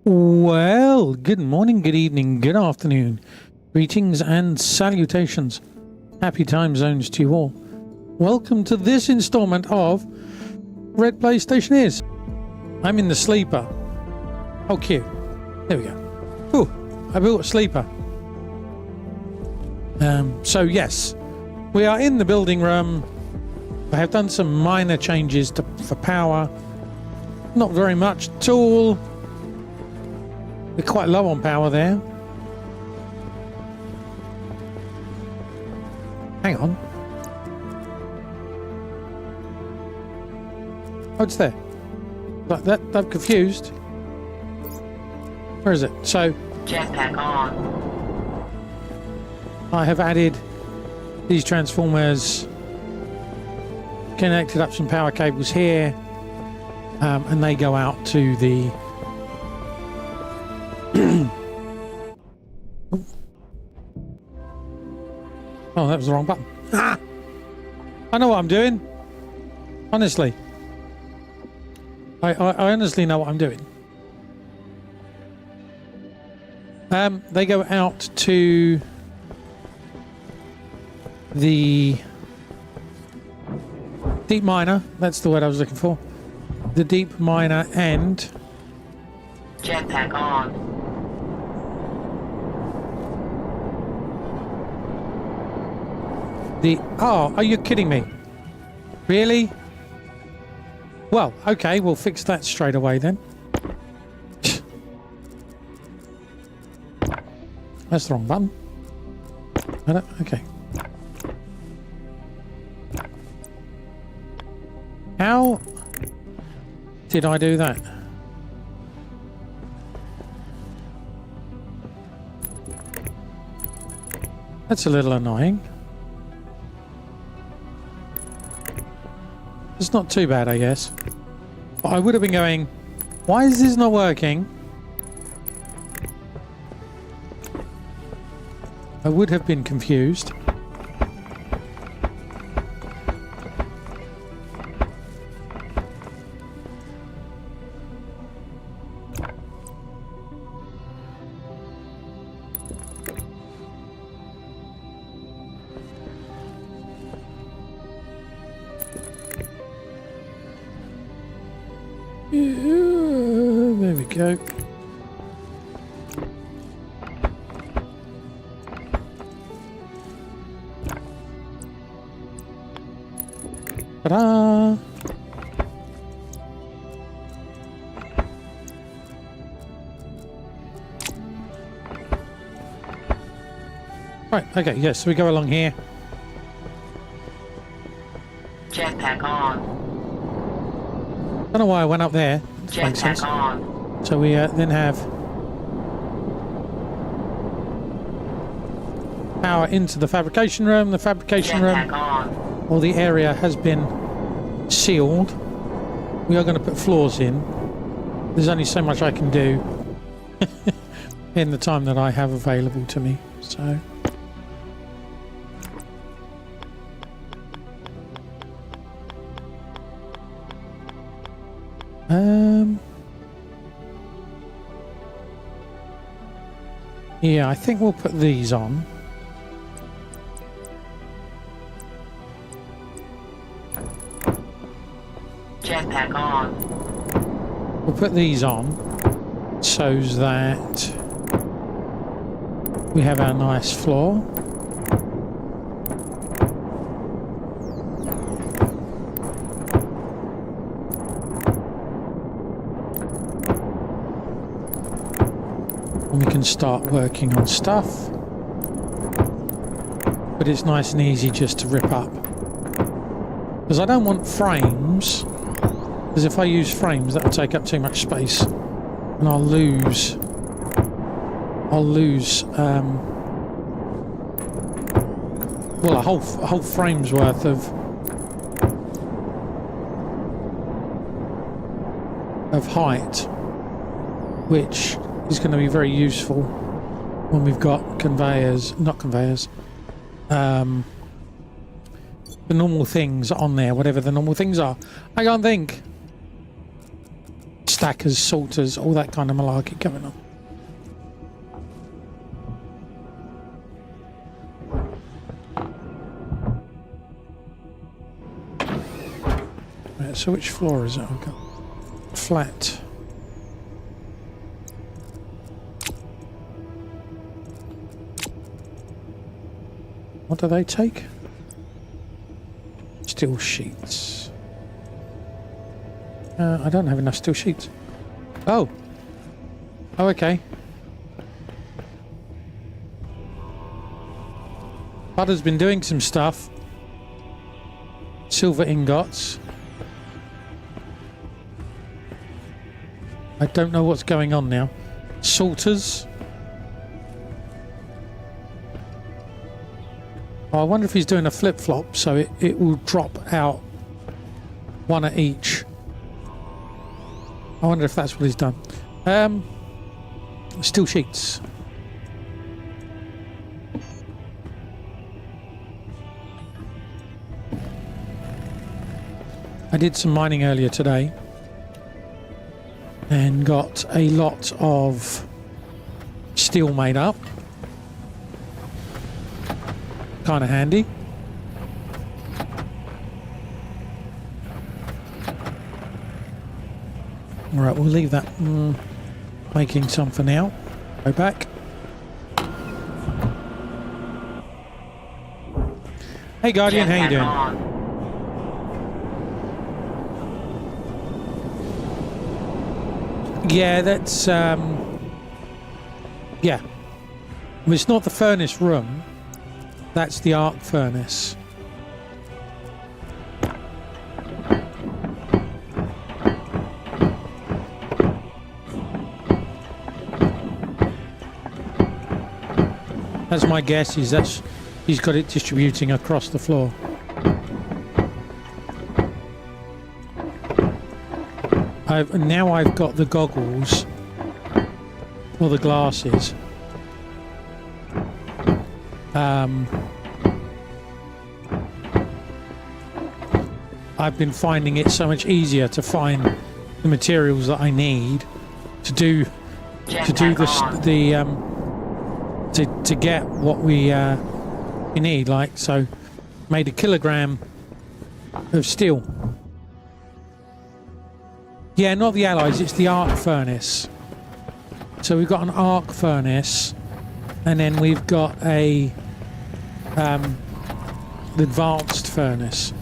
Well, good morning, good evening, good afternoon. Greetings and salutations. Happy time zones to you all. Welcome to this installment of Red Play Stationeers. I'm in the sleeper. Oh, cute. There we go. Ooh, I built a sleeper. So yes, we are in the building room. I have done some minor changes for power. Not very much at all. We're quite low on power there. Hang on. Oh, it's there. Like that, I'm confused. Where is it? So, jetpack on. I have added these transformers, connected up some power cables here, and they go out to the oh, that was the wrong button. Ah! I know what I'm doing. Honestly. I honestly know what I'm doing. They go out to the deep miner. That's the word I was looking for. The deep miner and jetpack on. Oh, are you kidding me? Really? Well, okay, we'll fix that straight away then. That's the wrong button. Okay. How did I do that? That's a little annoying. It's not too bad, I guess. But I would have been going, why is this not working? I would have been confused. There we go. Ta-da! Right, okay, yes, so we go along here. Jetpack on. Don't know why I went up there. Jetpack on. So we then have power into the fabrication room. The fabrication room, or the area, has been sealed. We are going to put floors in. There's only so much I can do in the time that I have available to me. So. Yeah, I think we'll put these on. Jetpack on. We'll put these on so that we have our nice floor. And we can start working on stuff. But it's nice and easy just to rip up Because I don't want frames. Because if I use frames, that will take up too much space. And I'll lose... well, a whole frame's worth of height, which is going to be very useful when we've got conveyors, not conveyors, the normal things on there, whatever the normal things are. I can't think. Stackers, sorters, all that kind of malarkey going on. Right, so which floor is it? I've got flat. What do they take? Steel sheets. I don't have enough steel sheets. Oh. Oh, okay. Butter's been doing some stuff. Silver ingots. I don't know what's going on now. Salters. Oh, I wonder if he's doing a flip-flop, so it will drop out one at each. I wonder if that's what he's done. Steel sheets. I did some mining earlier today and got a lot of steel made up. Kind of handy. Alright, we'll leave that making some for now. Go back. Hey Guardian, how you doing? Yeah, that's yeah. Well, it's not the furnace room. That's the arc furnace. That's my guess, is that's he's got it distributing across the floor. Now I've got the goggles, or the glasses. I've been finding it so much easier to find the materials that I need to do this, to get what we need. Like, so made a kilogram of steel. Yeah, not the alloys, it's the arc furnace. So we've got an arc furnace, and then we've got a the advanced furnace.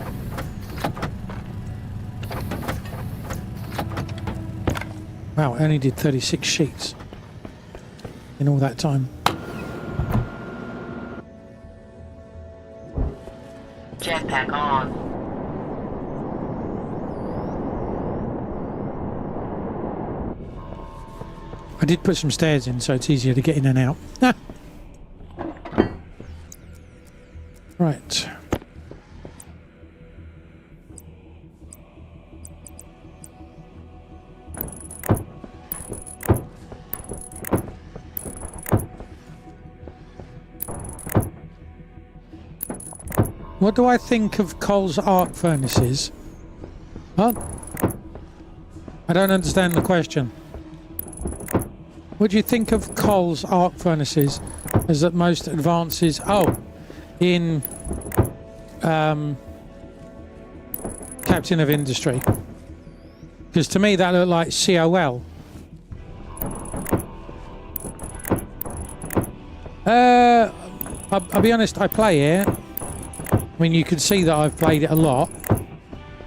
Wow, I only did 36 sheets in all that time. Jetpack on. I did put some stairs in, so it's easier to get in and out. Right. What do I think of Cole's arc furnaces? Huh? I don't understand the question. What do you think of Cole's arc furnaces as that most advances? Oh, in Captain of Industry. Because to me that looked like COL. I'll be honest, I play it. I mean, you can see that I've played it a lot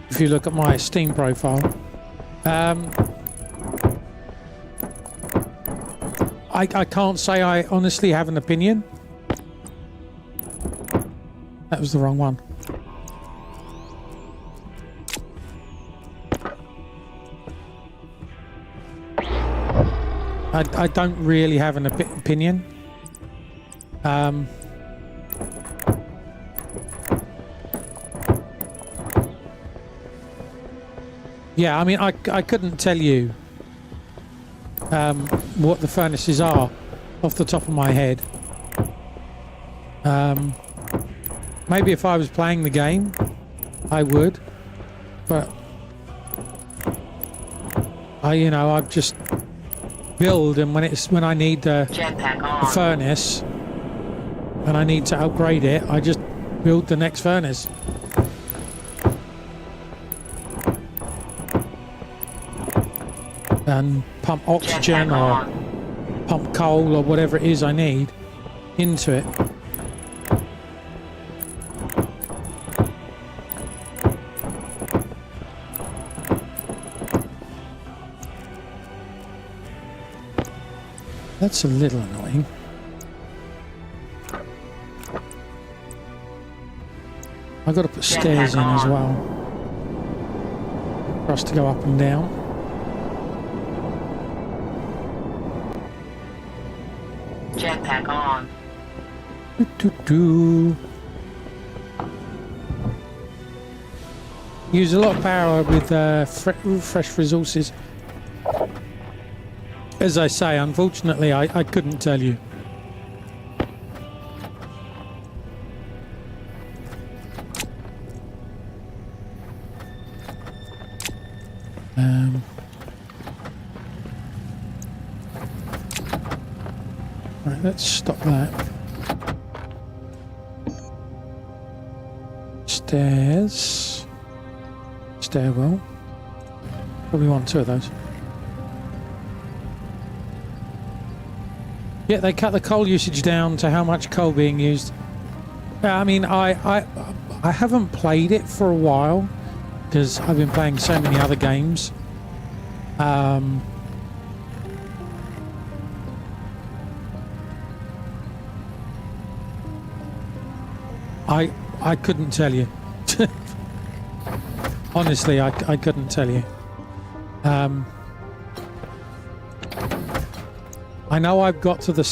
if you look at my Steam profile. I can't say I honestly have an opinion. That was the wrong one. I don't really have an opinion. Yeah, I mean, I couldn't tell you what the furnaces are off the top of my head. Maybe if I was playing the game, I would, but I just build, and when I need the furnace and I need to upgrade it, I just build the next furnace. And pump oxygen or pump coal or whatever it is I need into it. That's a little annoying. I've got to put stairs in as well for us to go up and down. Jetpack on. Use a lot of power with fresh resources. As I say, unfortunately, I couldn't tell you. Right, let's stop that. Stairs. Stairwell. Probably want two of those. Yeah, they cut the coal usage down to how much coal being used. I mean, I haven't played it for a while because I've been playing so many other games. I couldn't tell you. Honestly, I couldn't tell you. I know I've got to the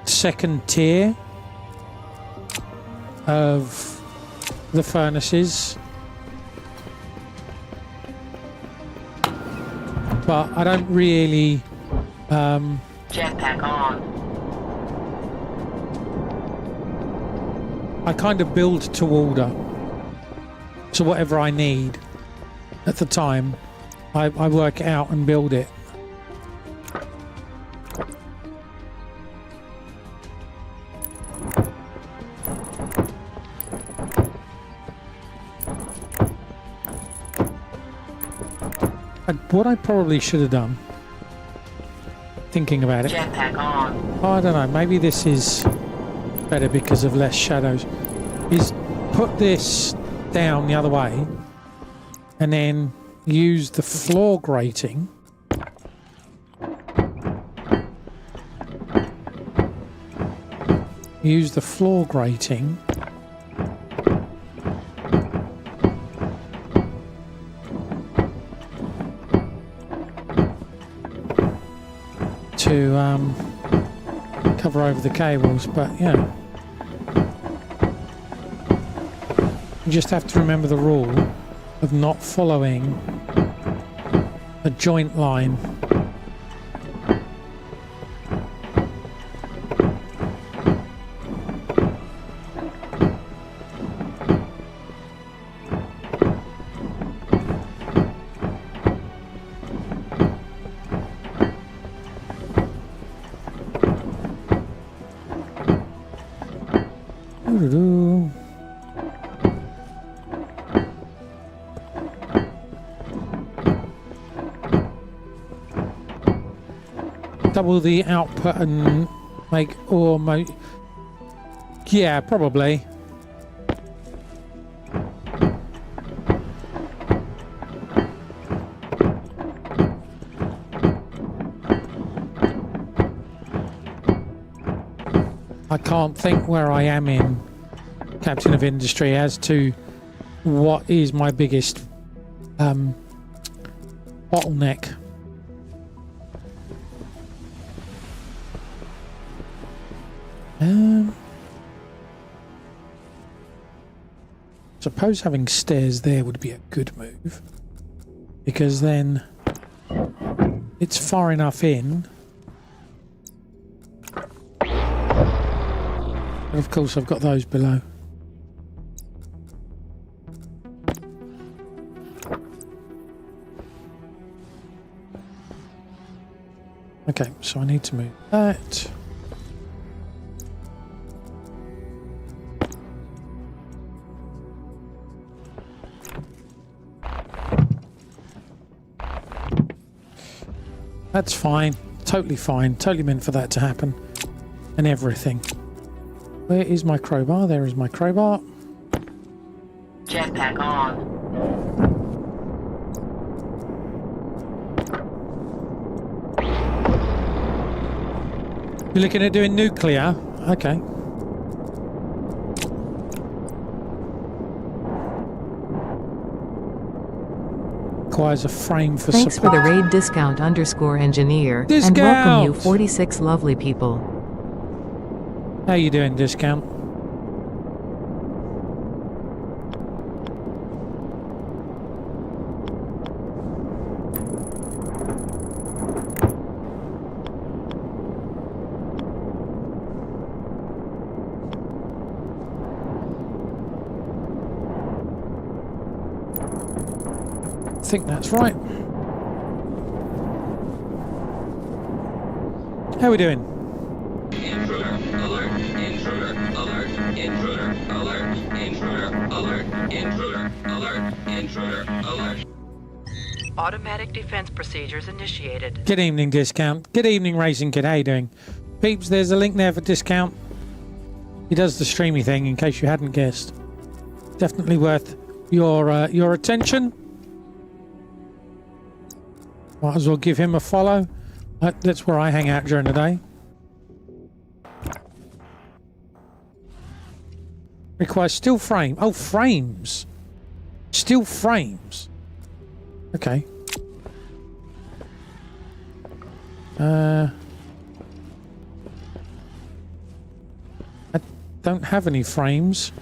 second tier of the furnaces, but I don't really. Jetpack on. I kind of build to order, to whatever I need at the time. I work it out and build it. What I probably should have done, thinking about it, Jetpack on. oh, I don't know, maybe this is better because of less shadows, is put this down the other way and then use the floor grating to cover over the cables, but yeah, you just have to remember the rule of not following a joint line. Double the output and make yeah, probably. I can't think where I am in Captain of Industry as to what is my biggest bottleneck. Suppose having stairs there would be a good move, because then it's far enough in. But of course I've got those below. Okay, so I need to move that. That's fine. Totally fine. Totally meant for that to happen. And everything. Where is my crowbar? There is my crowbar. Jetpack on. You're looking at doing nuclear? Okay. Requires a frame for Thanks support. for the raid discount_engineer. Discount! And welcome you 46 lovely people. How you doing, discount? I think that's right. How we doing? Intruder alert, intruder alert, intruder alert, intruder alert, intruder alert, intruder alert. Automatic defense procedures initiated. Good evening, discount. Good evening, Racing Kid. How you doing? Peeps, there's a link there for discount. He does the streamy thing, in case you hadn't guessed. Definitely worth your attention. Might as well give him a follow. That's where I hang out during the day. Requires steel frame. Oh, frames. Steel frames. Okay. I don't have any frames.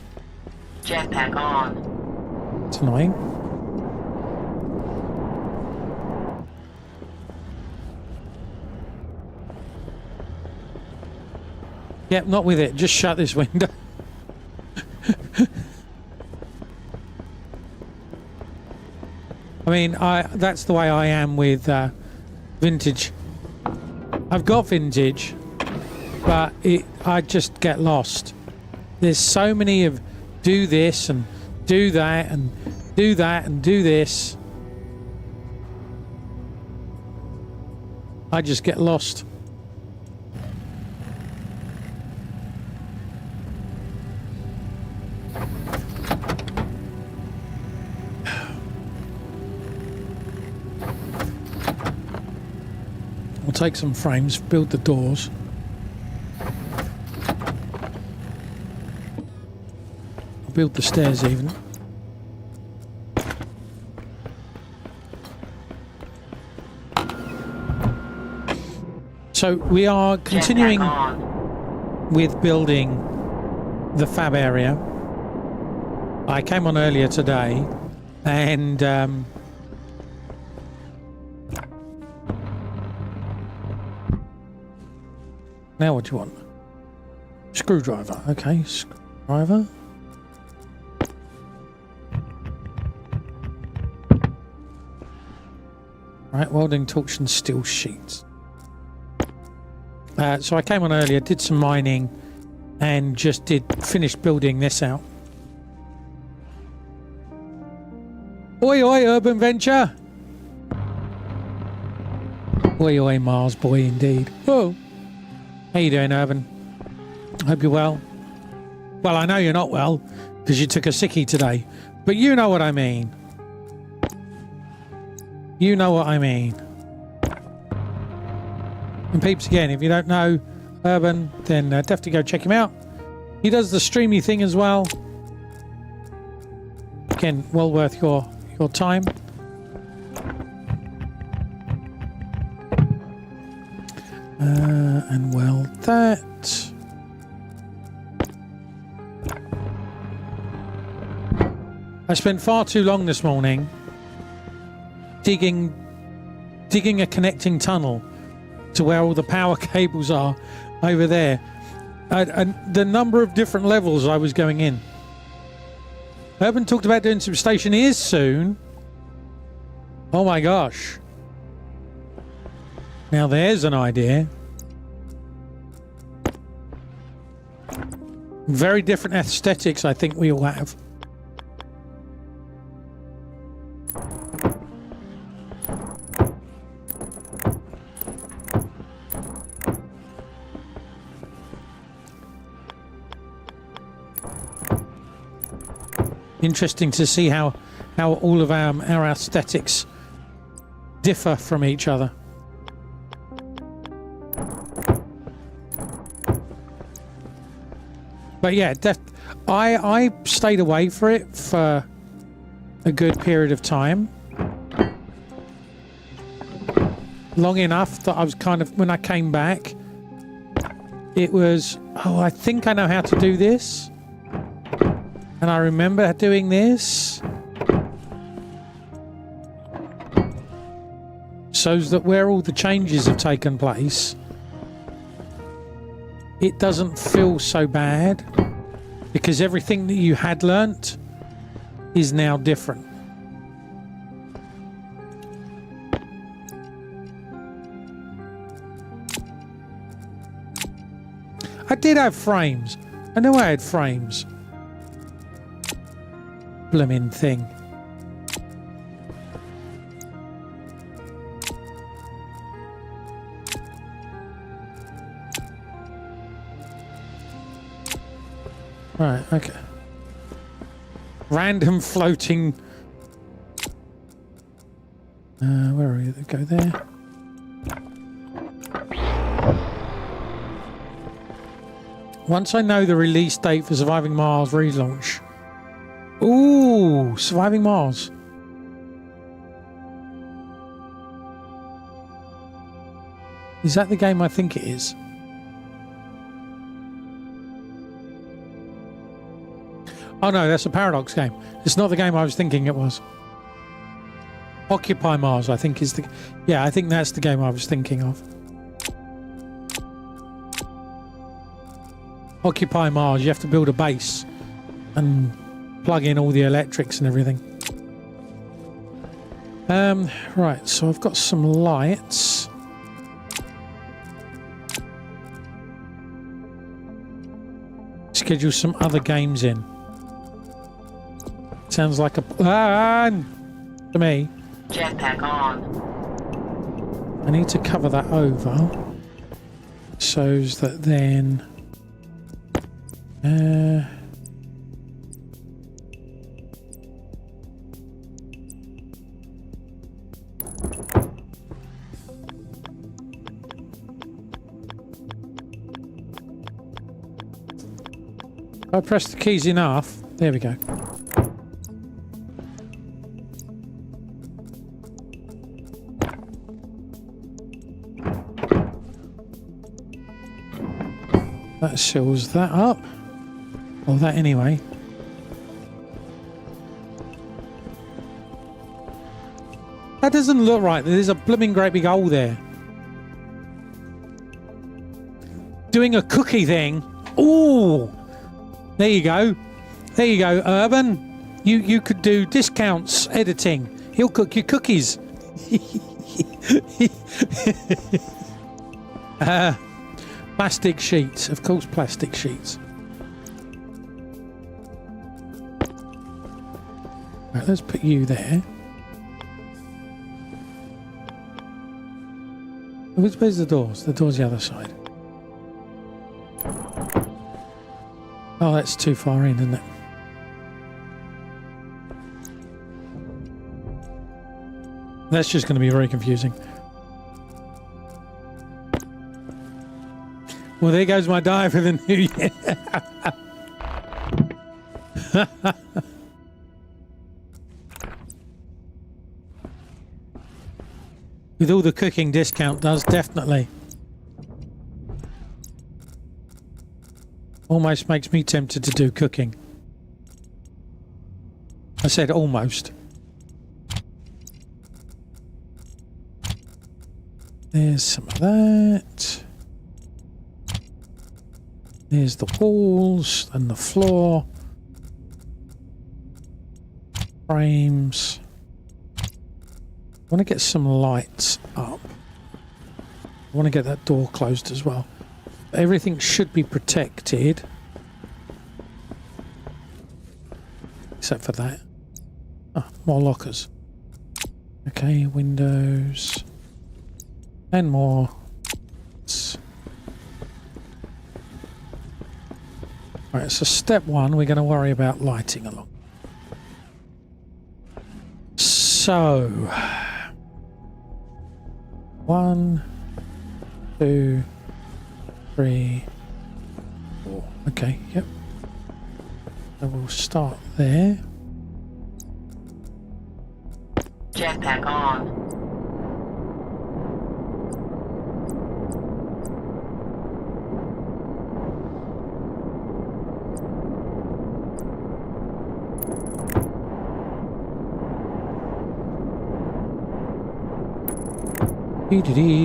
Jetpack on. It's annoying. Yep, not with it. Just shut this window. I mean, that's the way I am with vintage. I've got vintage, but I just get lost. There's so many of do this and do that and do that and do this. I just get lost. We'll take some frames, build the doors. I'll build the stairs even. So we are continuing with building the fab area. I came on earlier today and now what do you want? Screwdriver. Okay, screwdriver. Right, welding torch and steel sheets. So I came on earlier, did some mining, and just finished building this out. Oi, oi, Urban Venture! Oi, oi, Mars boy, indeed. Whoa! How you doing, Urban? Hope you're well. Well, I know you're not well, because you took a sickie today. But you know what I mean. You know what I mean. And peeps, again, if you don't know Urban, then definitely go check him out. He does the streamy thing as well. Again, well worth your time. And weld that. I spent far too long this morning digging a connecting tunnel to where all the power cables are over there. And the number of different levels I was going in. Urban talked about doing some Stationeers soon. Oh my gosh. Now there's an idea. Very different aesthetics, I think we all have. Interesting to see how all of our aesthetics differ from each other. But yeah, I stayed away for it for a good period of time. Long enough that I was kind of, when I came back, it was, oh, I think I know how to do this. And I remember doing this. So that where all the changes have taken place, it doesn't feel so bad because everything that you had learnt is now different. I did have frames. I know I had frames. Blooming thing. Right, okay. Random floating. Where are you? Go there. Once I know the release date for Surviving Mars relaunch. Ooh, Surviving Mars. Is that the game I think it is? Oh no, that's a Paradox game. It's not the game I was thinking it was. Occupy Mars, I think is the... Yeah, I think that's the game I was thinking of. Occupy Mars, you have to build a base and plug in all the electrics and everything. Right, so I've got some lights. Schedule some other games in. Sounds like a plan to me. Jetpack on. I need to cover that over so that then if I press the keys enough, there we go. That seals that up. Well, that anyway. That doesn't look right. There's a blooming great big hole there. Doing a cookie thing. Ooh. There you go. There you go, Urban. You could do discounts editing. He'll cook your cookies. Plastic sheets, of course, plastic sheets. Right, let's put you there. Where's the doors? The door's the other side. Oh, that's too far in, isn't it? That's just going to be very confusing. Well, there goes my die for the new year. With all the cooking discount does, definitely. Almost makes me tempted to do cooking. I said almost. There's some of that. There's the walls and the floor. Frames. I want to get some lights up. I want to get that door closed as well. Everything should be protected. Except for that. Oh, more lockers. Okay, windows. And more. Alright, so step one, we're going to worry about lighting along. So, 1, 2, 3, 4. Okay, yep. So we'll start there. Jetpack on.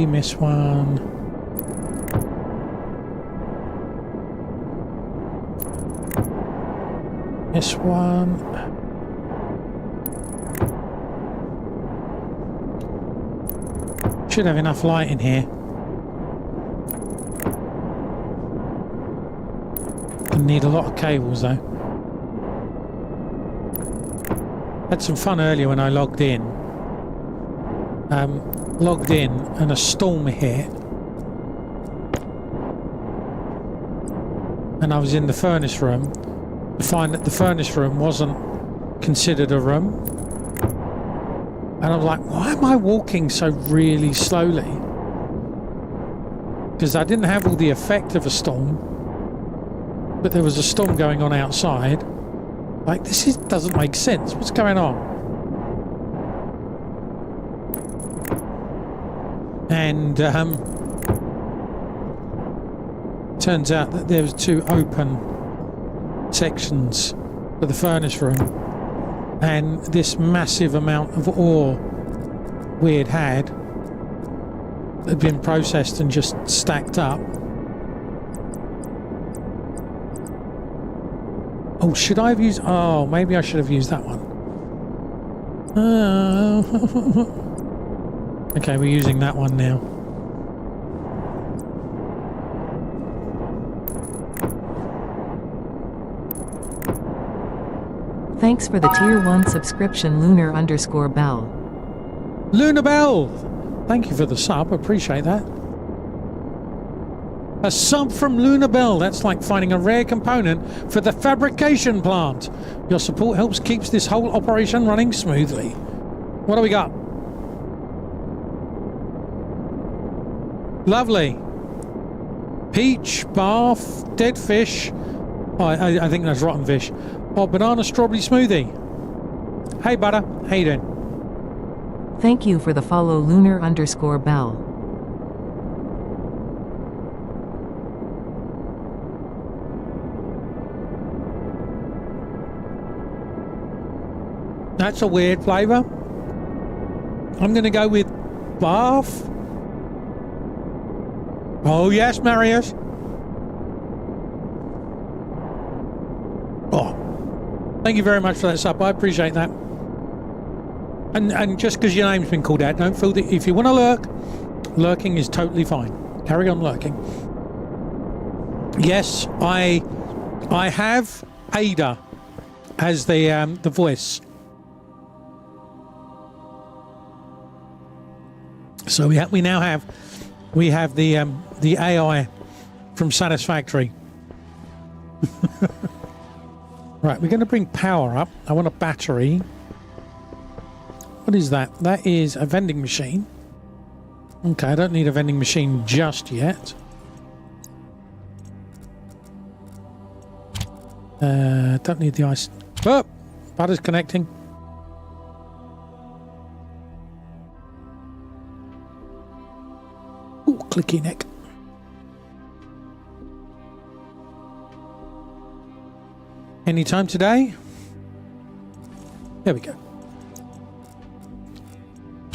Miss one. Miss one. Should have enough light in here. Gonna need a lot of cables though. Had some fun earlier when I logged in. Logged in and a storm hit. And I was in the furnace room to find that the furnace room wasn't considered a room. And I was like, why am I walking so really slowly? Because I didn't have all the effect of a storm, but there was a storm going on outside. Like, doesn't make sense. What's going on? And turns out that there was 2 open sections for the furnace room, and this massive amount of ore we had been processed and just stacked up. Oh, should I have used... Oh, maybe I should have used that one. Okay, we're using that one now. Thanks for the Tier 1 subscription, Lunar_Bell. Luna Bell! Thank you for the sub, appreciate that. A sub from Luna Bell. That's like finding a rare component for the fabrication plant. Your support helps keeps this whole operation running smoothly. What do we got? Lovely. Peach, bath, dead fish. Oh, I think that's rotten fish. Oh, banana strawberry smoothie. Hey, butter. How you doing? Thank you for the follow, Lunar_Bell. That's a weird flavour. I'm going to go with bath. Oh, yes, Marius. Oh, thank you very much for that sub. I appreciate that. And just because your name's been called out, don't feel that if you want to lurk, lurking is totally fine. Carry on lurking. Yes, I have Ada as the voice. So we now have the AI from Satisfactory. Right, we're going to bring power up. I want a battery. What is that? That is a vending machine. Okay, I don't need a vending machine just yet. Don't need the ice. Oh, butter's connecting. Ooh, clicky neck. Anytime today? There we go.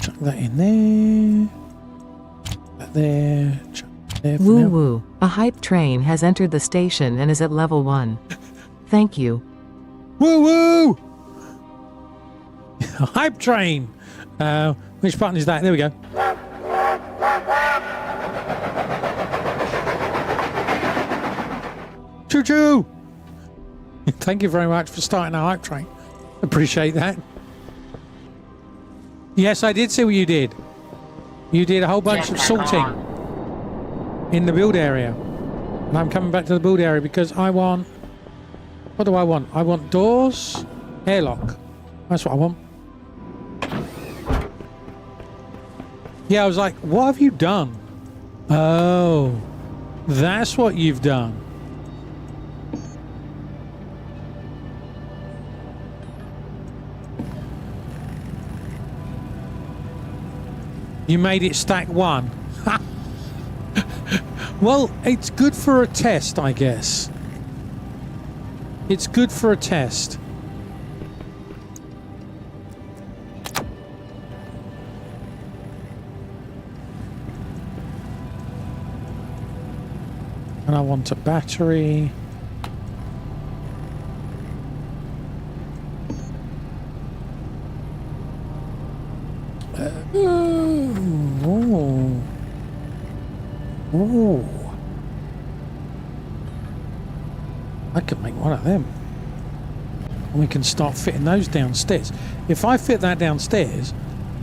Chuck that in there. That there. Chuck that there for Woo now. woo. A hype train has entered the station and is at level 1. Thank you. Woo woo! Hype train. Which button is that? There we go. Choo choo! Thank you very much for starting our hype train. Appreciate that. Yes, I did see what you did. You did a whole bunch of Jetpack sorting on. in the build area. And I'm coming back to the build area because I want... What do I want? I want doors, airlock. That's what I want. Yeah, I was like, what have you done? Oh, that's what you've done. You made it stack 1. Well, it's good for a test, I guess. It's good for a test. And I want a battery. Ooh. Ooh. I could make one of them. And we can start fitting those downstairs. If I fit that downstairs,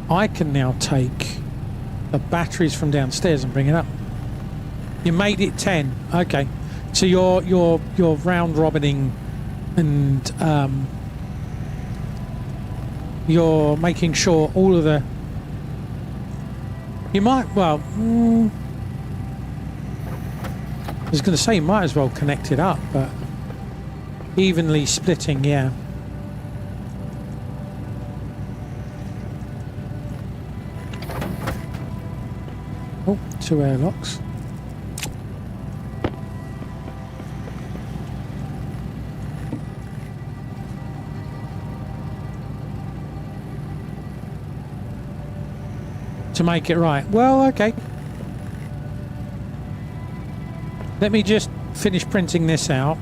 I can now take the batteries from downstairs and bring it up. You made it 10. Okay. So you're round robining and you're making sure all of the... You might, well, I was going to say you might as well connect it up, but evenly splitting, yeah. Oh, 2 airlocks. To make it right. Well, okay. Let me just finish printing this out.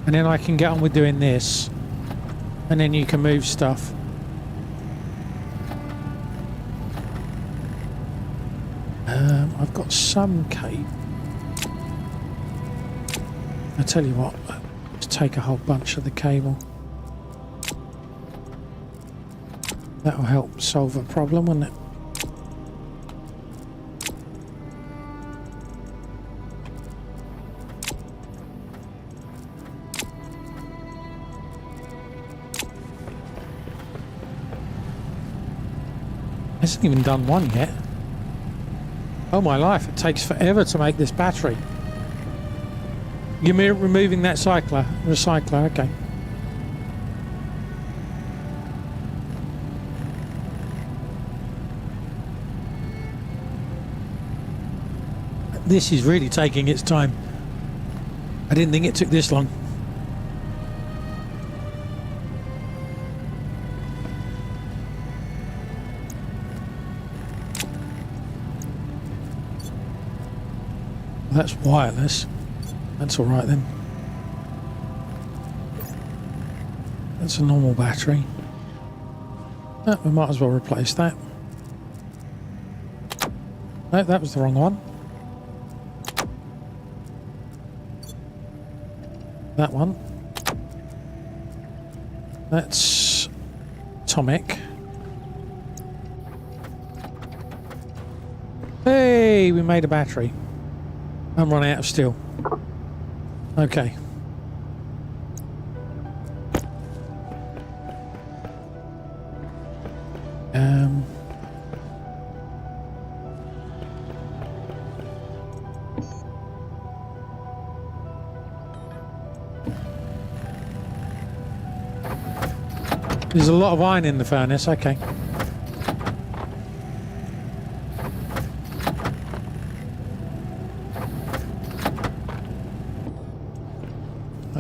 And then I can get on with doing this. And then you can move stuff. I've got some cable. I tell you what, let's take a whole bunch of the cable. That'll help solve a problem, won't it? Hasn't even done one yet. Oh my life, it takes forever to make this battery. You're removing that recycler, okay. This is really taking its time. I didn't think it took this long. That's wireless. That's all right then. That's a normal battery. Oh, we might as well replace that. No, that was the wrong one. That one. That's atomic. Hey, we made a battery. I'm running out of steel. Okay. There's a lot of iron in the furnace, okay.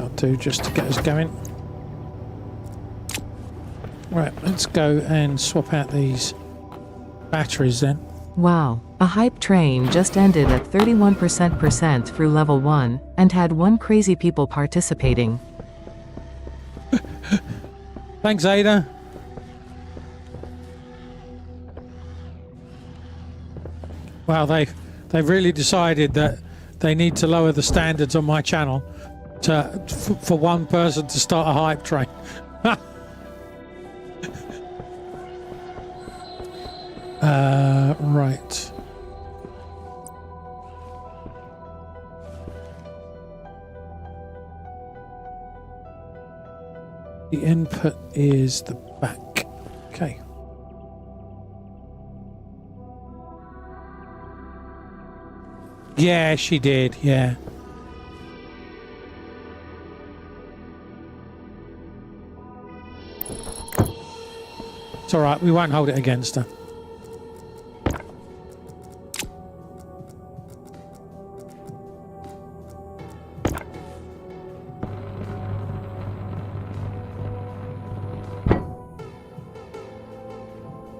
That'll do just to get us going. Right, let's go and swap out these batteries then. Wow, a hype train just ended at 31% through level 1, and had 1 crazy people participating. Thanks, Ada. Well, they've really decided that they need to lower the standards on my channel for one person to start a hype train. Right. The input is the back. Okay. Yeah, she did. Yeah. It's all right. We won't hold it against her.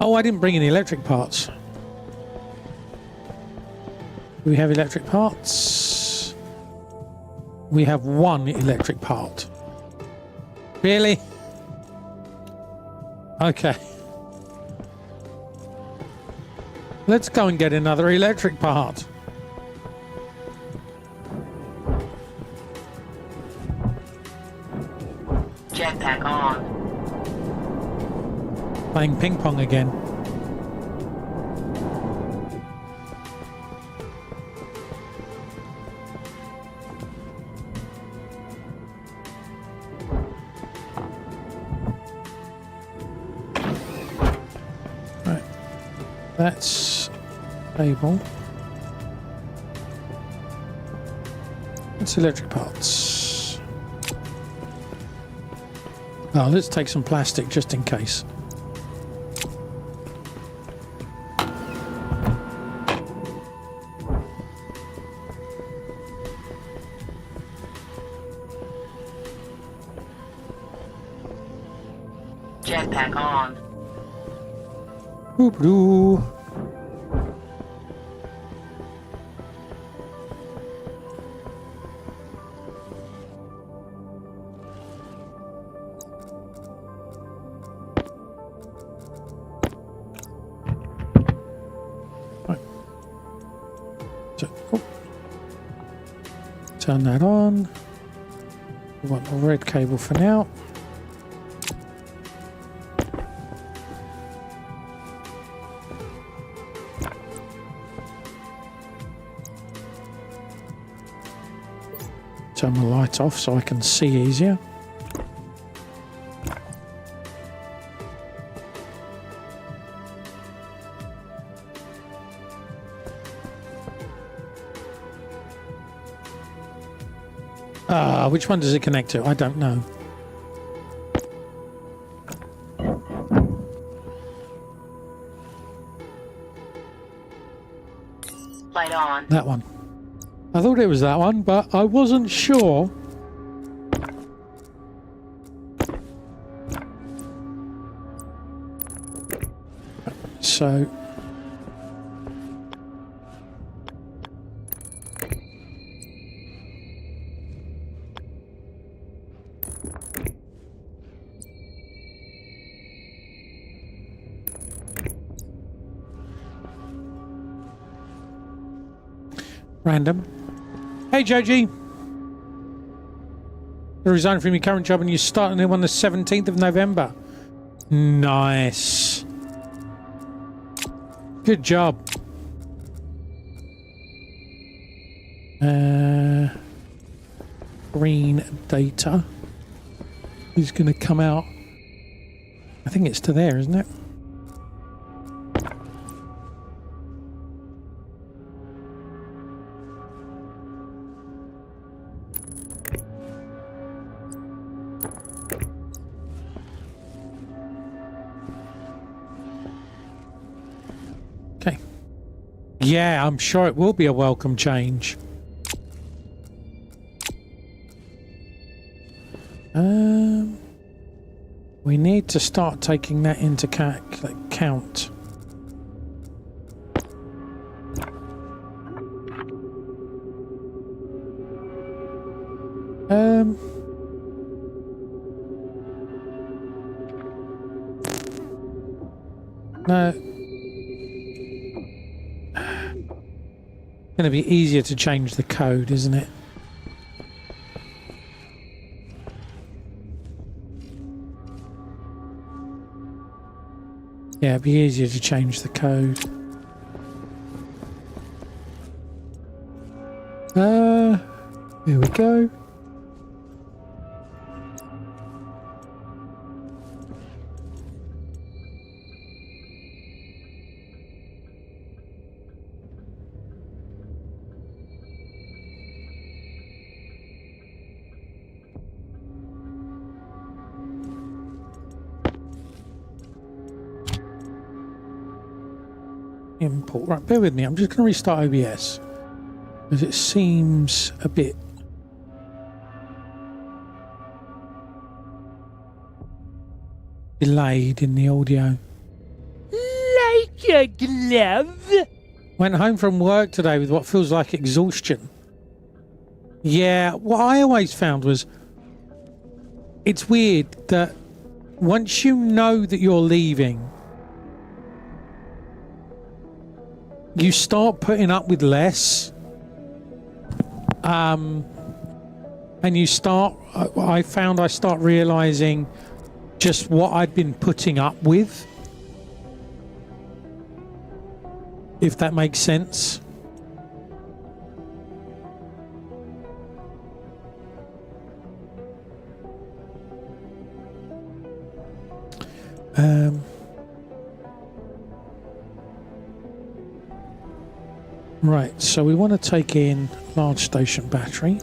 Oh, I didn't bring any electric parts. Do we have electric parts? We have 1 electric part. Really? Okay. Let's go and get another electric part. Jetpack on. Playing ping pong again. Right. That's stable. It's electric parts. Oh, let's take some plastic just in case. Jetpack on. Boop-doo. Right. So, oh. Turn that on. We want the red cable for now. Turn the light off so I can see easier. Which one does it connect to? I don't know. Light on. That one. I thought it was that one, but I wasn't sure. So random. Hey Joji, you resigned from your current job and you start a new one on the 17th of November. Nice. Good job. Green data is going to come out. I think it's to there, isn't it? Okay. Yeah, I'm sure it will be a welcome change. We need to start taking that into account. No. It's going to be easier to change the code, isn't it? Yeah, it'd be easier to change the code. Here we go. Import. Right, bear with me. I'm just going to restart OBS because it seems a bit delayed in the audio. Like a glove. Went home from work today with what feels like exhaustion. Yeah, what I always found was it's weird that once you know that you're leaving, you start putting up with less. And you start, I found I start realizing just what I'd been putting up with. If that makes sense. Right, so we want to take in large station battery.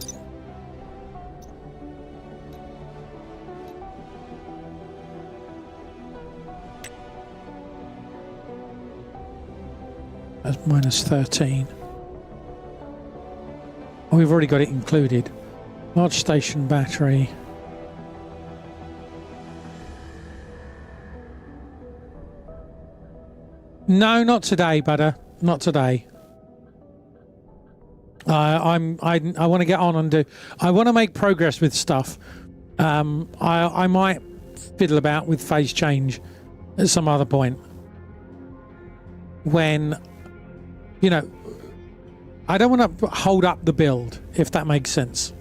That's minus 13. Oh, we've already got it included. Large station battery. No, not today, Butter. Not today. I want to get on and do. I want to make progress with stuff. I might fiddle about with phase change at some other point. When, you know, I don't want to hold up the build, if that makes sense.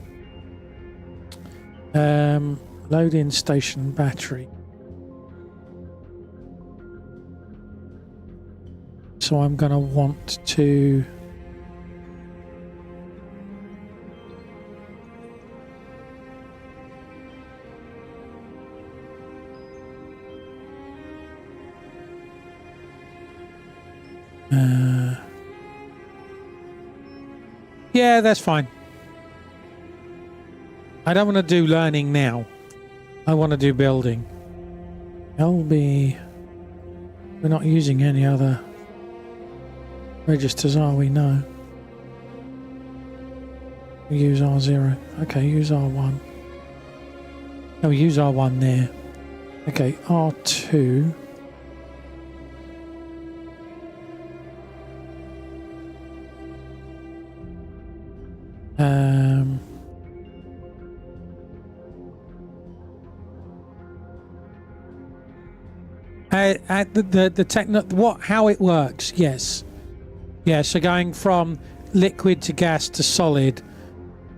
Load in station battery. So I'm going to want to. Yeah, that's fine. I don't want to do learning now. I want to do building. LB. We're not using any other registers, are we? No. We use R0. Okay, use R1. No, we use R1 there. Okay, R2. How it works, yes. Yeah, so going from liquid to gas to solid,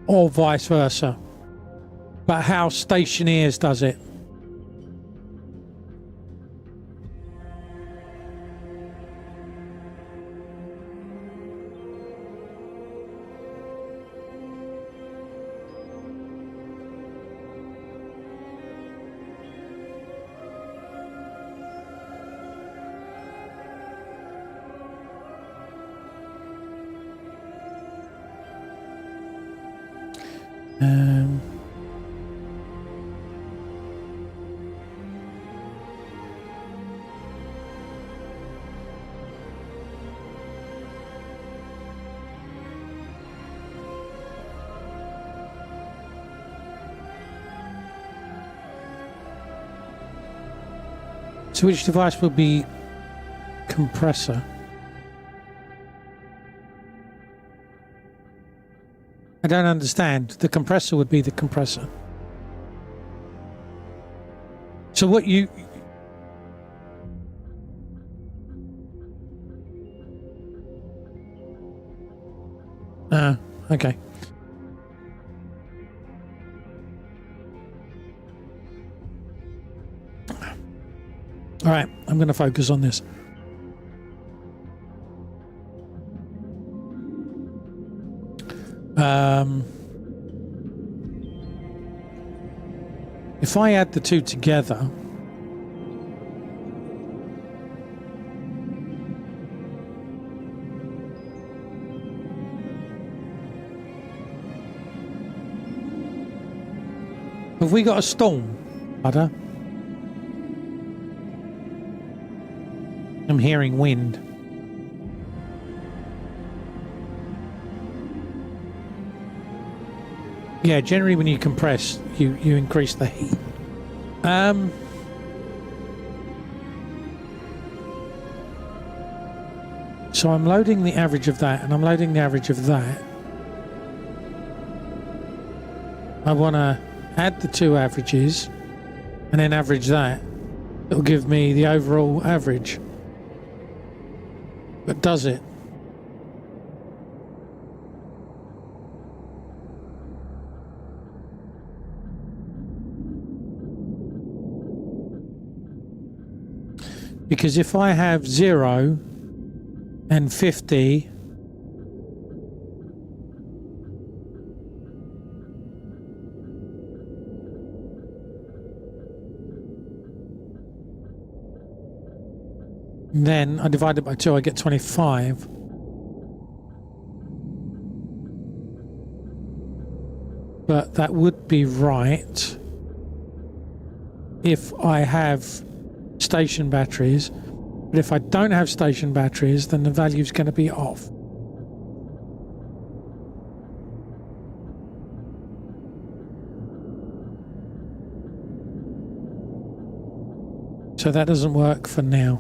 or vice versa. But how Stationeers does it. So which device will be compressor? I don't understand. The compressor would be the compressor. So what you... okay. All right, I'm going to focus on this. If I add the two together, have we got a storm, Butter? I'm hearing wind. Yeah, generally when you compress, you increase the heat. So I'm loading the average of that, and I'm loading the average of that. I want to add the two averages, and then average that. It'll give me the overall average. But does it? Because if I have 0 and 50, then I divide it by 2, I get 25. But that would be right if I have station batteries. But if I don't have station batteries, then the value is going to be off. So that doesn't work for now.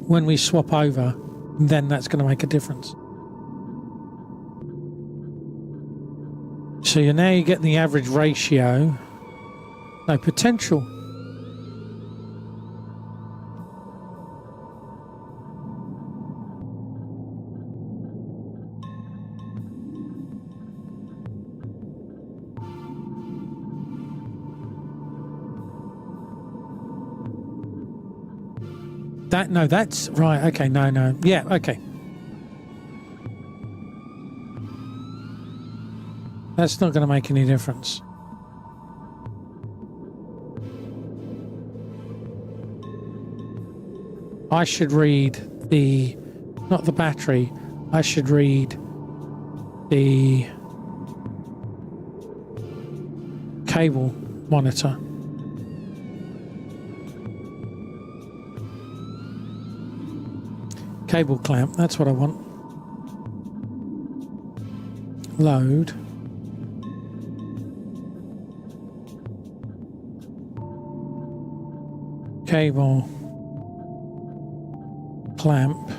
When we swap over, then that's going to make a difference. So now you get the average ratio. No, potential. No, that's right. Okay, no. Yeah, okay. That's not going to make any difference. I should read the, not the battery, I should read the cable monitor. Cable clamp, that's what I want. Load. Cable clamp,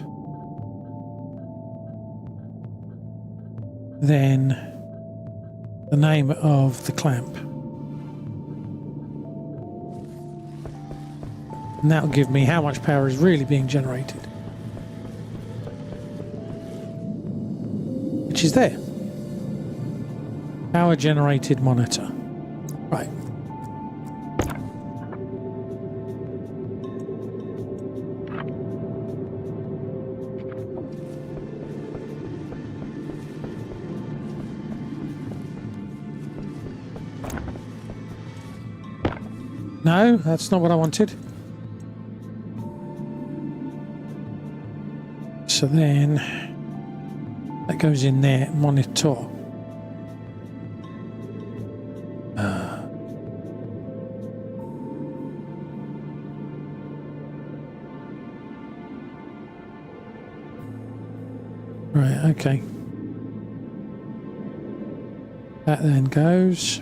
then the name of the clamp, and that will give me how much power is really being generated, which is there. Power generated monitor. Right. No, that's not what I wanted. So then that goes in there, monitor. Right, okay. That then goes.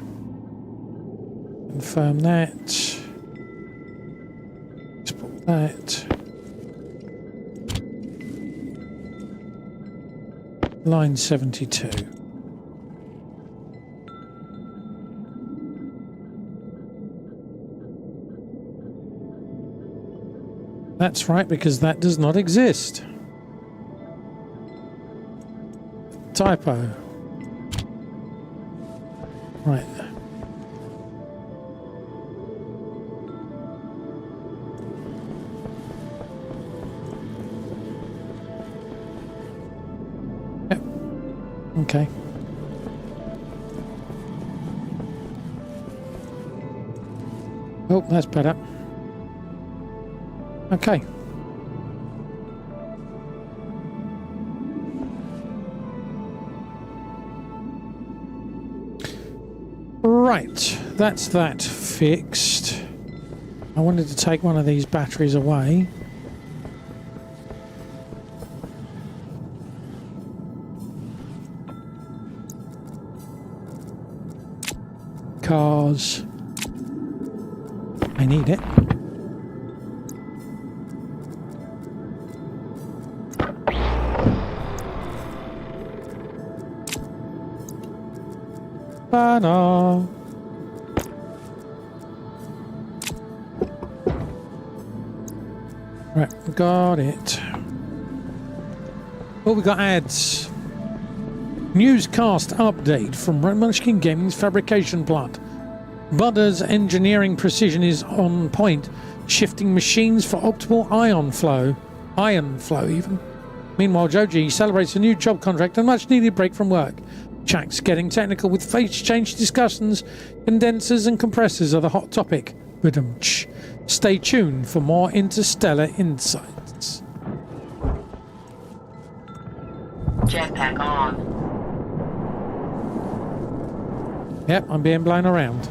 Confirm that. Export that. Line 72. That's right, because that does not exist. Typo. Right. Yep. Okay. Oh, that's better. Okay. Right, that's that fixed. I wanted to take one of these batteries away. Cars. I need it. Banner. Right, got it. Oh, we got ads. Newscast update from Munchkin Gaming's fabrication plant. Budder's engineering precision is on point, shifting machines for optimal ion flow even. Meanwhile, Joji celebrates a new job contract and much needed break from work. Jack's getting technical with phase change discussions. Condensers and compressors are the hot topic. Badum-tsh. Stay tuned for more interstellar insights. Jetpack on. Yep, I'm being blown around.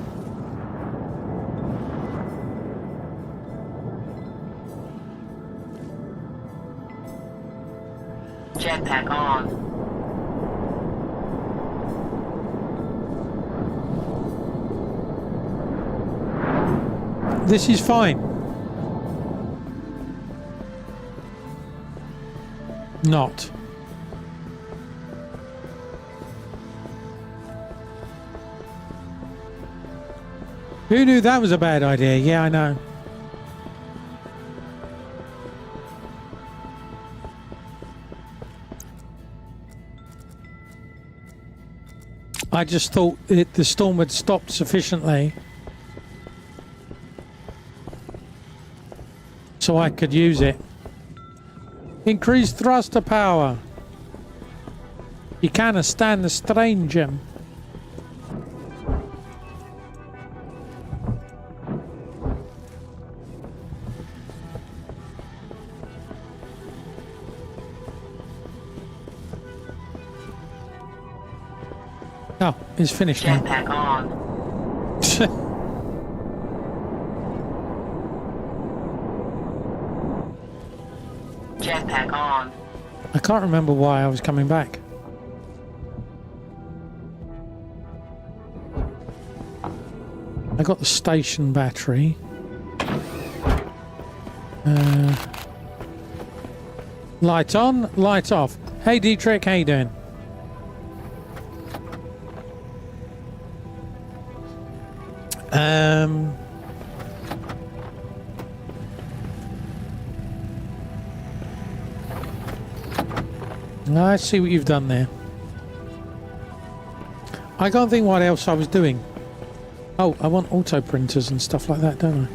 Jetpack on. This is fine. Not. Who knew that was a bad idea? Yeah, I know. I just thought the storm had stopped sufficiently so I could use it. Increase thruster power. You can't stand the strain, Jim. Oh, it's finished now. Jetpack on. Jetpack on. I can't remember why I was coming back. I got the station battery. Light on, light off. Hey Dietrich, how you doing? I see what you've done there. I can't think what else I was doing. Oh, I want auto printers and stuff like that, don't I?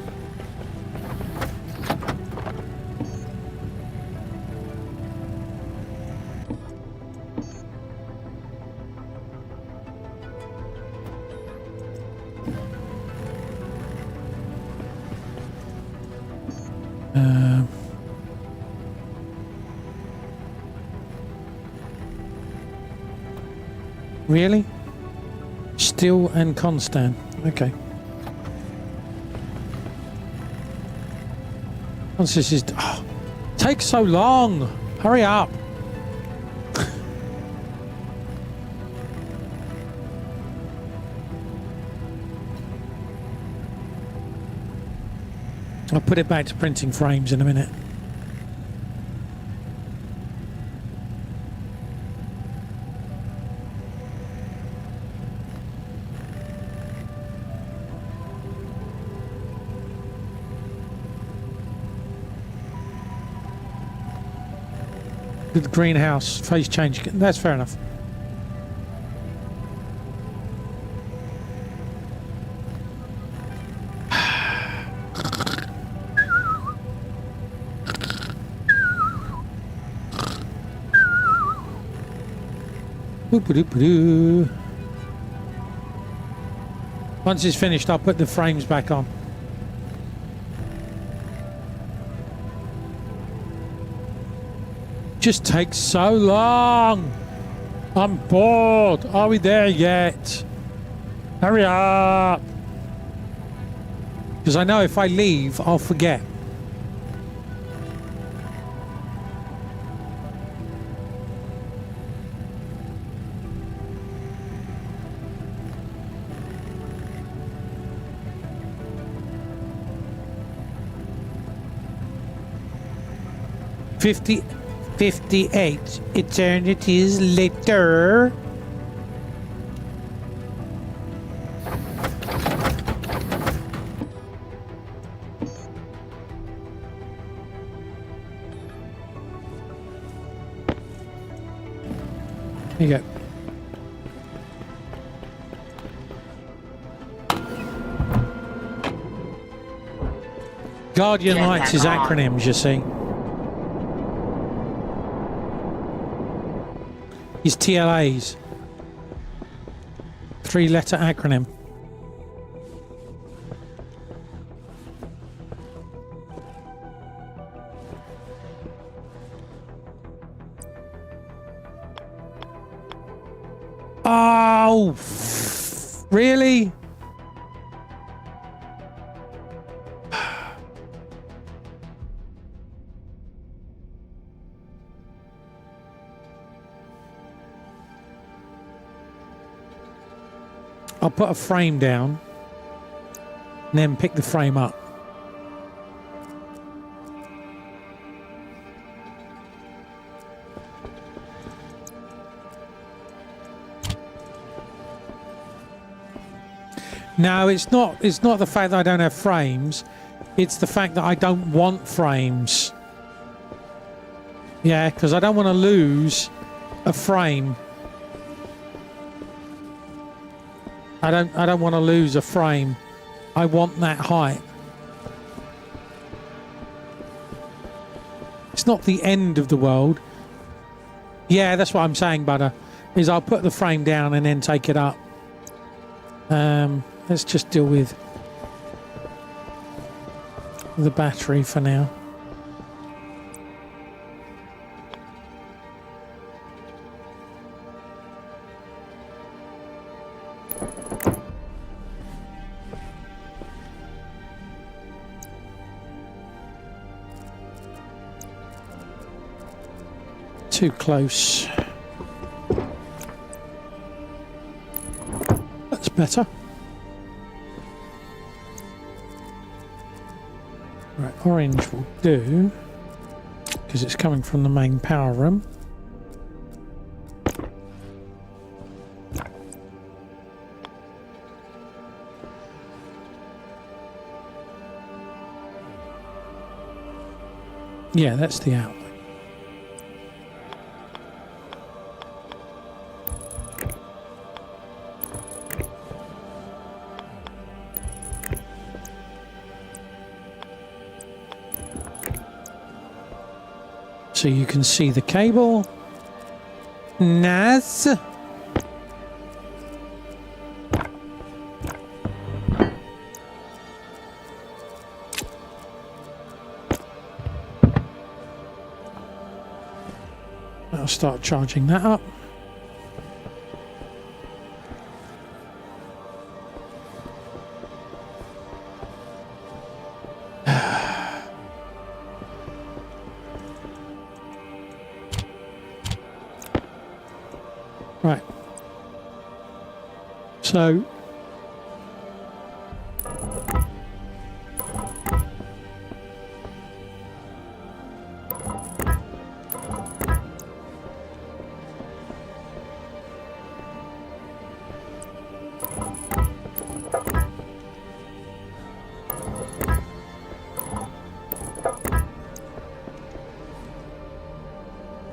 Really? Still and constant. Okay. Once this is... Oh, takes so long! Hurry up! I'll put it back to printing frames in a minute. The greenhouse phase change. That's fair enough. Once it's finished, I'll put the frames back on. Just takes so long. I'm bored. Are we there yet? Hurry up. Because I know if I leave, I'll forget. $58 eternities later. Here you go. Guardian Lights is acronyms, you see. Is TLAs. 3-letter acronym. Oh, really? I'll put a frame down and then pick the frame up. No, it's not the fact that I don't have frames. It's the fact that I don't want frames. Yeah, because I don't want to lose a frame. I don't want to lose a frame. I want that height. It's not the end of the world. Yeah, that's what I'm saying, Butter. Is I'll put the frame down and then take it up. Let's just deal with the battery for now. Too close. That's better. Right, orange will do because it's coming from the main power room. Yeah, that's the outlet. So you can see the cable. Nice. I'll start charging that up. Right. So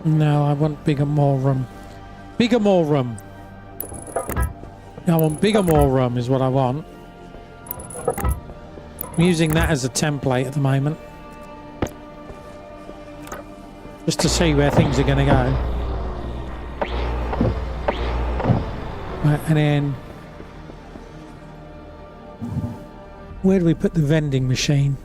No, I want bigger, more room. Bigger, more room. I want bigger, more room is what I want. I'm using that as a template at the moment. Just to see where things are going to go. Right, and then... where do we put the vending machine?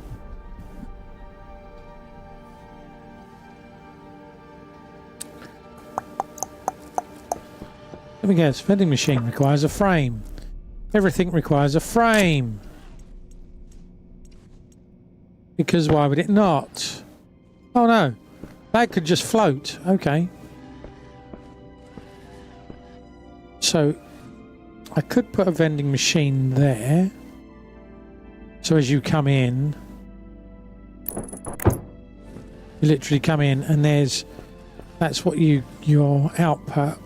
Let me guess, vending machine requires a frame. Everything requires a frame. Because why would it not? Oh no, that could just float. Okay. So, I could put a vending machine there. So as you come in, you literally come in and that's what your output.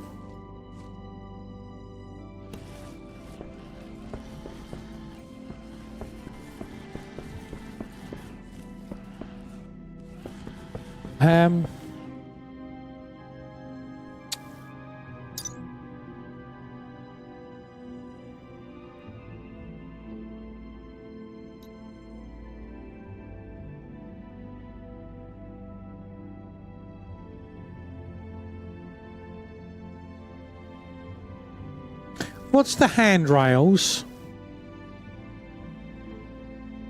What's the handrails?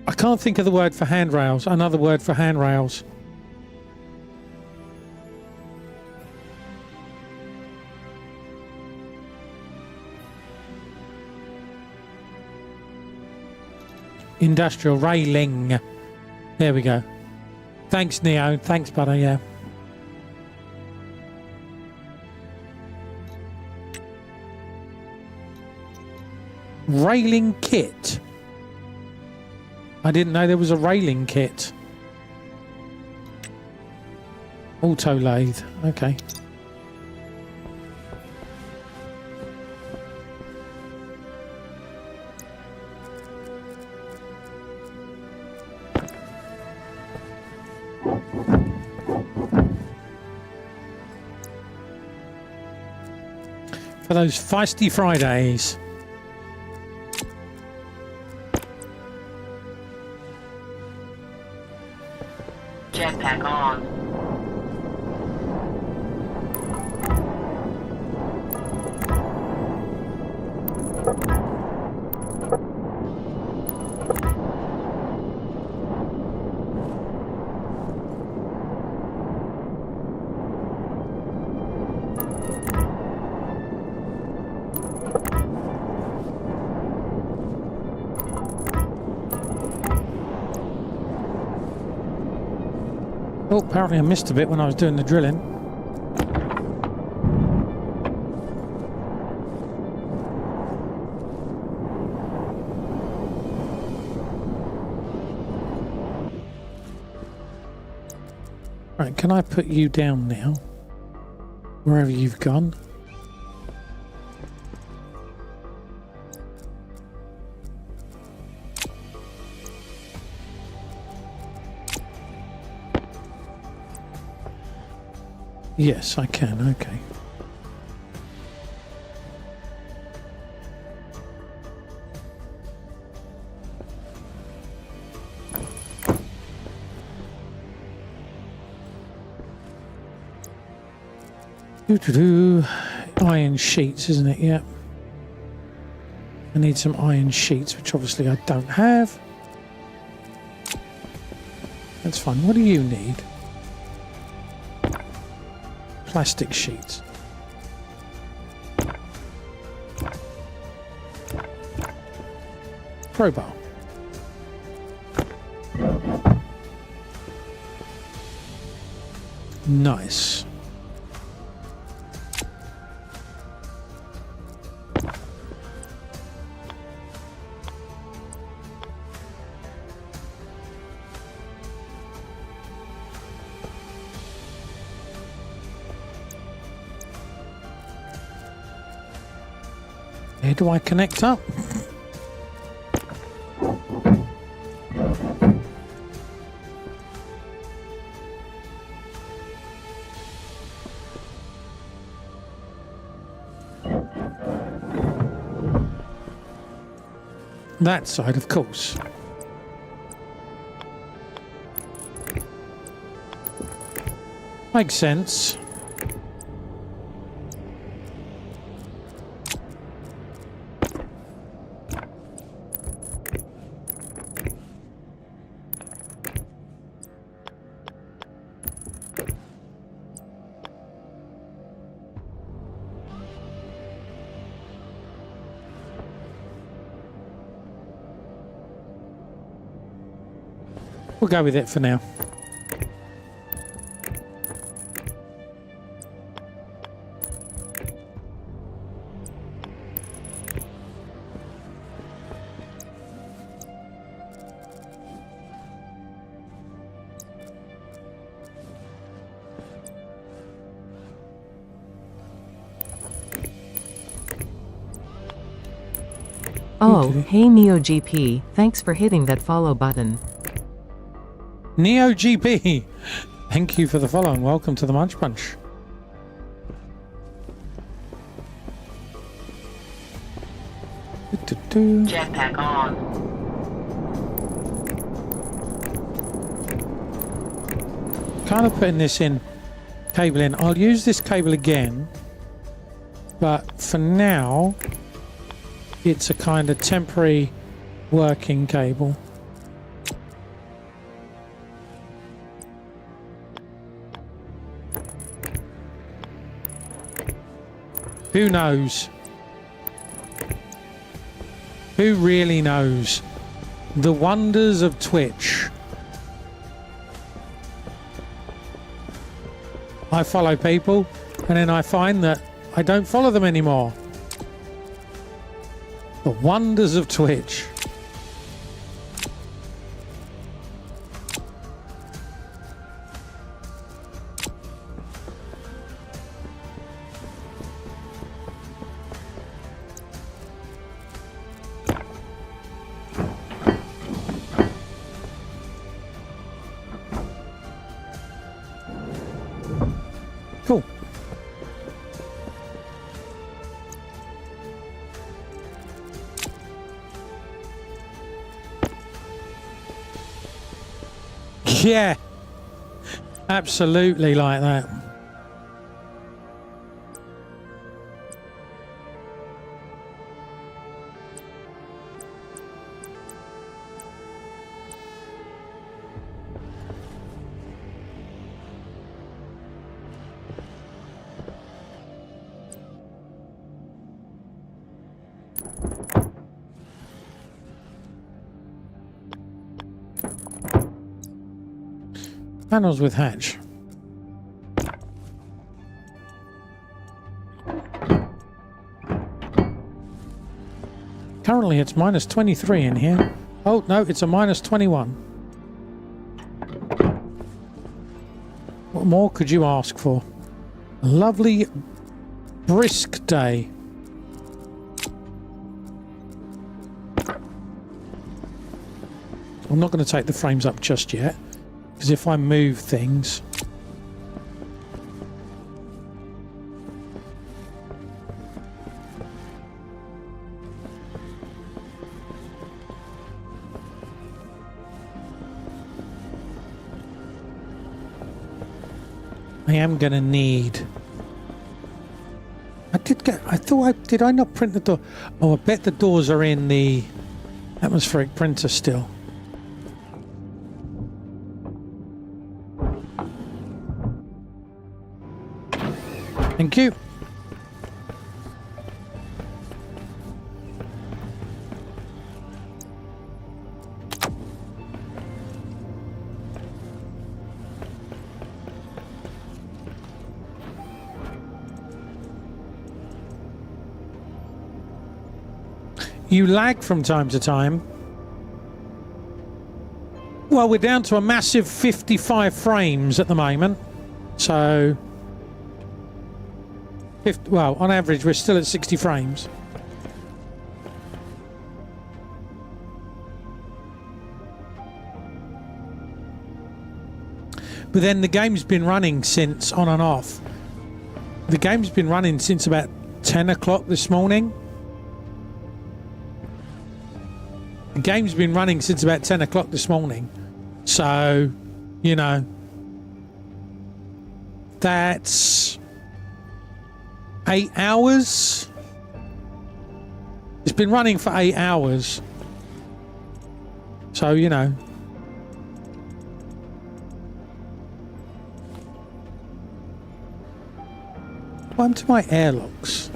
I can't think of the word for handrails. Another word for handrails. Industrial railing. There we go. Thanks, Neo. Thanks, buddy. Yeah. Railing kit. I didn't know there was a railing kit. Auto lathe. Okay. For those feisty Fridays. Jetpack on. Oh, apparently I missed a bit when I was doing the drilling. Right, can I put you down now? Wherever you've gone. Yes, I can. Okay. Iron sheets, isn't it? Yeah. I need some iron sheets, which obviously I don't have. That's fine. What do you need? Plastic sheets. Crowbar. Nice. Where do I connect up? That side, of course. Makes sense. We'll go with it for now. Oh, Okay. hey NeoGP, thanks for hitting that follow button. Neo GP, thank you for the follow and welcome to the Munch Bunch. Do-do-do. Jetpack on. Kind of putting this in, cable in. I'll use this cable again, but for now, it's a kind of temporary working cable. Who knows? Who really knows? The wonders of Twitch. I follow people and then I find that I don't follow them anymore. The wonders of Twitch. Cool. Yeah, absolutely like that. Panels with hatch. Currently it's minus 23 in here. Oh no, it's a minus 21. What more could you ask for? A lovely brisk day. I'm not going to take the frames up just yet, because if I move things, I am going to need. Did I not print the door? Oh, I bet the doors are in the atmospheric printer still. Thank you. You lag from time to time. Well, we're down to a massive 55 frames at the moment. So, well, on average, we're still at 60 frames. But then the game's been running since on and off. The game's been running since about 10 o'clock this morning. The game's been running since about 10 o'clock this morning. So, you know, that's 8 hours. It's been running for 8 hours. So, you know. What happened to my airlocks?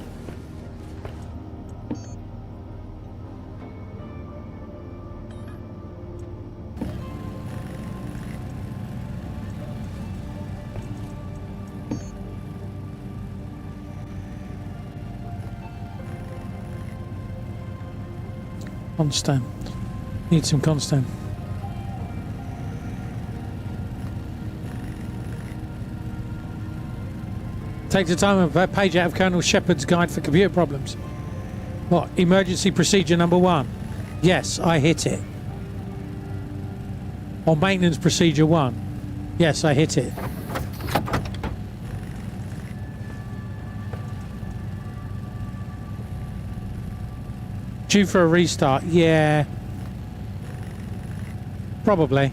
Constant. Need some constant. Take the time of a page out of Colonel Shepard's Guide for Computer Problems. What? Emergency procedure number 1. Yes, I hit it. Or maintenance procedure 1. Yes, I hit it. Due for a restart? Yeah. Probably.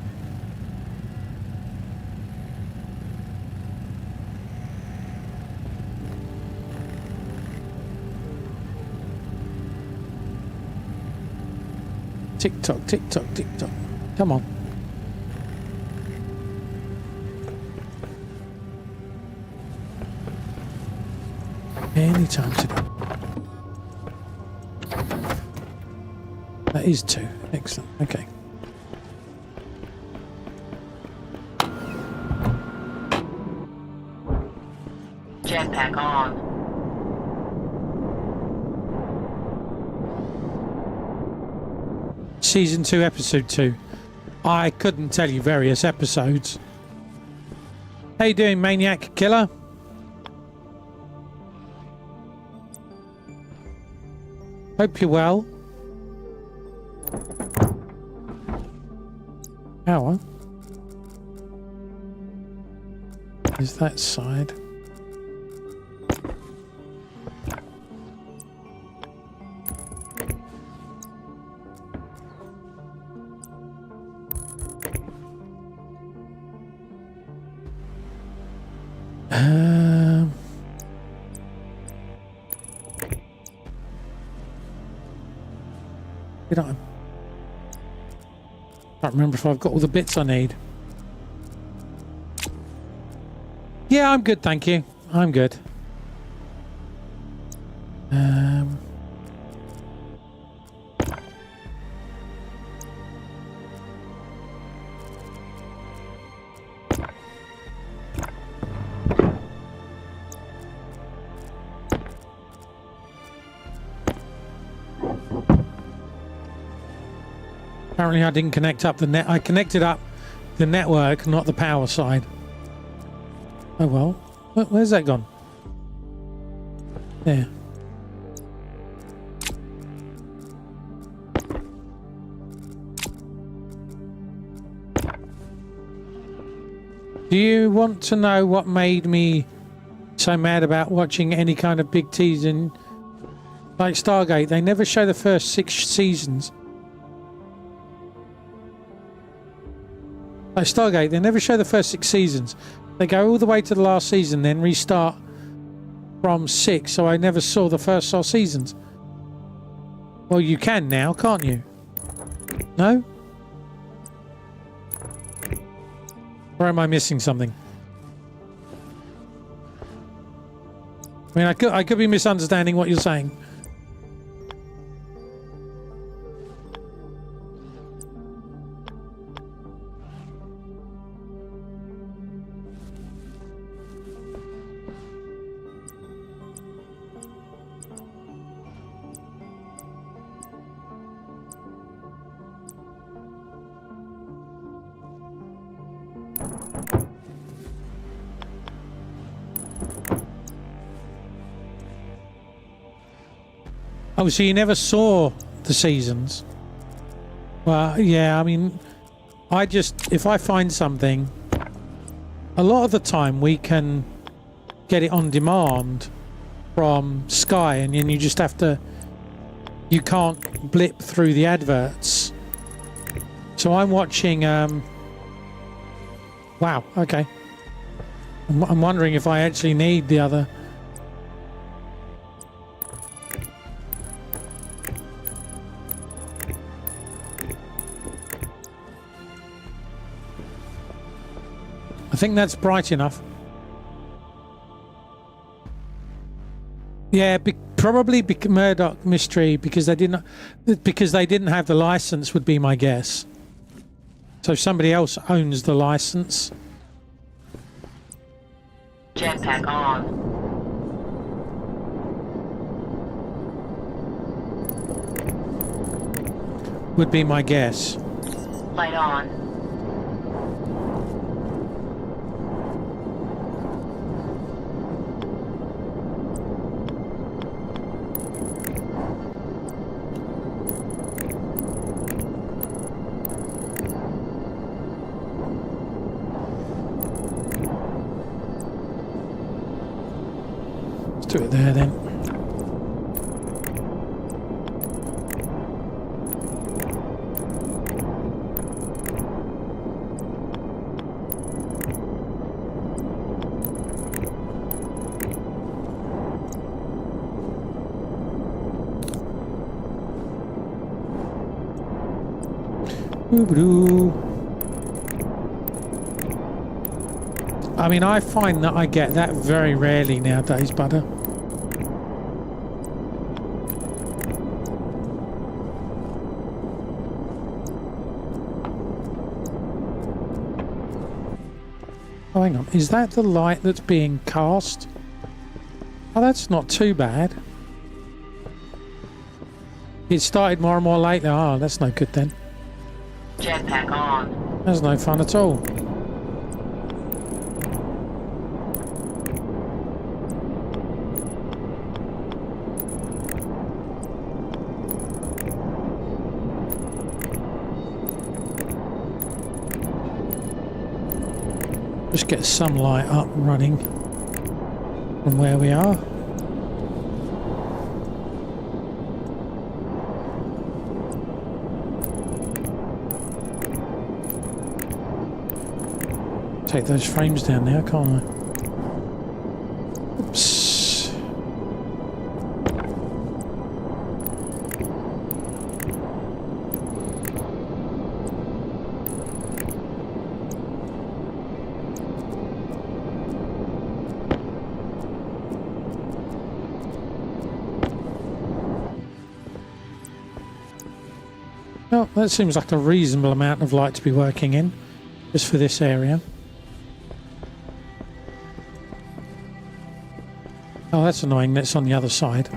Tick tock, tick tock, tick tock. Come on. Anytime today. That is 2. Excellent. Okay. Jetpack on. Season 2, episode 2. I couldn't tell you various episodes. How you doing, Maniac Killer? Hope you're well. Power. Is that side? Did I? Can't remember if I've got all the bits I need. Yeah, I'm good, thank you. I'm good. Apparently I didn't connect up the net. I connected up the network, not the power side. Oh well. Where's that gone? There. Do you want to know what made me so mad about watching any kind of big teasing like Stargate? They never show the first 6 seasons. Like Stargate, they never show the first 6 seasons. They go all the way to the last season, then restart from 6, so I never saw the first 4 seasons. Well, you can now, can't you? No? Or am I missing something? I mean, I could be misunderstanding what you're saying. Oh, so you never saw the seasons? Well, yeah, I mean, if I find something, a lot of the time we can get it on demand from Sky, and then you just have to, you can't blip through the adverts So I'm watching. Wow. Okay. I'm wondering if I actually need the other. I think that's bright enough. Yeah, probably Murdoch Mystery because they didn't have the license would be my guess. So somebody else owns the license. Jetpack on. Would be my guess. Light on. Let's do it there then. I mean, I find that I get that very rarely nowadays, butter. Oh, hang on. Is that the light that's being cast? Oh, that's not too bad. It started more and more lately. Oh, that's no good then. Jetpack on. That's no fun at all. Just get some light up and running from where we are. Take those frames down now, can't I? Oops. Well, that seems like a reasonable amount of light to be working in, just for this area. Oh, that's annoying. That's on the other side.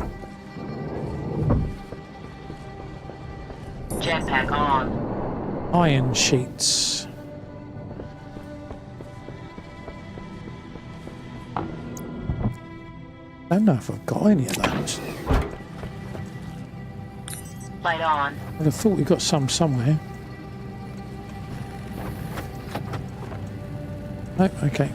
Jetpack on. Iron sheets. I don't know if I've got any of those. Light on. I'd have thought we got some somewhere. Oh, okay.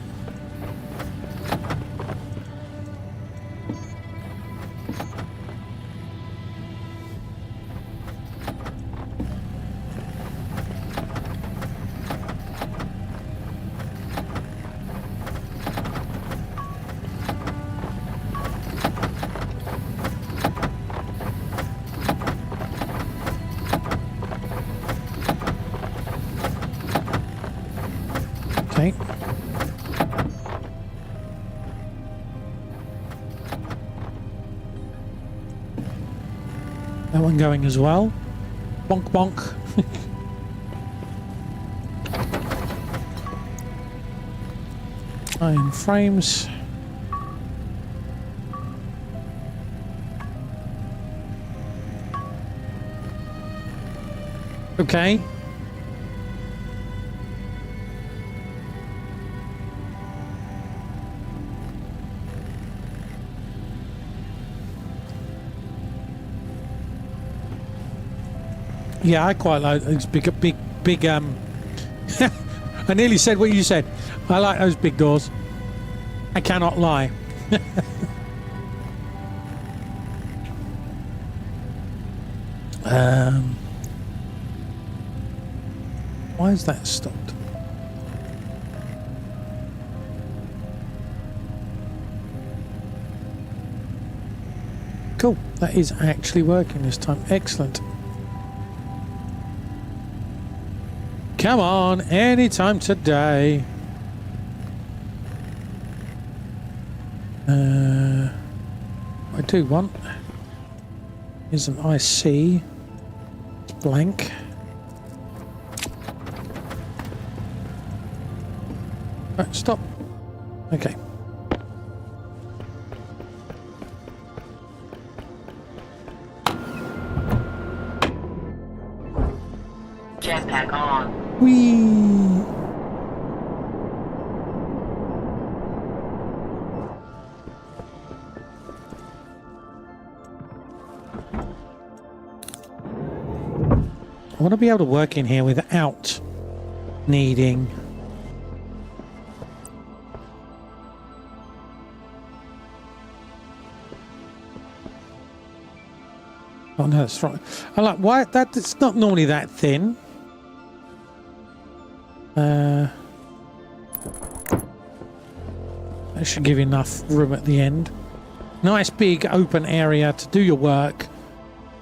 Okay. That one going as well. Bonk bonk. Iron frames. Okay. Yeah, I quite like those big. I nearly said what you said. I like those big doors. I cannot lie. Why is that stopped? Cool. That is actually working this time. Excellent. Come on, anytime today. What I do want is an IC. It's blank. Right, stop. Okay. Jetpack on. Whee! I want to be able to work in here without needing oh no, that's right. I like why that it's not normally that thin. That should give you enough room at the end. Nice big open area to do your work.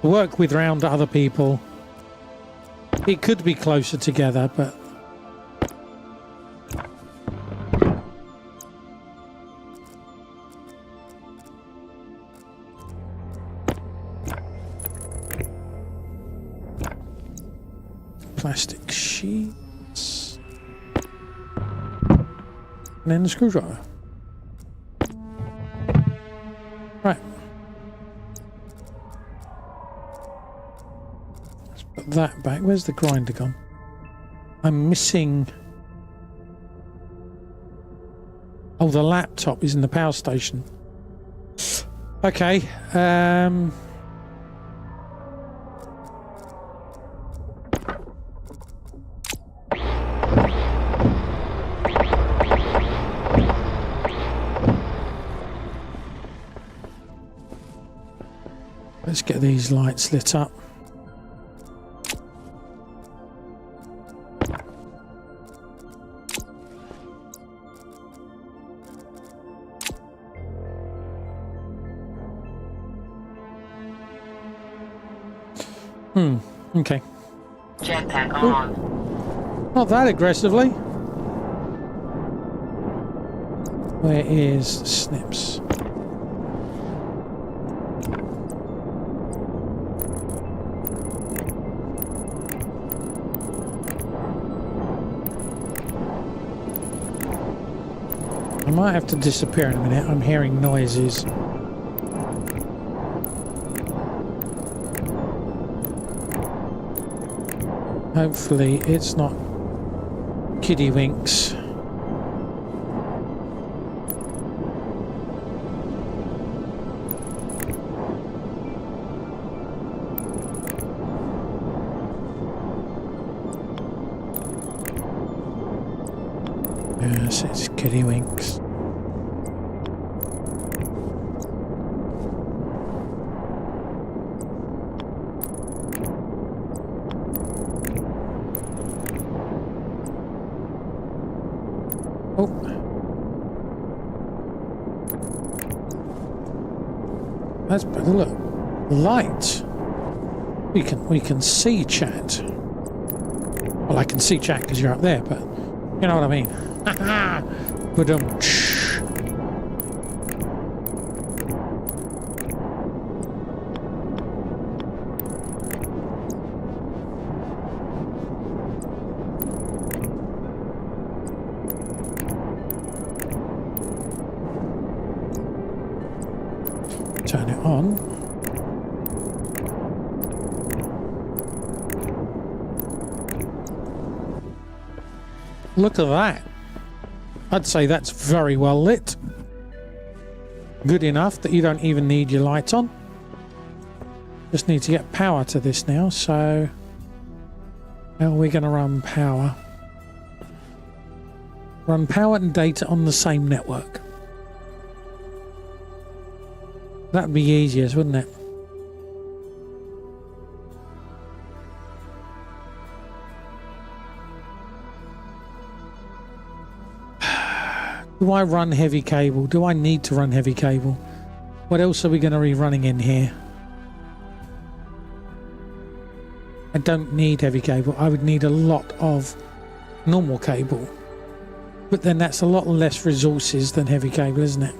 Work with round other people. It could be closer together, but plastic sheets. And then the screwdriver. Right. Let's put that back. Where's the grinder gone? I'm missing... Oh, the laptop is in the power station. Okay. Let's get these lights lit up. Okay. Jetpack on. Not that aggressively. Where is Snips? I might have to disappear in a minute. I'm hearing noises. Hopefully it's not kiddie winks. Yes, it's kiddie winks. Oh. That's better. Look. Light. We can see chat. Well, I can see chat because you're up there, but you know what I mean. But turn it on. Look at that. I'd say that's very well lit. Good enough that you don't even need your light on. Just need to get power to this now, so how are we going to run power? Run power and data on the same network. That'd be easiest, wouldn't it? Do I run heavy cable? Do I need to run heavy cable? What else are we going to be running in here? I don't need heavy cable. I would need a lot of normal cable. But then that's a lot less resources than heavy cable, isn't it?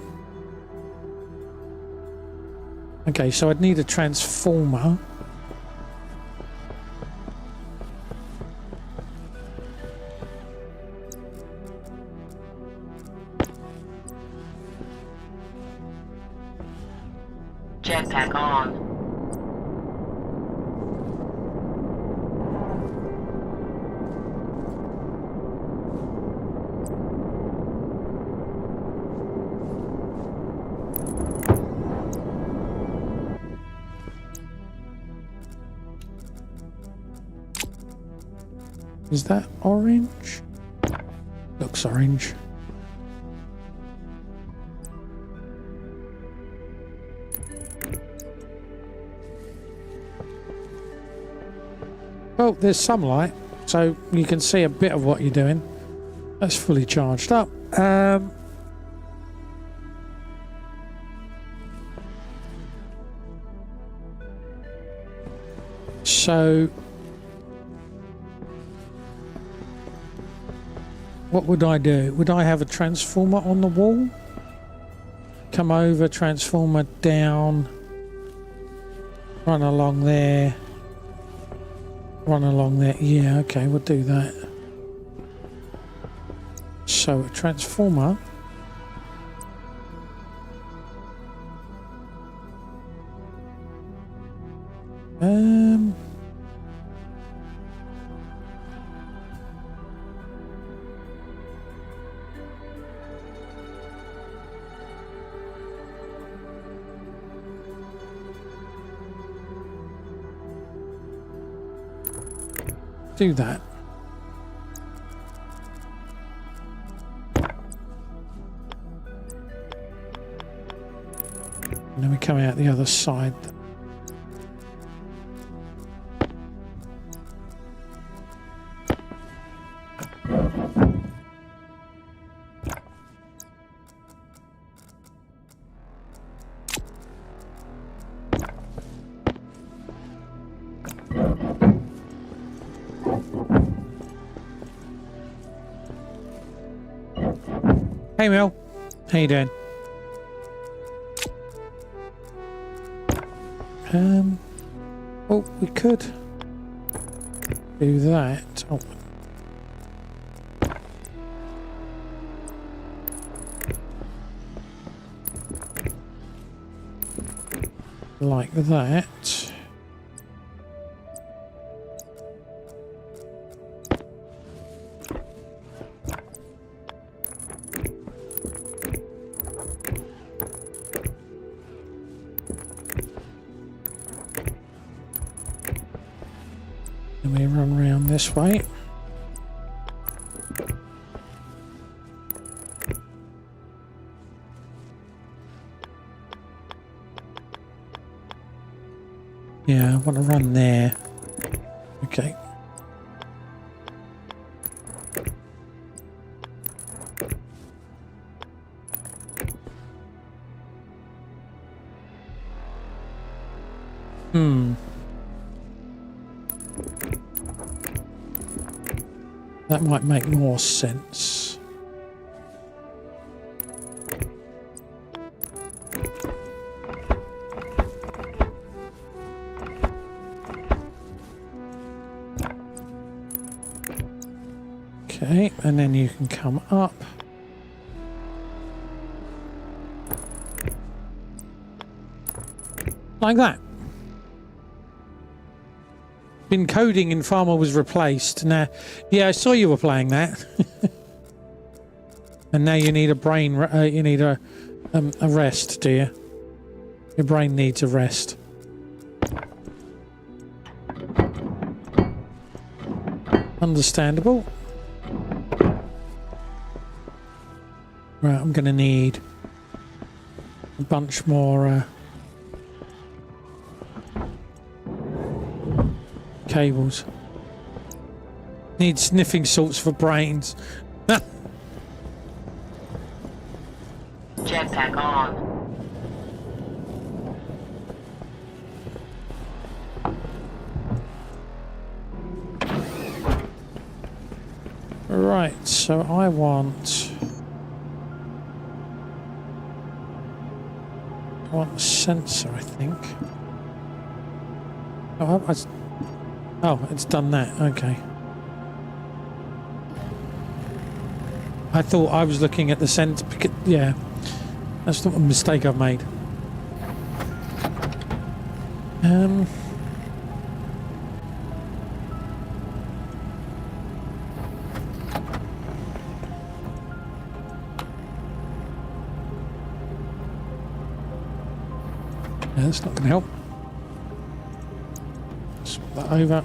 Okay, so I'd need a transformer. Jetpack on. Is that orange? Looks orange. Oh, there's some light, so you can see a bit of what you're doing. That's fully charged up. So what would I do? Would I have a transformer on the wall? Come over, transformer down, run along there. Run along there. Yeah, okay, we'll do that. So a transformer. Do that. And then we come out the other side. Hey Mel, how you doing? Oh, we could do that. Oh. Like that. And we run round this way. Yeah, I want to run there. Okay. That might make more sense. Okay, and then you can come up. Like that. Encoding in Farmer was replaced. Now, yeah, I saw you were playing that. And now you need a brain. You need a rest, do you? Your brain needs a rest. Understandable. Right, I'm going to need a bunch more cables. Need sniffing salts for brains. Jetpack on. Right, so I want a sensor, I think. Oh, it's done that. Okay. I thought I was looking at the sensor. Yeah, that's the mistake I've made. Yeah, that's not going to help. Swap that over.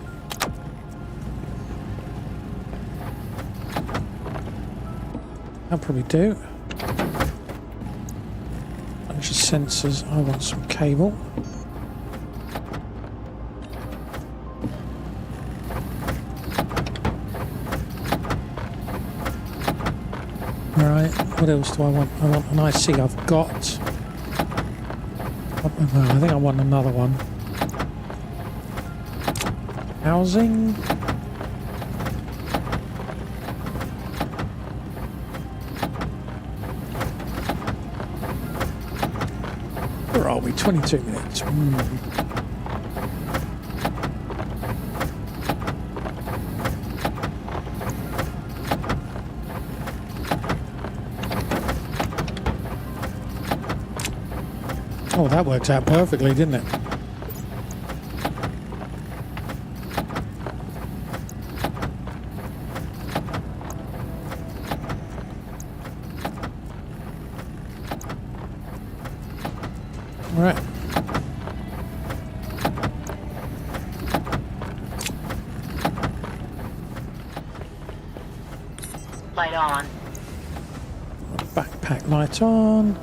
I'll probably do. Bunch of sensors. I want some cable. Alright, what else do I want? I want an IC. I've got. I think I want another one. Housing. Where are we? 22 minutes. Oh, that worked out perfectly, didn't it? All right. Light on. Backpack light on.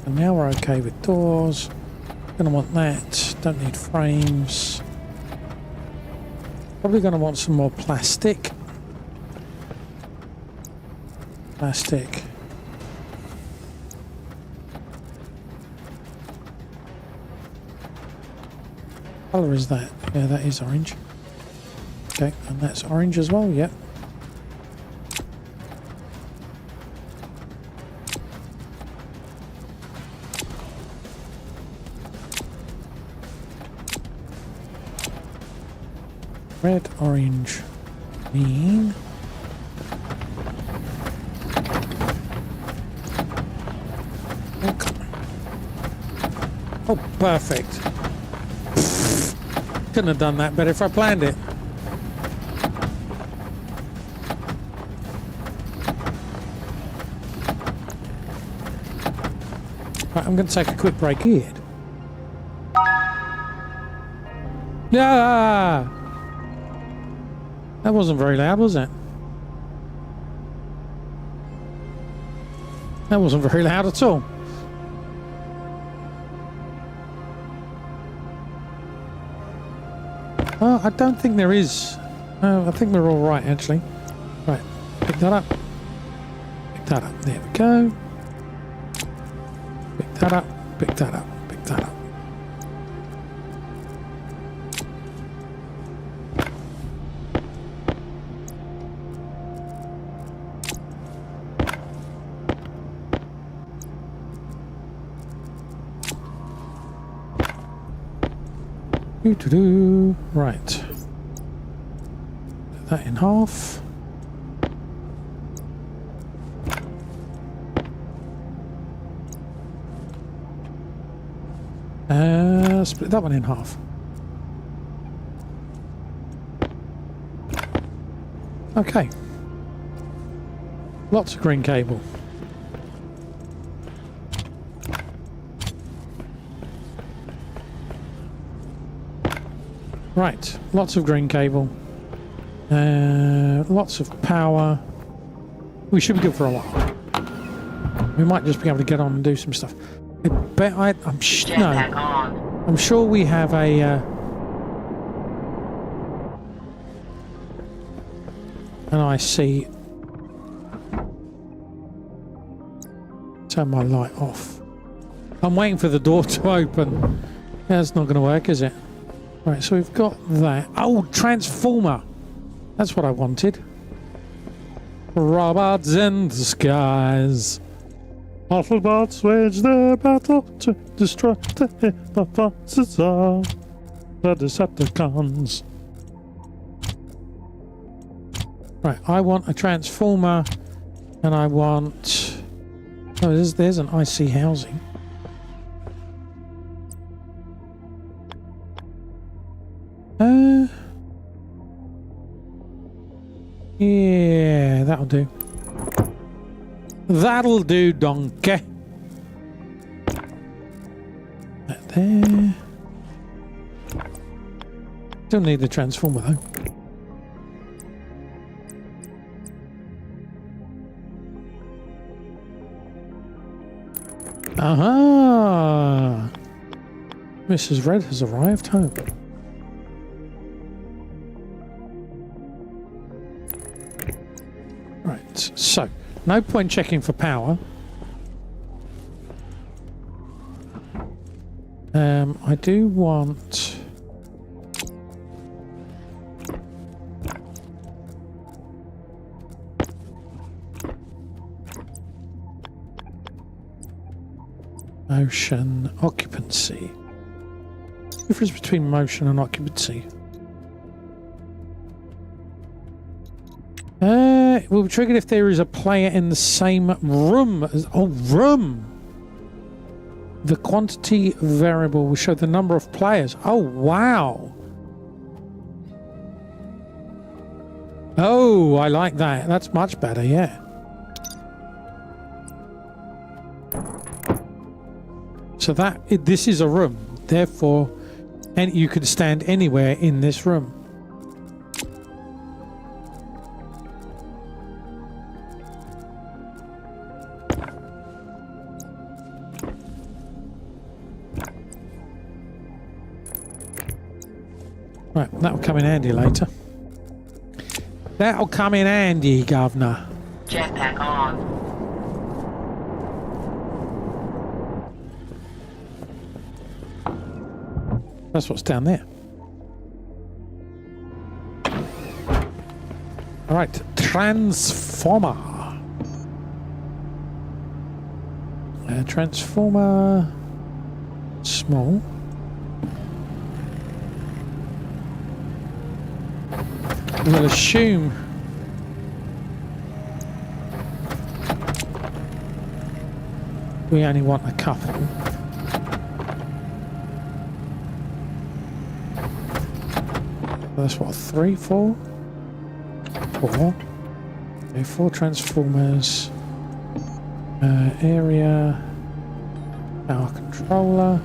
And now we're okay with doors. Gonna want that. Don't need frames. Probably gonna want some more plastic. Plastic. What colour is that? Yeah, that is orange. Okay, and that's orange as well, yep. Red, orange, green. Okay. Oh, perfect. Couldn't have done that better if I planned it. Right, I'm going to take a quick break here. Yeah! That wasn't very loud, was it? That wasn't very loud at all. Oh, I don't think there is. I think we're all right, actually. Right, pick that up. Pick that up. There we go. Pick that up. Pick that up. Pick that up. Right. Put that in half. Split that one in half. Okay. Lots of green cable. Right, lots of green cable, lots of power. We should be good for a while. We might just be able to get on and do some stuff. I'm sure we have a an IC turn my light off. I'm waiting for the door to open. That's not going to work, is it? Right, so we've got that. Oh, transformer. That's what I wanted. Robots in the skies. Autobots wage their battle to destroy the forces of the Decepticons. Right, I want a transformer, and I want... Oh, there's an IC housing. Yeah, that'll do. That'll do, donkey. That there. Still need the transformer though. Aha! Mrs. Red has arrived home. Right, so no point checking for power. I do want... Motion, occupancy. Difference between motion and occupancy. It will be triggered if there is a player in the same room as... Oh, room! The quantity variable will show the number of players. Oh, wow! Oh, I like that. That's much better, yeah. So this is a room. Therefore, and you could stand anywhere in this room. Right, that'll come in handy later. That'll come in handy, Governor. Jetpack on. That's what's down there. All right, transformer. Transformer. Small. We'll assume we only want a couple. That's what, 3, 4? 4. Okay, 4 transformers. Area. Power controller.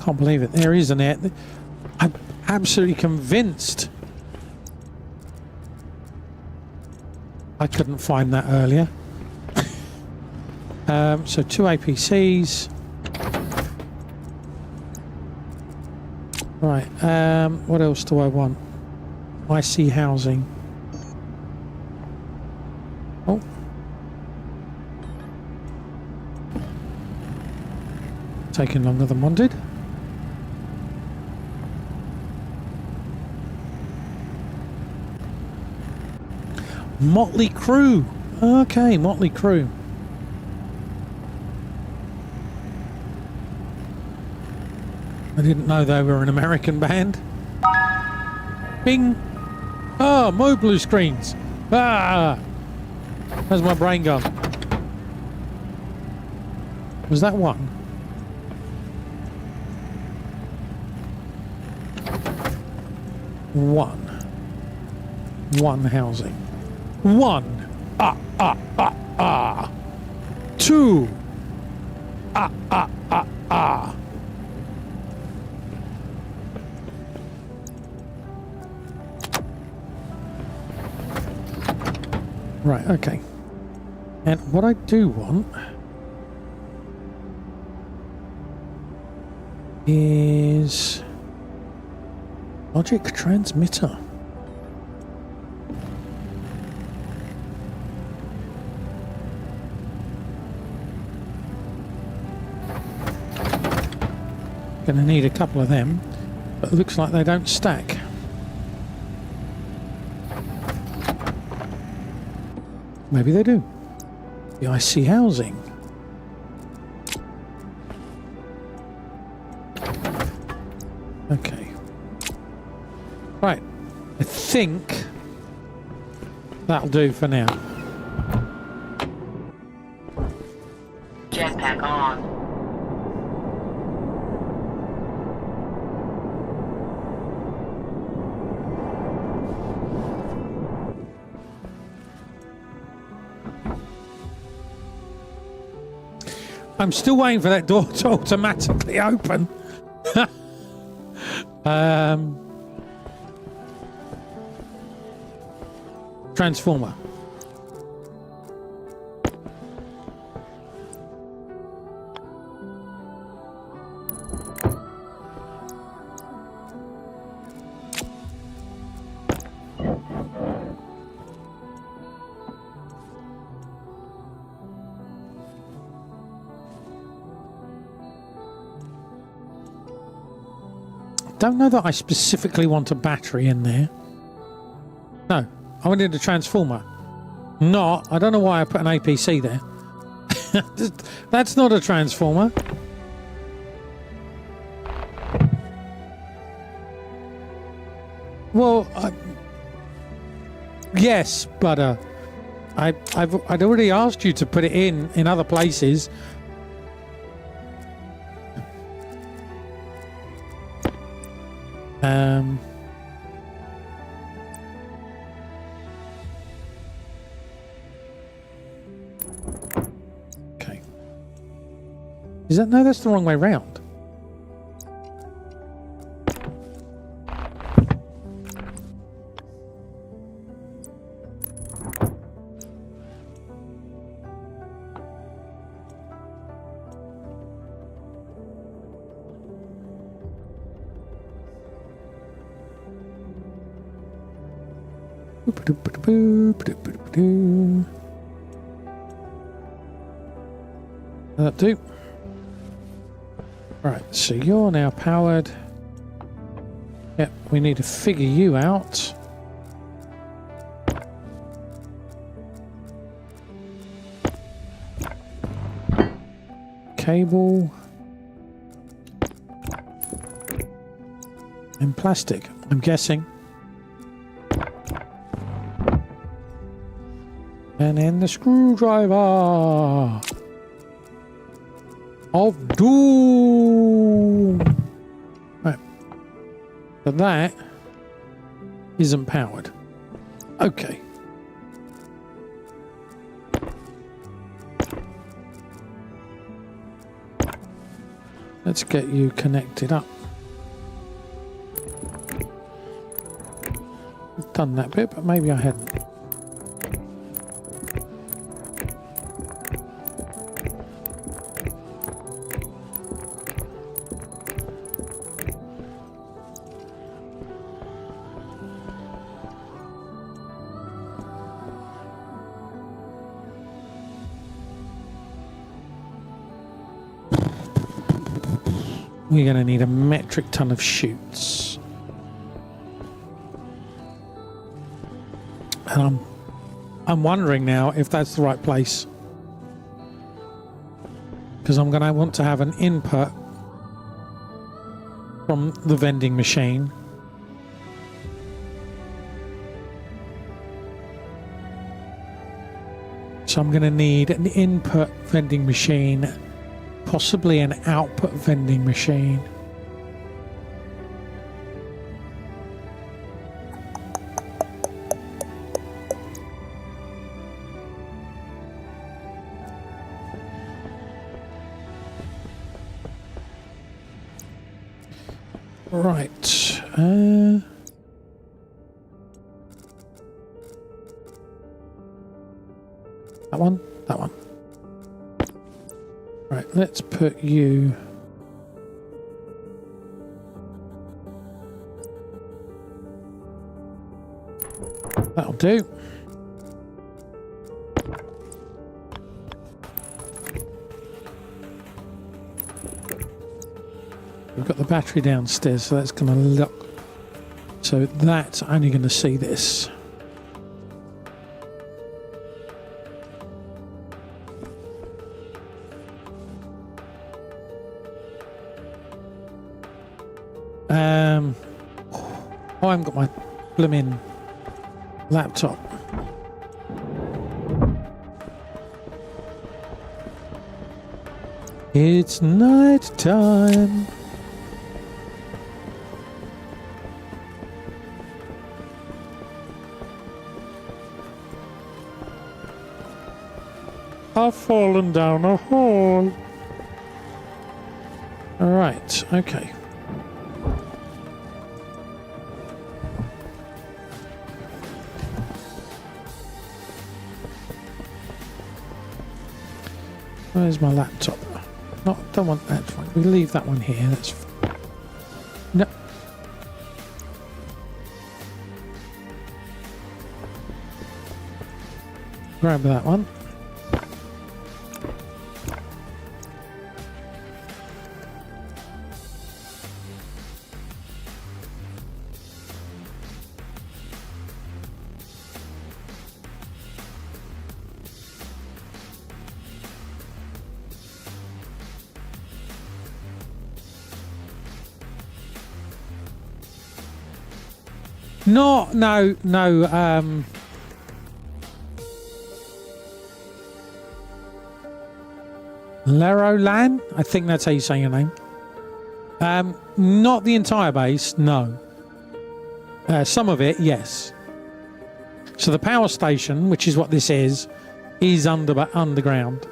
Can't believe it. There is an air. I'm absolutely convinced I couldn't find that earlier. So 2 APCs. Right. What else do I want? IC housing. Oh. Taking longer than wanted. Motley Crue. Okay, Motley Crue. I didn't know they were an American band. Bing. Ah, more blue screens. Ah. Where's my brain gone? Was that one? One housing. 1. 2. Right, okay. And what I do want is logic transmitter. Gonna need a couple of them, but it looks like they don't stack. Maybe they do. The IC housing. Okay. Right. I think that'll do for now. Jetpack on. I'm still waiting for that door to automatically open. Transformer. Don't know that I specifically want a battery in there. No, I wanted a transformer. I don't know why I put an APC there. That's not a transformer. Well, yes, but I'd already asked you to put it in other places. Okay. Is that no? That's the wrong way round. That'll do. Right, so you're now powered. Yep, we need to figure you out. Cable. And plastic, I'm guessing. And then the screwdriver of doom. Right. But that isn't powered. Okay. Let's get you connected up. I've done that bit, but maybe I hadn't. We're going to need a metric ton of chutes. And I'm wondering now if that's the right place. Because I'm going to want to have an input from the vending machine. So I'm going to need an input vending machine, possibly an output vending machine. Right. That one? That one. Right, let's put you That'll do. We've got the battery downstairs, so that's going to look. So that's only going to see this. Oh, I haven't got my blooming laptop. It's night time. I've fallen down a hole. All right, okay. Where's my laptop? No, don't want that one. We leave that one here. That's fine. No. Grab that one. No, Lerolan, I think that's how you say your name. Not the entire base, no. Some of it, yes. So the power station, which is what this is underground.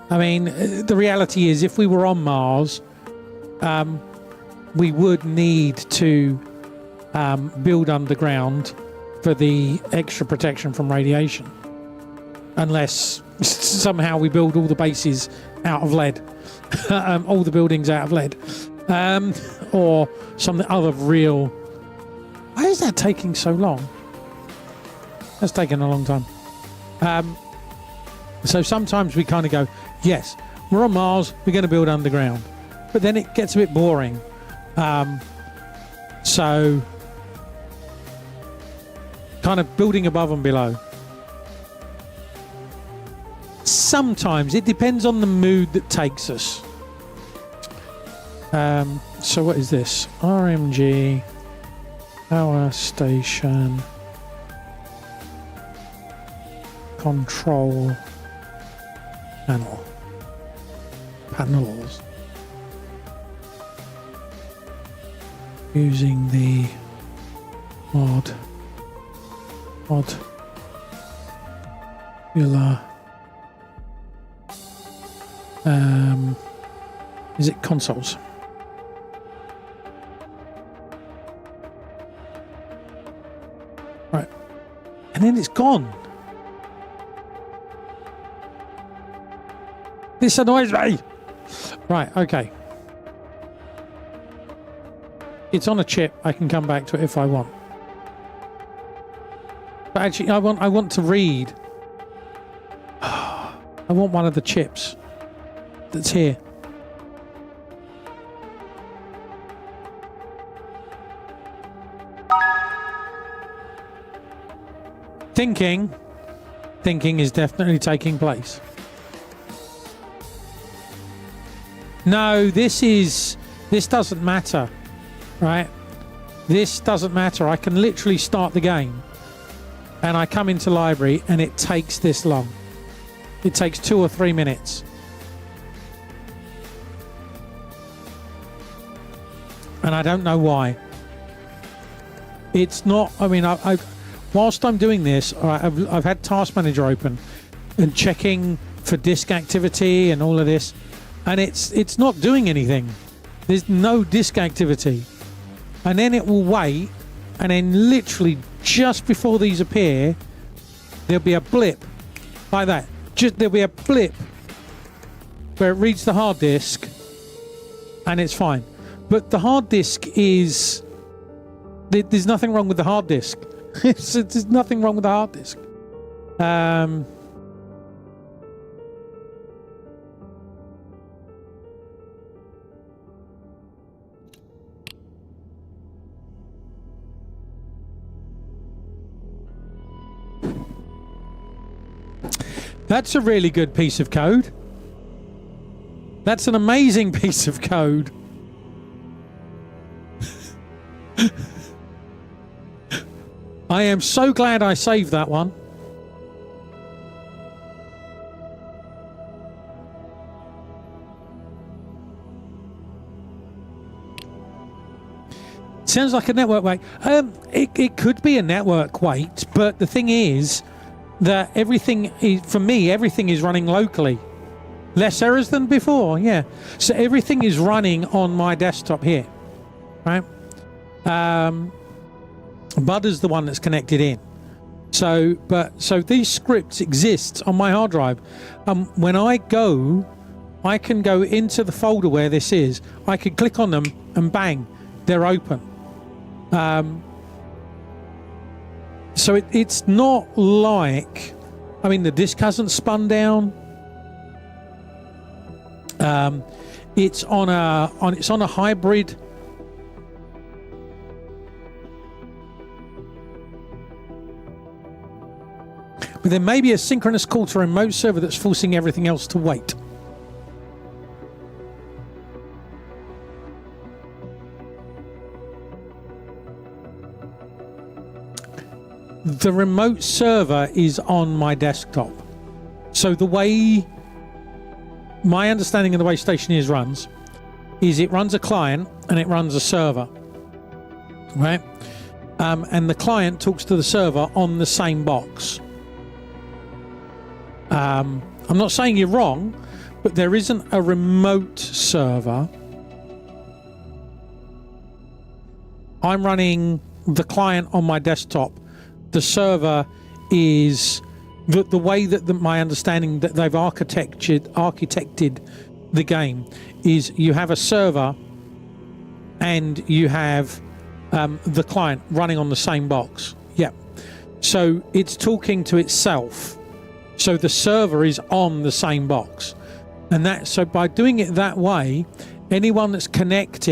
I mean, the reality is, if we were on Mars, we would need to build underground for the extra protection from radiation, unless somehow we build all the bases out of lead, all the buildings out of lead, or some other real. Why is that taking so long? That's taking a long time. So sometimes we kind of go, yes, we're on Mars, we're going to build underground, but then it gets a bit boring. So kind of building above and below. Sometimes it depends on the mood that takes us. So what is this? RMG power station control panels using the modular is it consoles? Right, and then it's gone. This annoys me. Right, okay. It's on a chip. I can come back to it if I want. But actually, I want to read. I want one of the chips that's here. Thinking is definitely taking place. No, this doesn't matter, right? This doesn't matter. I can literally start the game and I come into library and it takes this long. It takes 2 or 3 minutes. And I don't know why. It's not, I mean, whilst I'm doing this, I've had Task Manager open and checking for disk activity and all of this. And it's not doing anything. There's no disk activity. And then it will wait, and then literally just before these appear, there'll be a blip like that. There'll be a blip where it reads the hard disk, and it's fine. But the hard disk is There's nothing wrong with the hard disk. There's nothing wrong with the hard disk. That's a really good piece of code. That's an amazing piece of code. I am so glad I saved that one. Sounds like a network wait. It could be a network wait, but the thing is that everything is, for me, everything is running locally. Less errors than before, yeah. So everything is running on my desktop here, right? Budder's the one that's connected in. So these scripts exist on my hard drive. When I can go into the folder where this is. I can click on them and bang, they're open. So it's not like, I mean, the disk hasn't spun down. It's on a hybrid. But there may be a synchronous call to a remote server that's forcing everything else to wait. The remote server is on my desktop. So the way, my understanding of the way Stationeers runs is it runs a client and it runs a server, right? And the client talks to the server on the same box. I'm not saying you're wrong, but there isn't a remote server. I'm running the client on my desktop. The server is the way that my understanding that they've architected the game is you have a server and you have the client running on the same box. Yeah. So it's talking to itself. So the server is on the same box. And so by doing it that way, anyone that's connects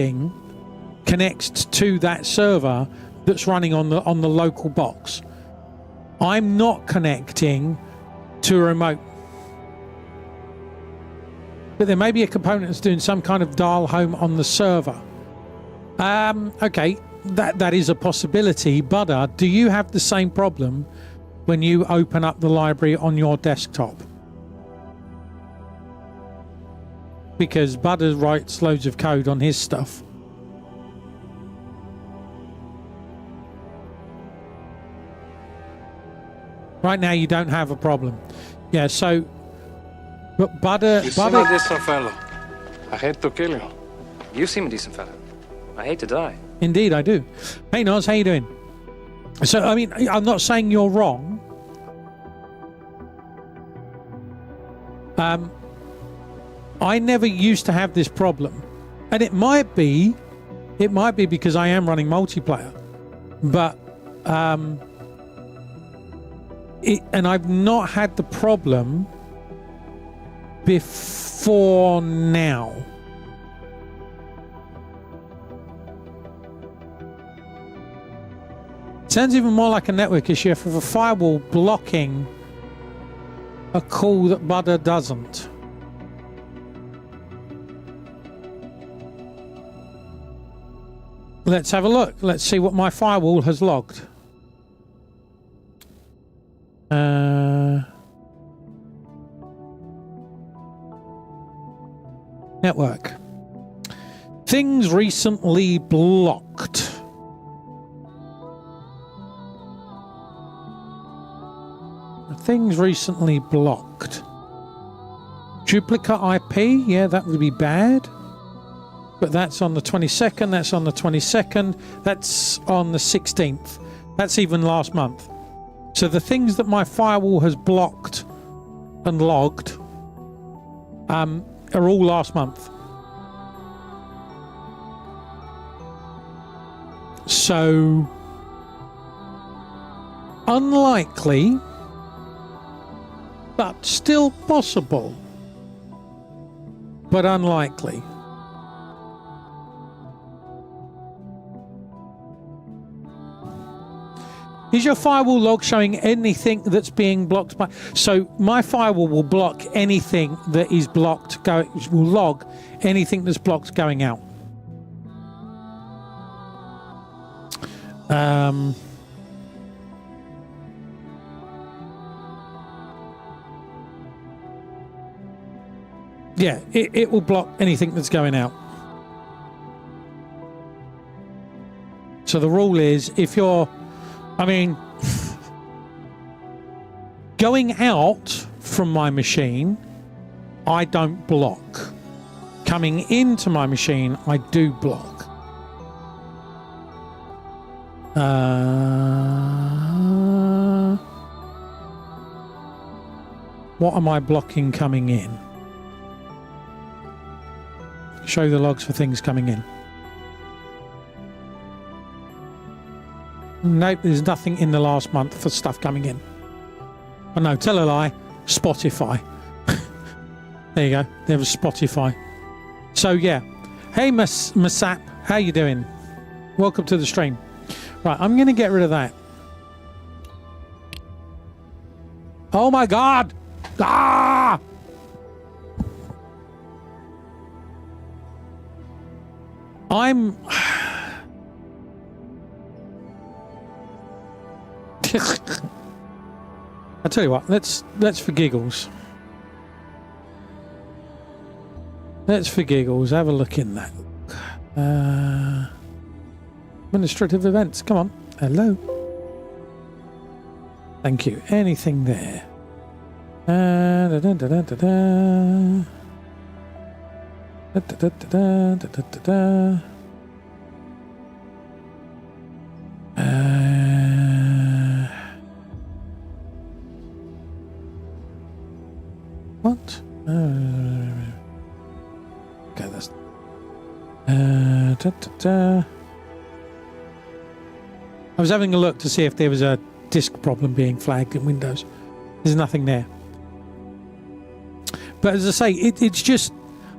to that server that's running on the local box. I'm not connecting to a remote. But there may be a component that's doing some kind of dial home on the server. Okay, that is a possibility. Budder, do you have the same problem when you open up the library on your desktop? Because Budder writes loads of code on his stuff. Right now you don't have a problem. Yeah, so but Budder You seem a decent fellow. I hate to kill you. You seem a decent fella. I hate to die. Indeed I do. Hey Noz, how you doing? So I mean, I'm not saying you're wrong. I never used to have this problem. And it might be because I am running multiplayer. But and I've not had the problem before now. Sounds even more like a network issue if a firewall blocking a call that Budder doesn't. Let's have a look. Let's see what my firewall has logged. Network. Things recently blocked. Things recently blocked. Duplicate IP, yeah, that would be bad. But that's on the 22nd, that's on the 22nd, that's on the 16th. That's even last month. So the things that my firewall has blocked and logged are all last month. So, unlikely, but still possible. But unlikely. Is your firewall log showing anything that's being blocked by... So my firewall will block anything that is blocked, will log anything that's blocked going out. Yeah, it will block anything that's going out. So the rule is, if you're... I mean, going out from my machine, I don't block. Coming into my machine, I do block. What am I blocking coming in? Show the logs for things coming in. Nope, there's nothing in the last month for stuff coming in. Oh no, tell a lie. Spotify. There you go. There was Spotify. So yeah. Hey Masap, how you doing? Welcome to the stream. Right, I'm going to get rid of that. Oh my God! Ah! I'm... I tell you what, let's for giggles. Let's for giggles have a look in that. Administrative events, come on. Hello. Thank you. Anything there? Da, da, da, da, da, da. Da, da, da, da, da, da, da. What? Okay, that's... Da, da, da. I was having a look to see if there was a disk problem being flagged in Windows. There's nothing there. But as I say, it's just...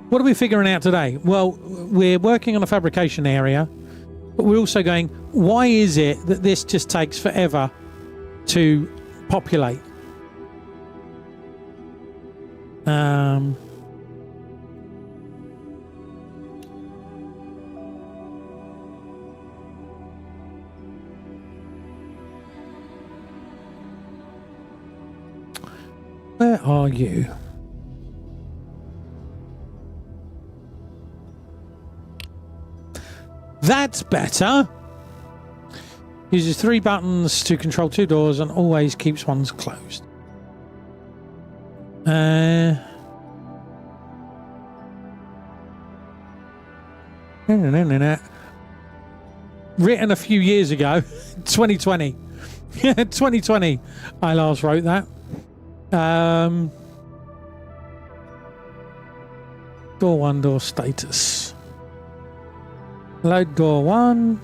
What are we figuring out today? Well, we're working on a fabrication area, but we're also going, why is it that this just takes forever to populate? Where are you? That's better. Uses 3 buttons to control 2 doors and always keeps ones closed. Written a few years ago, 2020. 2020, I last wrote that. Door 1, door status. Load door 1,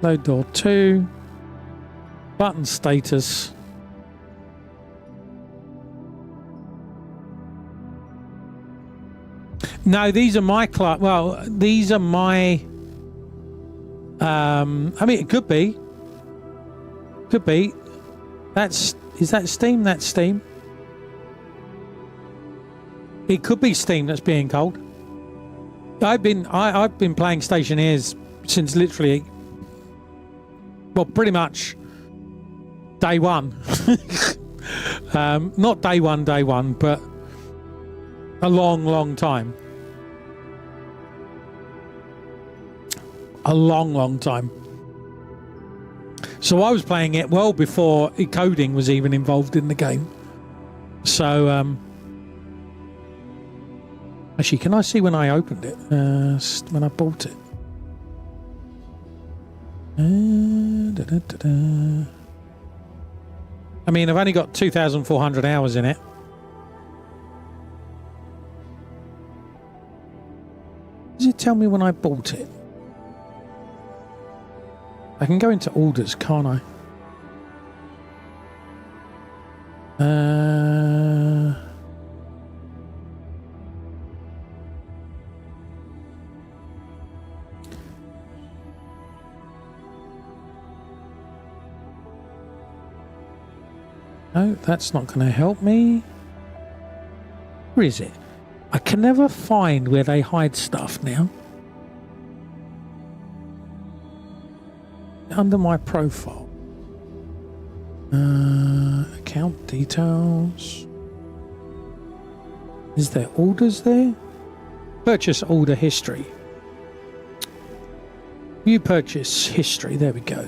load door 2, button status. No, these are my well, these are my I mean, it could be. Could be. Is that Steam? That's Steam. It could be Steam that's being cold. I've been playing Stationeers since literally, well, pretty much day one. Not day one, but a long time. A long time. So I was playing it well before coding was even involved in the game. So, actually, can I see when I opened it? When I bought it? I mean, I've only got 2,400 hours in it. Does it tell me when I bought it? I can go into orders, can't I? No, that's not going to help me. Where is it? I can never find where they hide stuff now. Under my profile. Account details. Is there orders there? Purchase order history. View purchase history. There we go.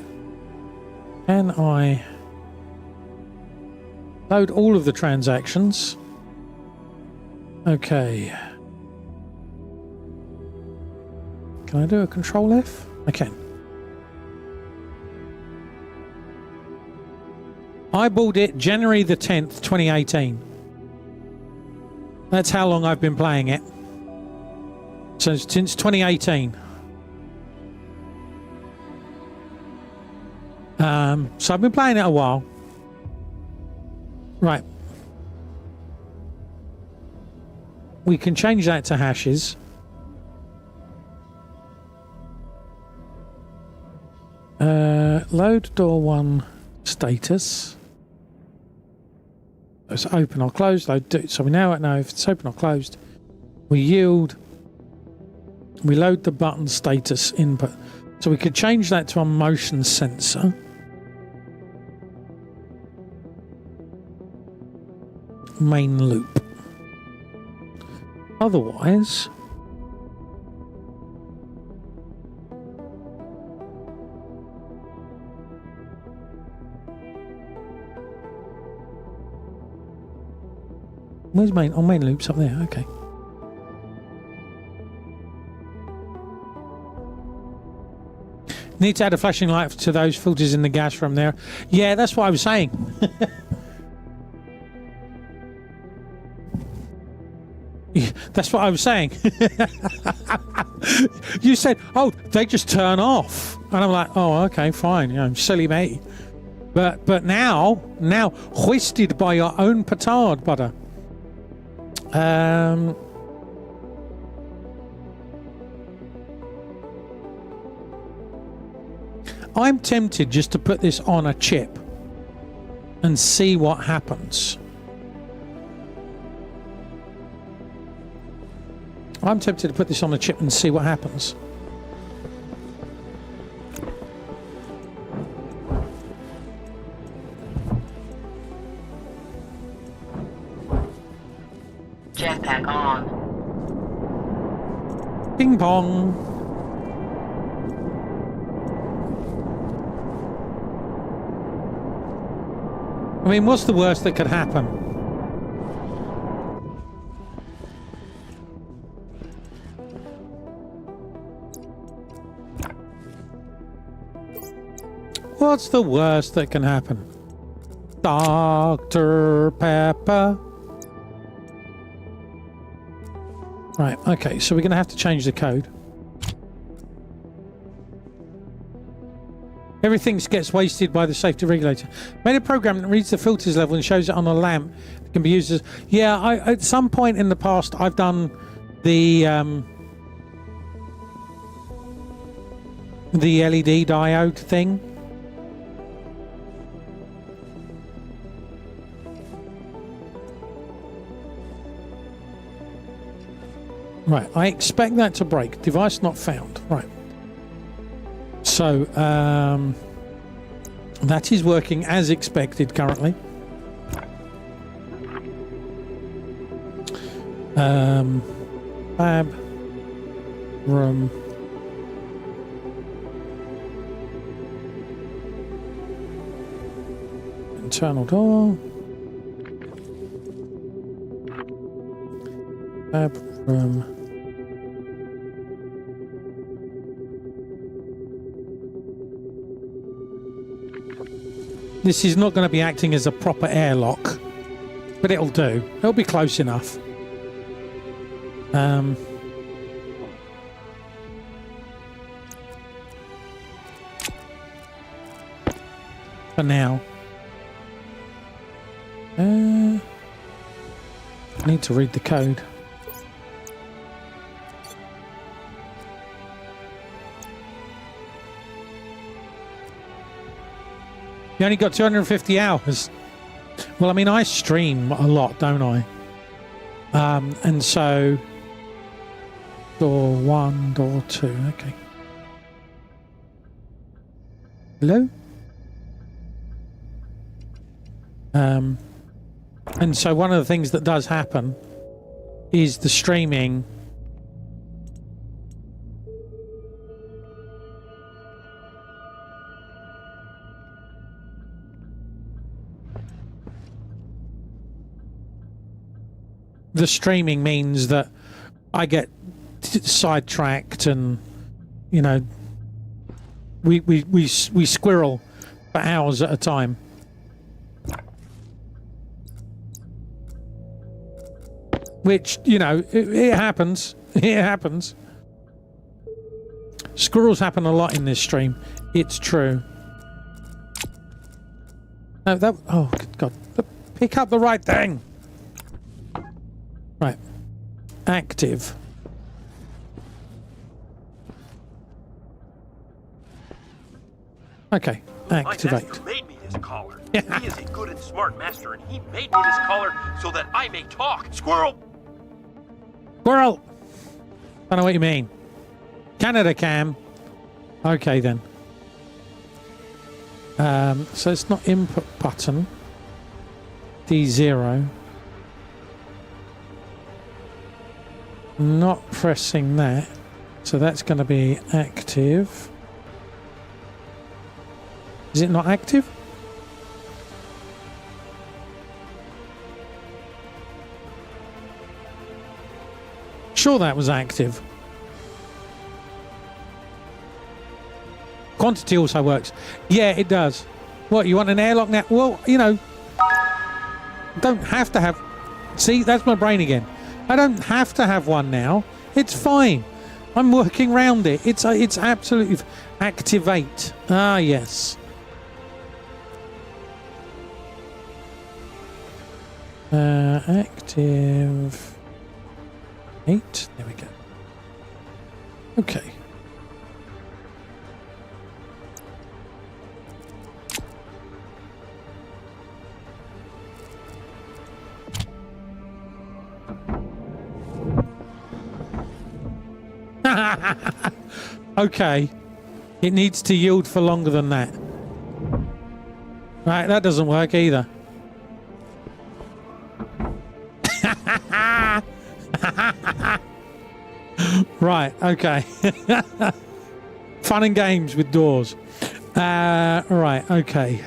Can I load all of the transactions? Okay. Can I do a Control F? I can. I bought it January the 10th, 2018. That's how long I've been playing it. So since 2018. So I've been playing it a while. Right. We can change that to hashes. Load door 1 status. It's open or closed. So we now know if it's open or closed. We yield. We load the button status input. So we could change that to a motion sensor. Main loop. Otherwise, where's main? Oh, main loop's up there. Okay. Need to add a flashing light to those filters in the gas from there. Yeah, that's what I was saying. That's what I was saying. You said, "Oh, they just turn off," and I'm like, "Oh, okay, fine. You know, silly me." But now, hoisted by your own petard, butter. I'm tempted just to put this on a chip and see what happens. I'm tempted to put this on a chip and see what happens. Jetpack on. Ping pong. I mean, what's the worst that could happen? What's the worst that can happen? Dr. Pepper. Right, okay, so we're going to have to change the code. Everything gets wasted by the safety regulator. Made a program that reads the filters level and shows it on a lamp. It can be used as... Yeah, at some point in the past, I've done the LED diode thing. Right, I expect that to break. Device not found. Right. So, that is working as expected currently. Fab room. Internal door. Fab room. This is not going to be acting as a proper airlock, but it'll do. It'll be close enough. for now. I need to read the code. You only got 250 hours. Well, I mean, I stream a lot, don't I? And so door 1, door 2. Okay. Hello? And so one of the things that does happen is the streaming means that I get sidetracked, and you know, we squirrel for hours at a time. Which, you know, it happens. It happens. Squirrels happen a lot in this stream. It's true. No, that... Oh, good God. Pick up the right thing. Right. Active. Okay. Activate. My master made me his collar. He is a good and smart master, and he made me this collar so that I may talk. Squirrel! Squirrel! I don't know what you mean. Canada cam. Okay, then. So it's not input button. D0. Not pressing that. So that's going to be active. Is it not active? Sure, that was active. Quantity also works. Yeah, it does. What, you want an airlock now? Well, you know, don't have to have... See, that's my brain again. I don't have to have one now. It's fine. I'm working around it. It's absolutely... Activate. Ah, yes. Active... 8. There we go. Okay. Okay. It needs to yield for longer than that. Right, that doesn't work either. Right, okay. Fun and games with doors. Right, okay.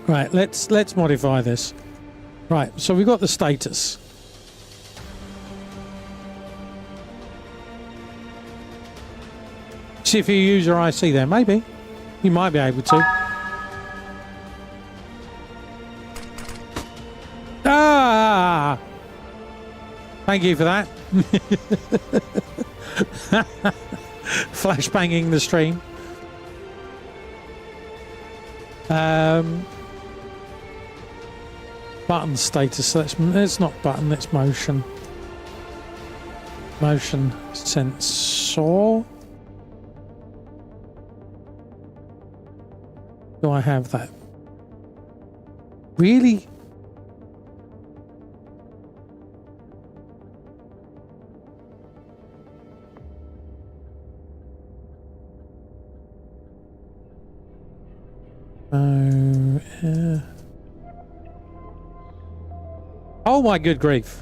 Right, let's modify this. Right, so we've got the status. See if you use your IC there. Maybe. You might be able to. Ah! Thank you for that. Flash banging the stream. Button status. That's not button. That's motion. Motion sensor. Do I have that? Really? Oh my good grief.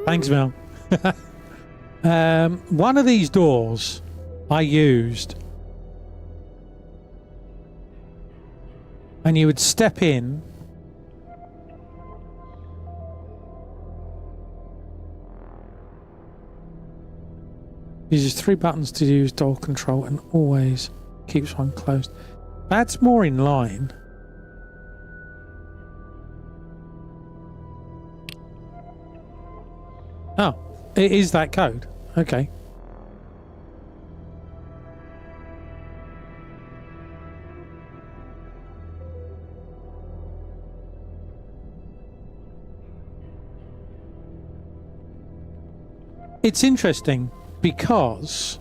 Thanks, Mel. One of these doors I used, and you would step in, and Uses 3 buttons to use door control and always keeps one closed. That's more in line. Oh, it is that code. Okay. It's interesting because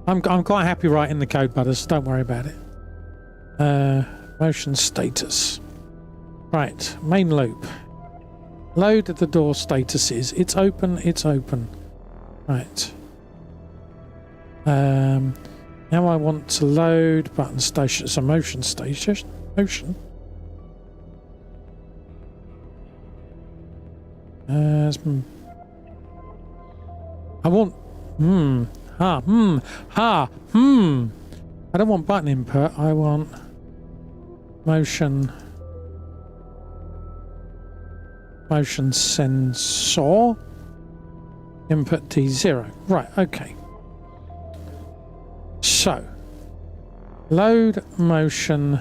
I'm quite happy writing the code, butters. Don't worry about it. Motion status. Right, main loop. Load the door status is. It's open. It's open. Right. Now I want to load button station. So motion station. Motion. I want I don't want button input. I want motion sensor input D0. Right, okay. So load motion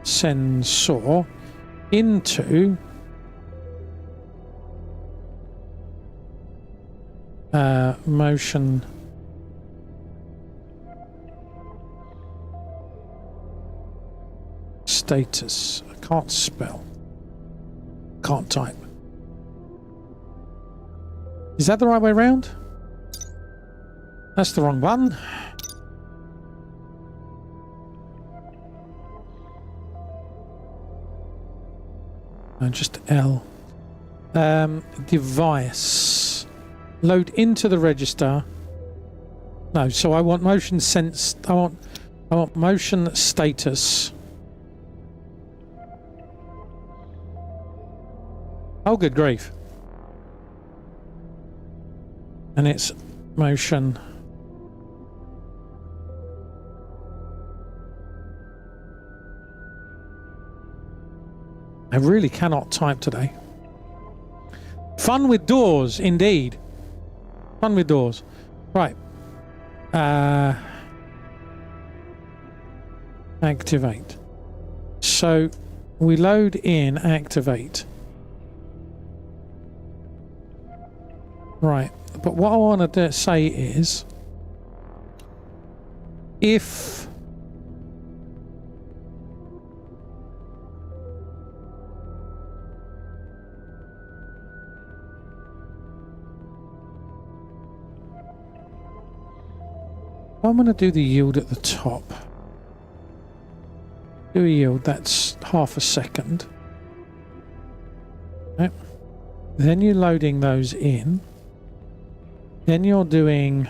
sensor into motion status. I can't spell. Can't type. Is that the right way around? That's the wrong button. No, just L. Device. Load into the register. No, so I want motion sense. I want motion status. Oh, good grief. And it's motion. I really cannot type today. Fun with doors, indeed. Fun with doors. Right. Activate. So we load in activate. Right. But what I want to say is if I'm going to do the yield at the top. Do a yield, that's half a second. Right. Then you're loading those in. Then you're doing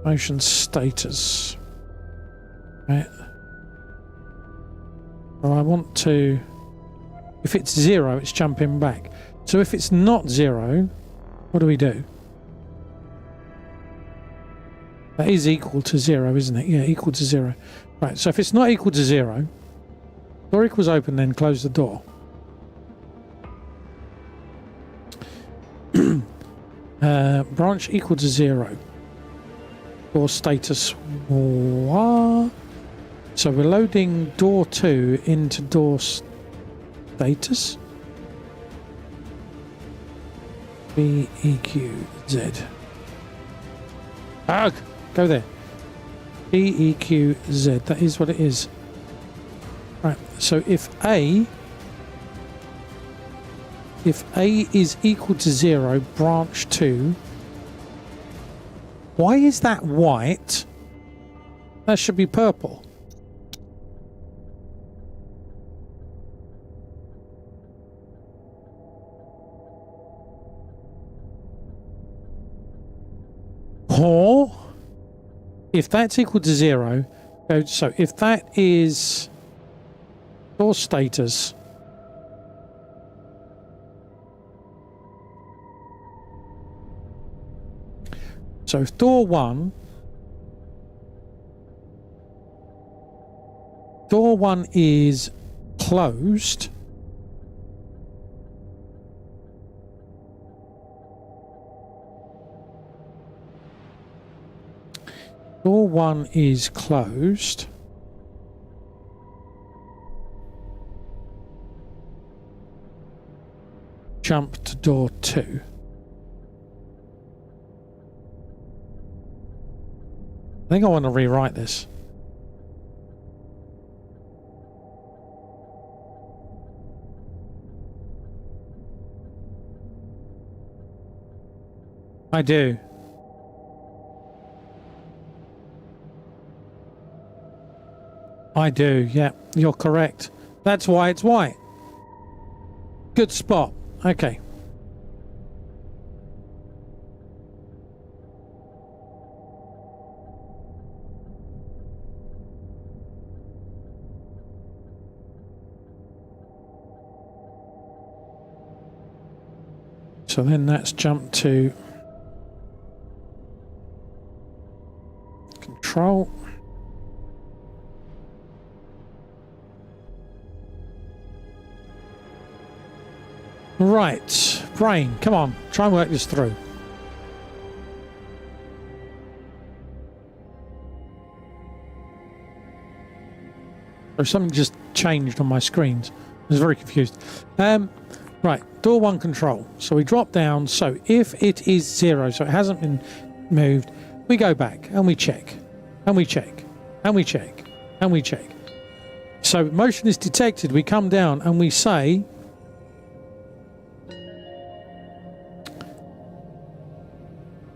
motion status. Right. So I want to, if it's 0, it's jumping back. So if it's not 0, what do we do? That is equal to 0, isn't it? Yeah, equal to 0. Right, so if it's not equal to 0, door equals open, then close the door. Branch equal to 0. Door status. What? So we're loading door 2 into door status. B, E, Q, Z. Ugh! Go there. B, E, Q, Z. That is what it is. Right. So if A is equal to 0, branch 2. Why is that white? That should be purple. Or if that's equal to 0, so if that is door status, So if door one is closed, door one is closed, jump to door two. I think I want to rewrite this. I do. I do, yeah, you're correct. That's why it's white. Good spot. Okay. So then that's jumped to control. Right, brain, come on, try and work this through. Or something just changed on my screens. I was very confused. Right, door one control. So we drop down. So if it is 0, so it hasn't been moved, we go back and we check, and we check, and we check, and we check. So motion is detected. We come down and we say,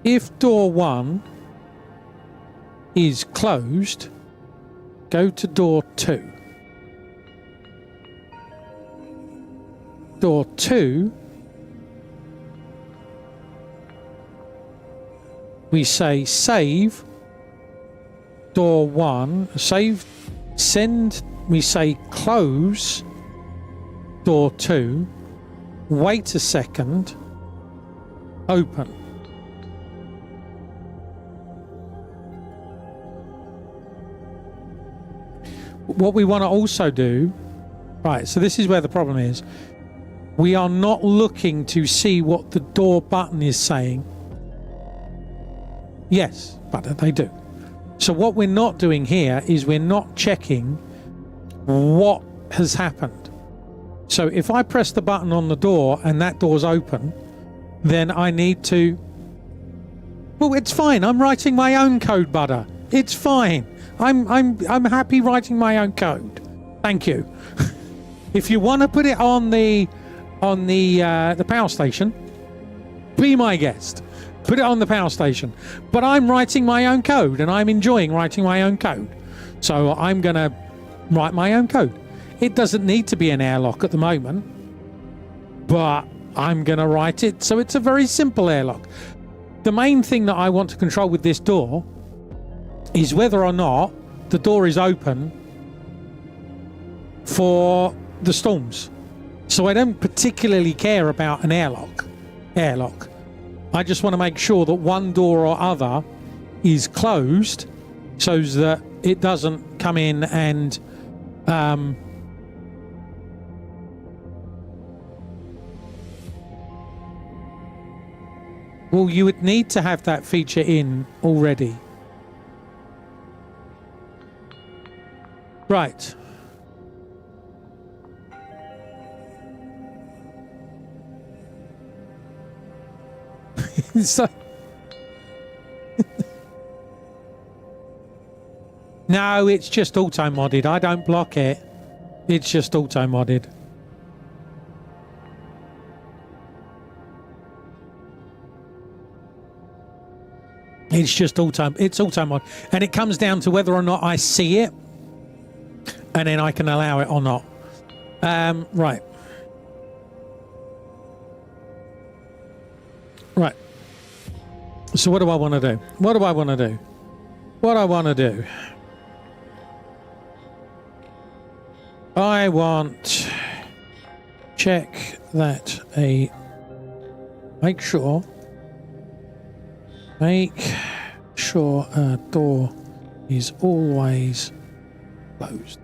if door one is closed, go to door two. Door two, we say save door one, save, send, we say close door two, wait a second, open. What we want to also do, right, so this is where the problem is. We are not looking to see what the door button is saying. Yes, but they do. So what we're not doing here is we're not checking what has happened. So if I press the button on the door and that door's open, then I need to... Well, it's fine. I'm writing my own code, butter. It's fine. I'm happy writing my own code. Thank you. If you want to put it on the power station, be my guest. Put it on the power station. But I'm writing my own code and I'm enjoying writing my own code. So I'm going to write my own code. It doesn't need to be an airlock at the moment, but I'm going to write it so it's a very simple airlock. The main thing that I want to control with this door is whether or not the door is open for the storms. So I don't particularly care about an airlock. I just want to make sure that one door or other is closed so that it doesn't come in and well, you would need to have that feature in already. Right. So no, it's just auto modded. I don't block it. It's just auto modded. It's just auto mod, and it comes down to whether or not I see it, and then I can allow it or not. Right. So what do I want to do? What I want check that make sure a door is always closed.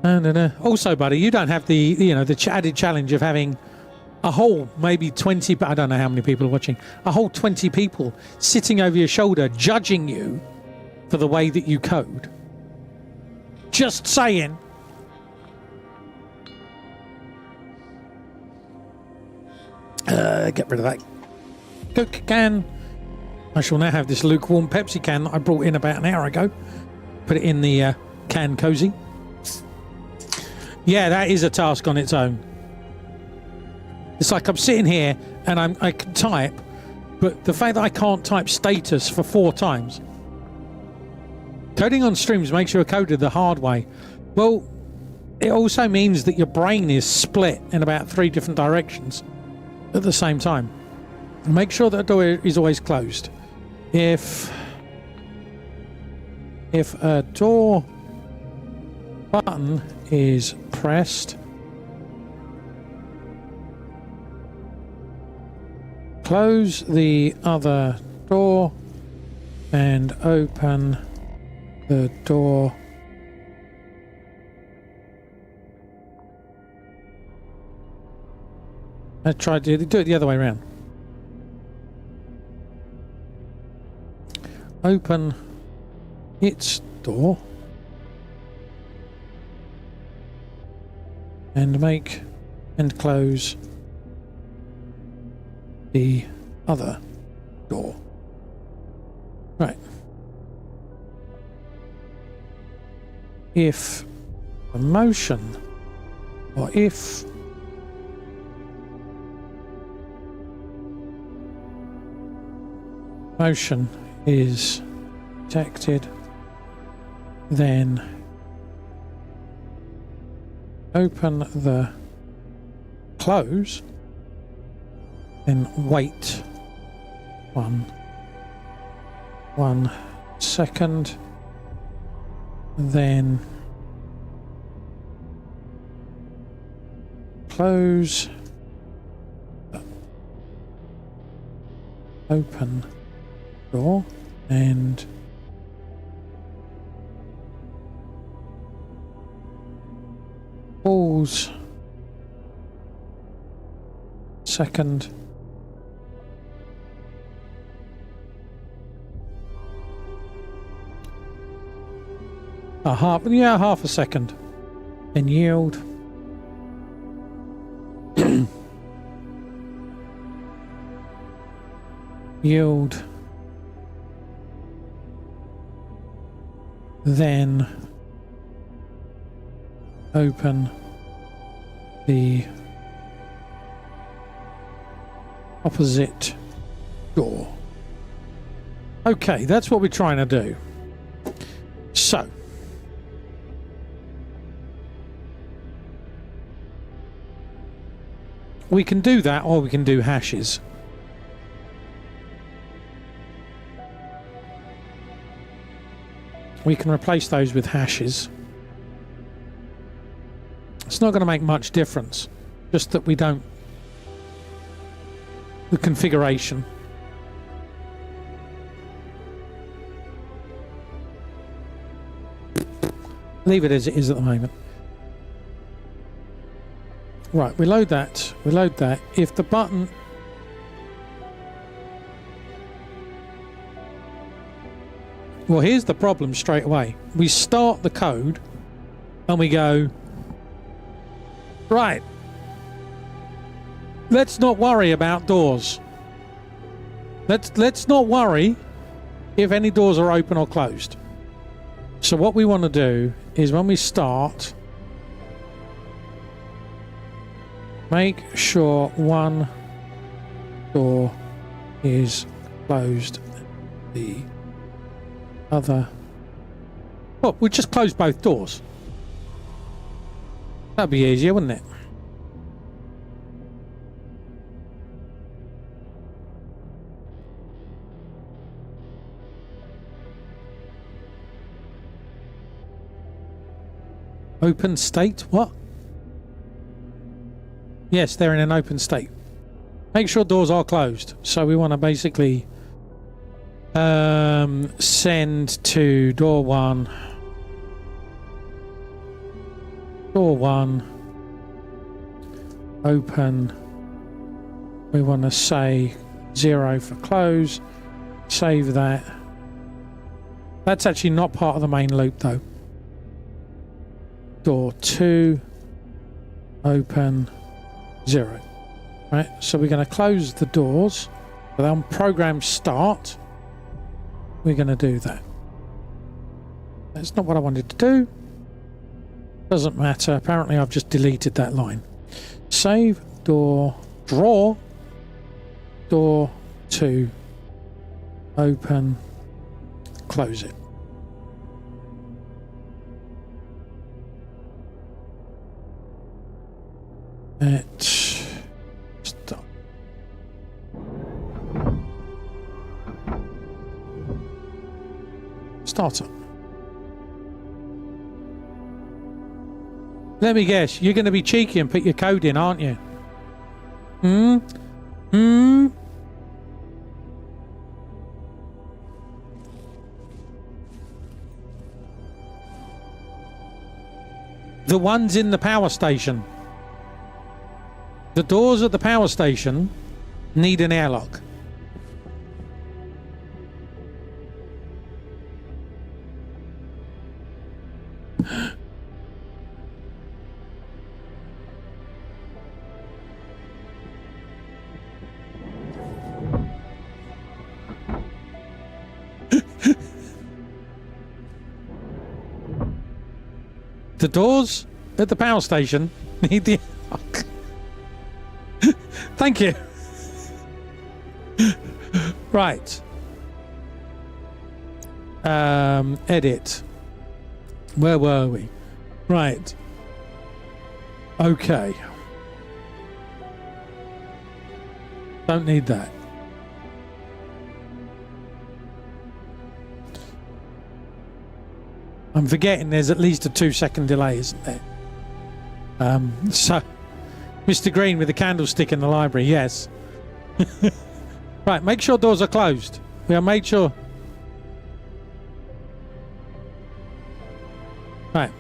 And also, buddy, you don't have the the added challenge of having a whole maybe 20. I don't know how many people are watching. A whole 20 people sitting over your shoulder, judging you for the way that you code. Just saying. Get rid of that Coke can. I shall now have this lukewarm Pepsi can that I brought in about an hour ago. Put it in the can cozy. Yeah, that is a task on its own. It's like I'm sitting here and I can type, but the fact that I can't type status for 4 times. Coding on streams makes you a coder the hard way. Well, it also means that your brain is split in about 3 different directions at the same time. Make sure that the door is always closed. If a door button is pressed, close the other door and open the door I tried to do it the other way around. Open its door and make and close the other door. Right. If a motion or if motion is detected, then open the close, then wait 1 second, then close, open door and pause second, half a second, and yield. Yield, then open the opposite door. Okay, that's what we're trying to do. So we can do that, or we can do hashes. We can replace those with hashes. It's not going to make much difference, just that we don't... the configuration. Leave it as it is at the moment. Right, we load that. We load that. If the button... well, here's the problem straight away. We start the code and we go, right, let's not worry about doors. Let's not worry if any doors are open or closed. So what we want to do is when we start, make sure one door is closed, the other... well, we just close both doors. That'd be easier, wouldn't it? Open state? What? Yes, they're in an open state. Make sure doors are closed. So we want to basically send to door 1. Door 1. Open. We want to say 0 for close. Save that. That's actually not part of the main loop though. Door 2. Open. 0. Right, so we're going to close the doors. But on program start, we're going to do that. That's not what I wanted to do. Doesn't matter. Apparently I've just deleted that line. Save, door, draw, door 2, open, close it. Stop. Start up. Let me guess, you're going to be cheeky and put your code in, aren't you? The ones in the power station. The doors at the power station need an airlock. The doors at the power station need the airlock. Thank you. Right. Edit. Where were we? Right. Okay. Don't need that. I'm forgetting there's at least a 2-second delay, isn't there? So, Mr. Green with the candlestick in the library, yes. Right, make sure doors are closed. We have made sure. Right.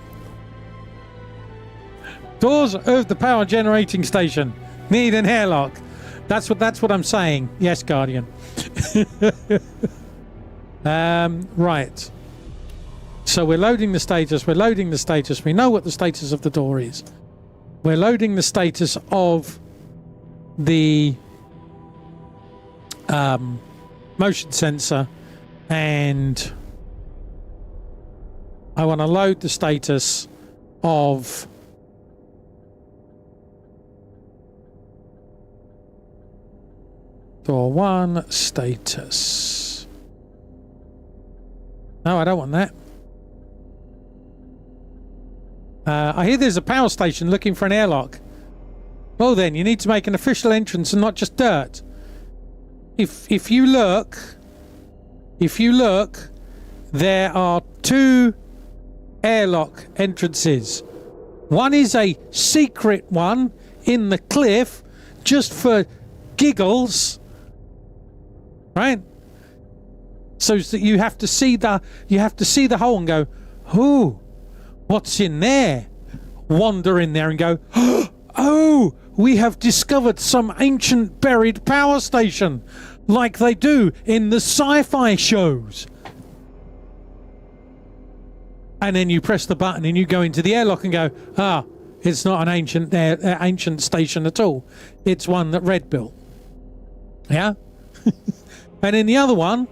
Doors of the power generating station need an airlock. That's what I'm saying. Yes, Guardian. Right. So we're loading the status. We're loading the status. We know what the status of the door is. We're loading the status of the motion sensor, and I want to load the status of door 1 status. No, I don't want that. I hear there's a power station looking for an airlock. Well then, you need to make an official entrance and not just dirt. If you look, there are 2 airlock entrances. One is a secret one in the cliff, just for giggles, right? So that you have to see the hole and go, "Ooh, what's in there?" Wander in there and go, "Oh, we have discovered some ancient buried power station, like they do in the sci-fi shows." And then you press the button and you go into the airlock and go, "Ah, it's not an ancient station at all. It's one that Red built." Yeah? And then the other one's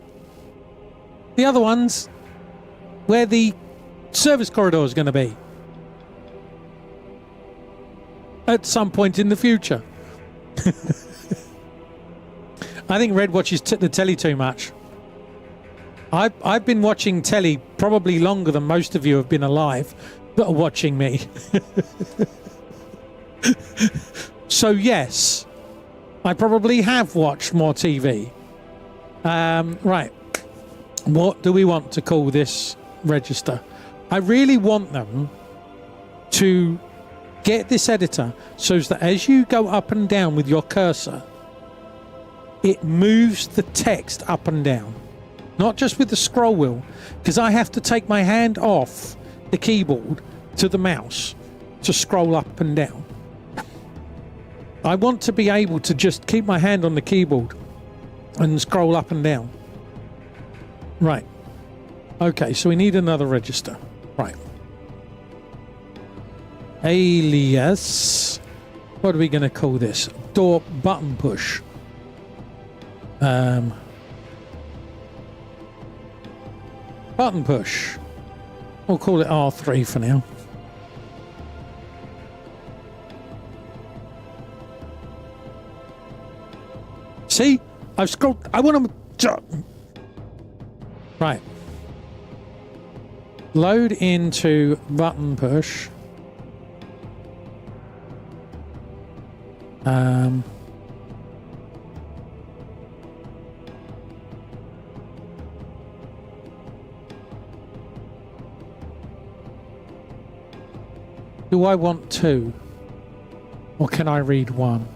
where the service corridor is going to be at some point in the future. I think Red watches the telly too much. I've been watching telly probably longer than most of you have been alive that are watching me. So yes, I probably have watched more TV. Right. What do we want to call this register? I really want them to get this editor so that as you go up and down with your cursor, it moves the text up and down. Not just with the scroll wheel, because I have to take my hand off the keyboard to the mouse to scroll up and down. I want to be able to just keep my hand on the keyboard and scroll up and down. Right. Okay, so we need another register. Right. Alias. What are we going to call this? Door button push. Button push. We'll call it R3 for now. See? I've scrolled. I want to... Right. Load into button push. Do I want 2? Or can I read 1?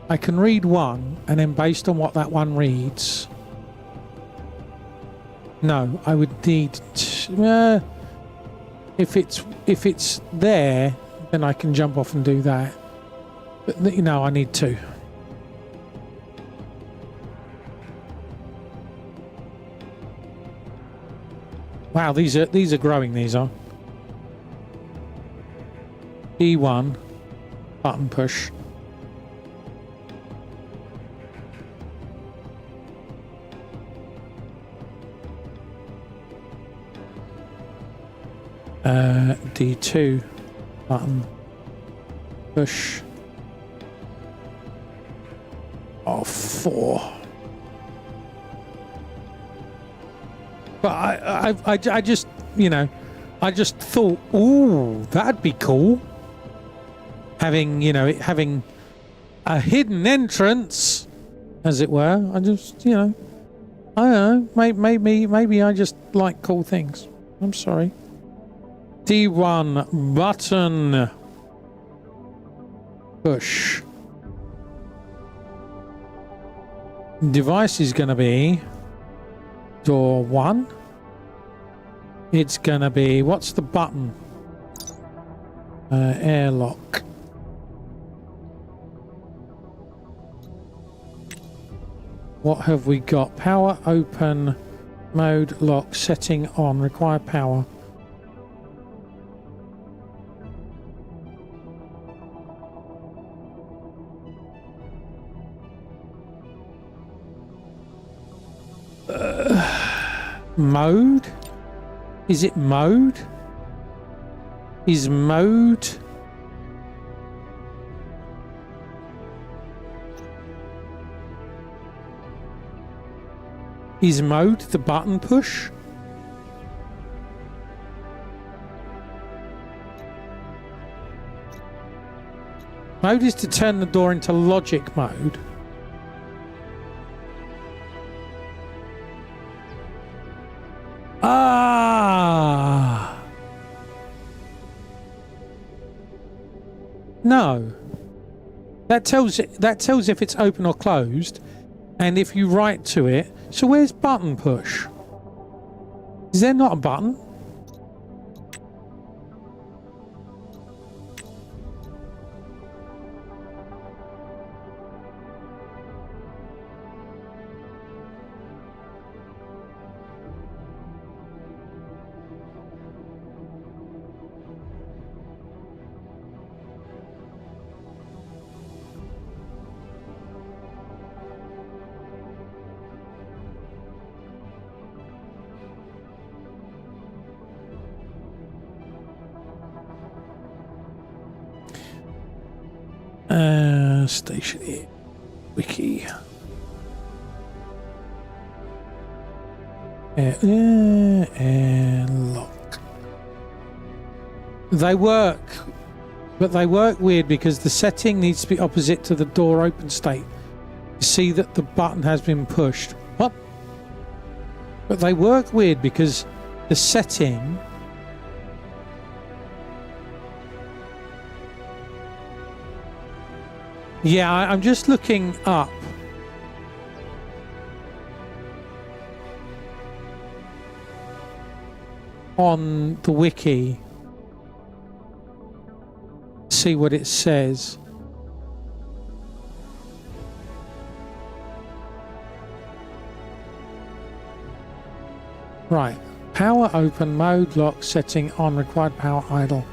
I can read 1, and then based on what that one reads... No, I would need... if it's there, then I can jump off and do that. But, you know, I need 2. Wow, these are growing, these are. P1, button push. D2, button push. Oh, 4. But I just, you know, I just thought, ooh, that'd be cool. Having, you know, having a hidden entrance, as it were. I just, you know, I don't know. Maybe I just like cool things. I'm sorry. D1 button push. Device is going to be door 1. It's going to be, what's the button? Airlock. What have we got? Power open, mode lock, setting on, require power. Mode? Is it mode? Is mode? Is mode the button push? Mode is to turn the door into logic mode. Ah! No. That tells if it's open or closed, and if you write to it. So where's button push? Is there not a button? Stationeer wiki. Airlock. They work, but they work weird because the setting needs to be opposite to the door open state. You see that the button has been pushed. What? But they work weird because the setting Yeah, I'm just looking up. On the wiki. See what it says. Right. Power open, mode lock, setting on, required power idle.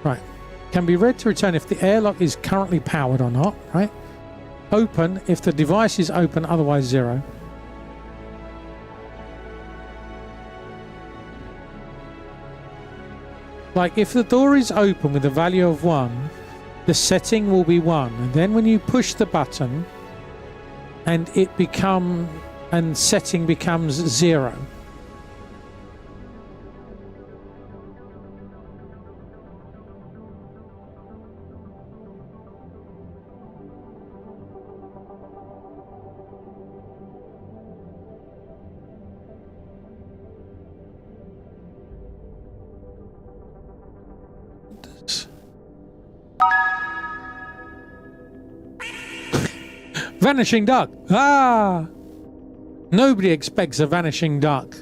Right. Can be read to return if the airlock is currently powered or not, right? Open if the device is open, otherwise 0. Like if the door is open with a value of 1, the setting will be 1. And then when you push the button and setting becomes 0. Vanishing duck! Ah! Nobody expects a vanishing duck.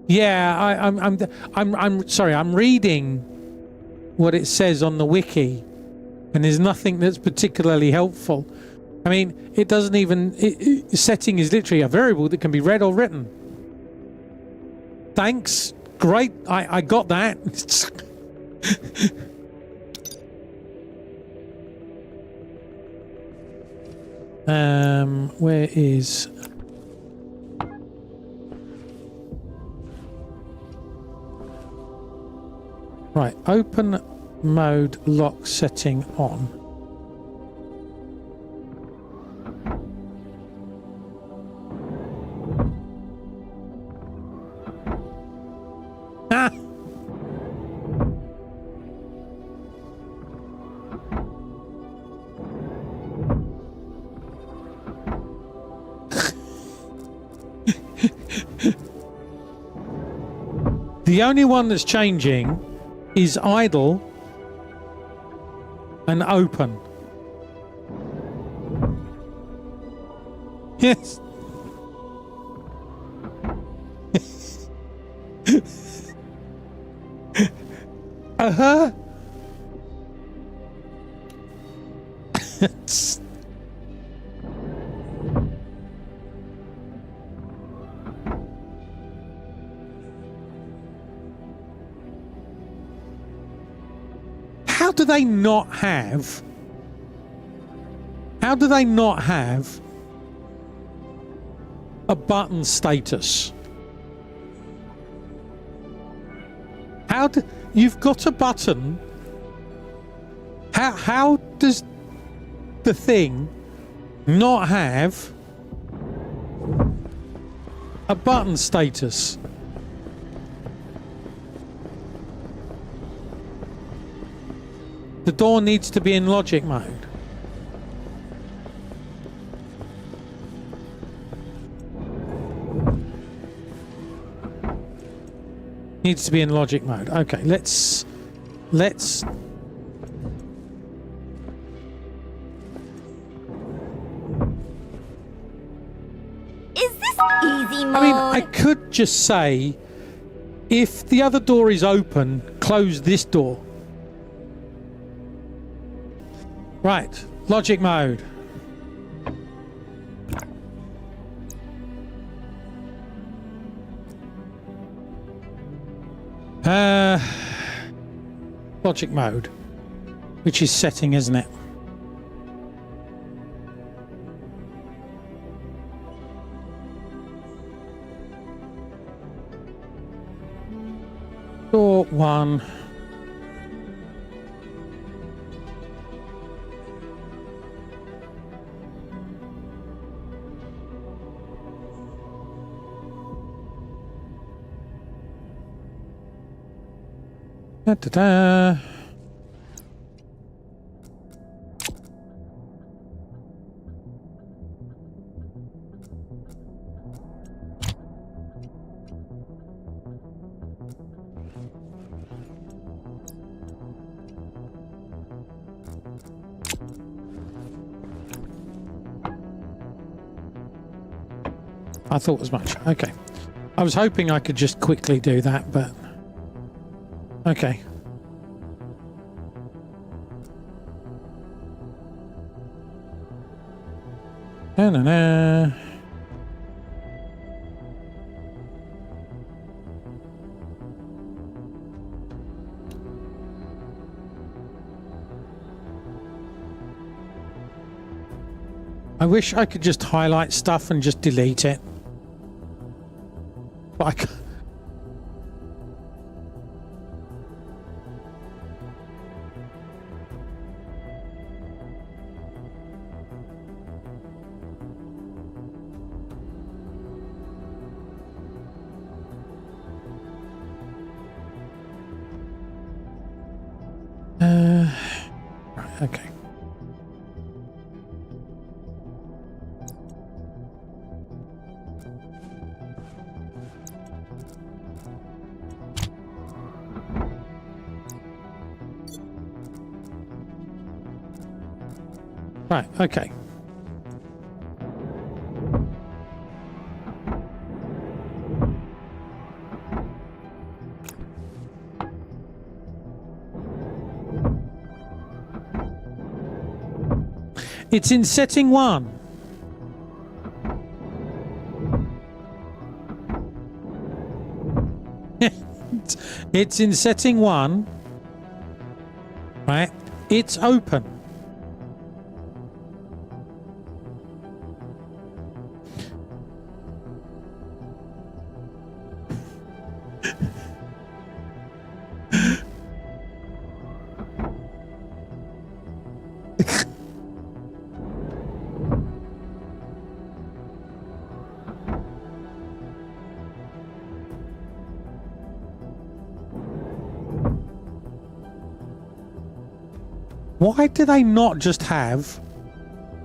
Yeah, I'm sorry. I'm reading what it says on the wiki, and there's nothing that's particularly helpful. I mean, it doesn't even. Setting is literally a variable that can be read or written. Thanks. Great. I got that. Where is... Right, open mode lock setting on. Ah! The only one that's changing is idle and open. Yes. Uh-huh. How do they not have a button status? You've got a button. How does the thing not have a button status? The door needs to be in logic mode. Needs to be in logic mode. Okay, let's Is this easy mode? I mean, I could just say, if the other door is open, close this door. Right, logic mode. Logic mode, which is setting, isn't it? Door 1. Da-da-da. I thought as much. Okay. I was hoping I could just quickly do that, but... Okay. Na-na-na. I wish I could just highlight stuff and just delete it. But I can't. Right, okay. Right, okay. It's in setting 1. It's in setting 1. Right? It's open. Why do they not just have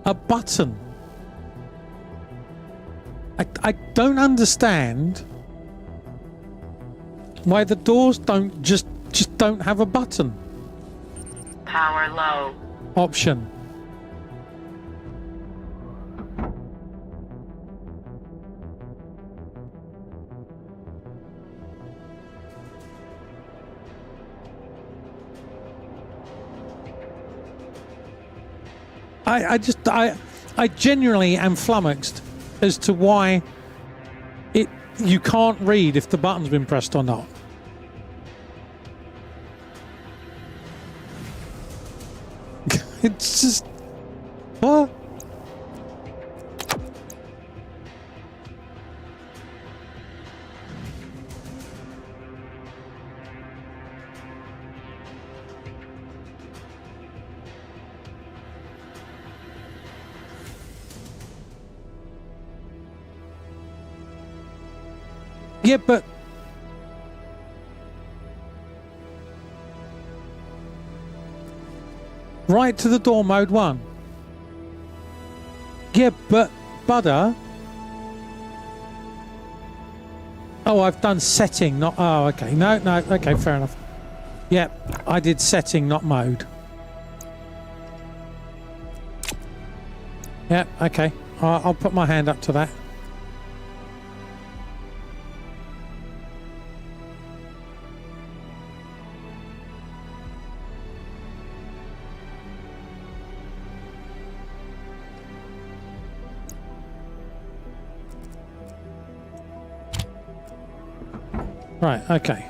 a button? I don't understand why the doors don't just don't have a button. Power low. Option. I genuinely am flummoxed as to why you can't read if the button's been pressed or not. It's just what? Yeah, but right to the door mode 1. Yeah, but Butter. Oh, I've done setting, not. Oh, okay. No, okay, fair enough. Yep, I did setting, not mode. Yep, okay. I'll put my hand up to that. Right, okay.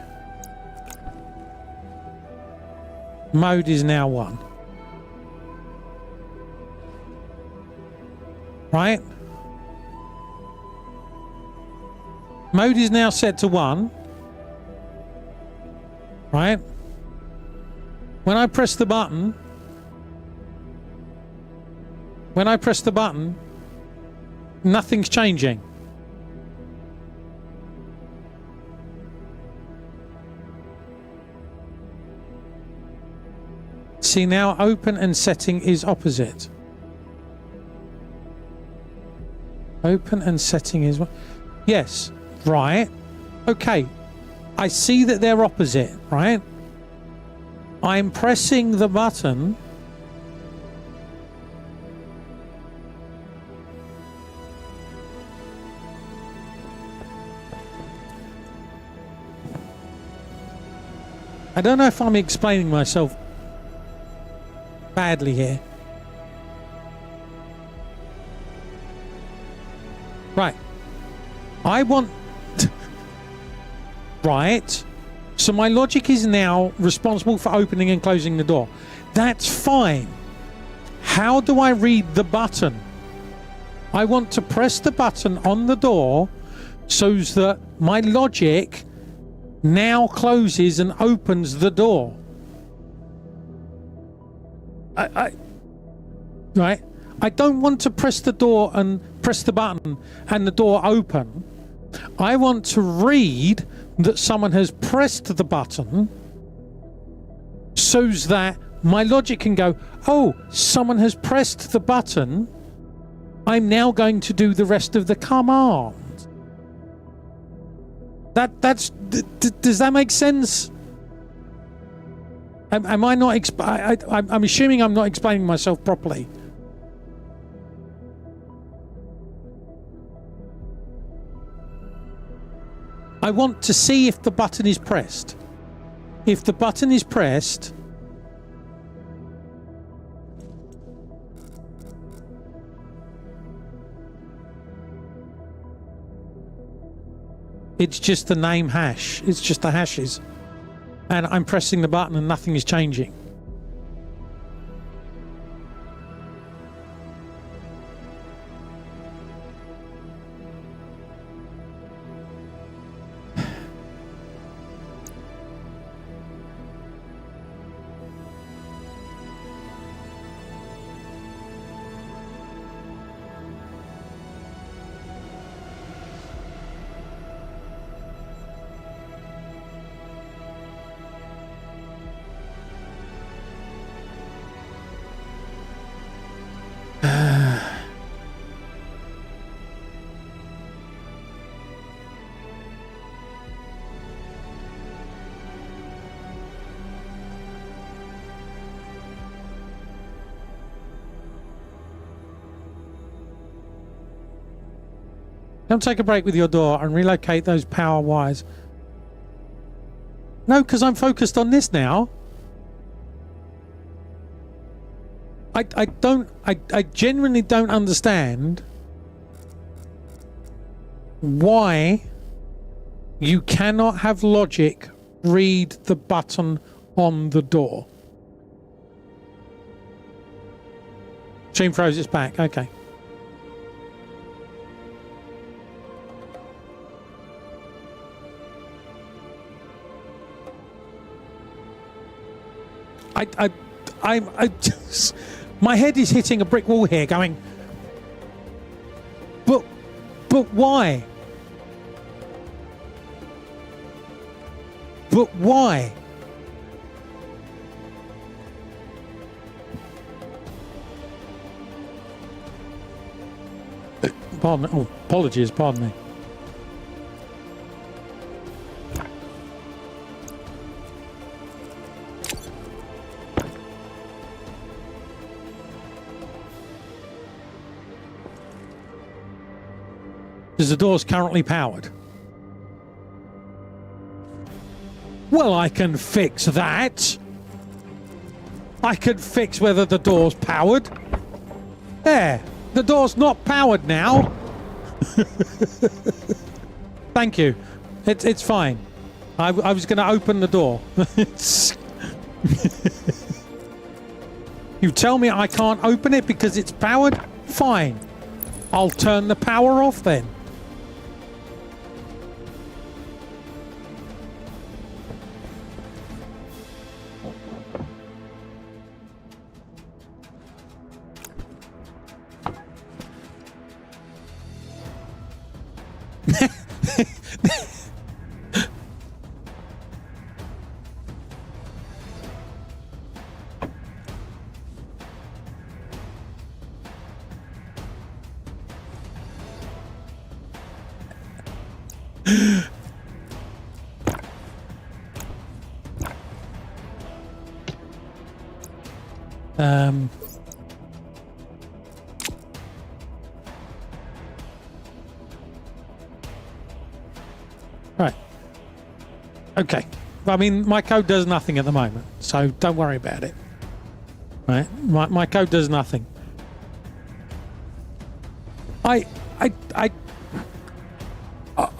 Mode is now 1. Right? Mode is now set to 1. Right? When I press the button, nothing's changing. See, now open and setting is opposite. Open and setting is... Yes, right. Okay. I see that they're opposite, right? I'm pressing the button. I don't know if I'm explaining myself badly here. Right. I want... Right. So my logic is now responsible for opening and closing the door. That's fine. How do I read the button? I want to press the button on the door so that my logic now closes and opens the door. Right? I don't want to press the door and press the button and the door open. I want to read that someone has pressed the button so that my logic can go, oh, someone has pressed the button. I'm now going to do the rest of the command. Does that make sense? Am I not? I'm assuming I'm not explaining myself properly. I want to see if the button is pressed. If the button is pressed, it's just the name hash. It's just the hashes. And I'm pressing the button and nothing is changing. Come take a break with your door and relocate those power wires. No, because I'm focused on this now. I genuinely don't understand why you cannot have logic read the button on the door. Stream froze its back. Okay. I just, my head is hitting a brick wall here going, but why? But why? Pardon, oh, apologies, pardon me. Is the door's currently powered? Well, I can fix that. I can fix whether the door's powered. There, the door's not powered now. Thank you. It's fine. I was going to open the door. You tell me I can't open it because it's powered? Fine. I'll turn the power off then. Right. Okay. I mean, my code does nothing at the moment, so don't worry about it. Right? My code does nothing. I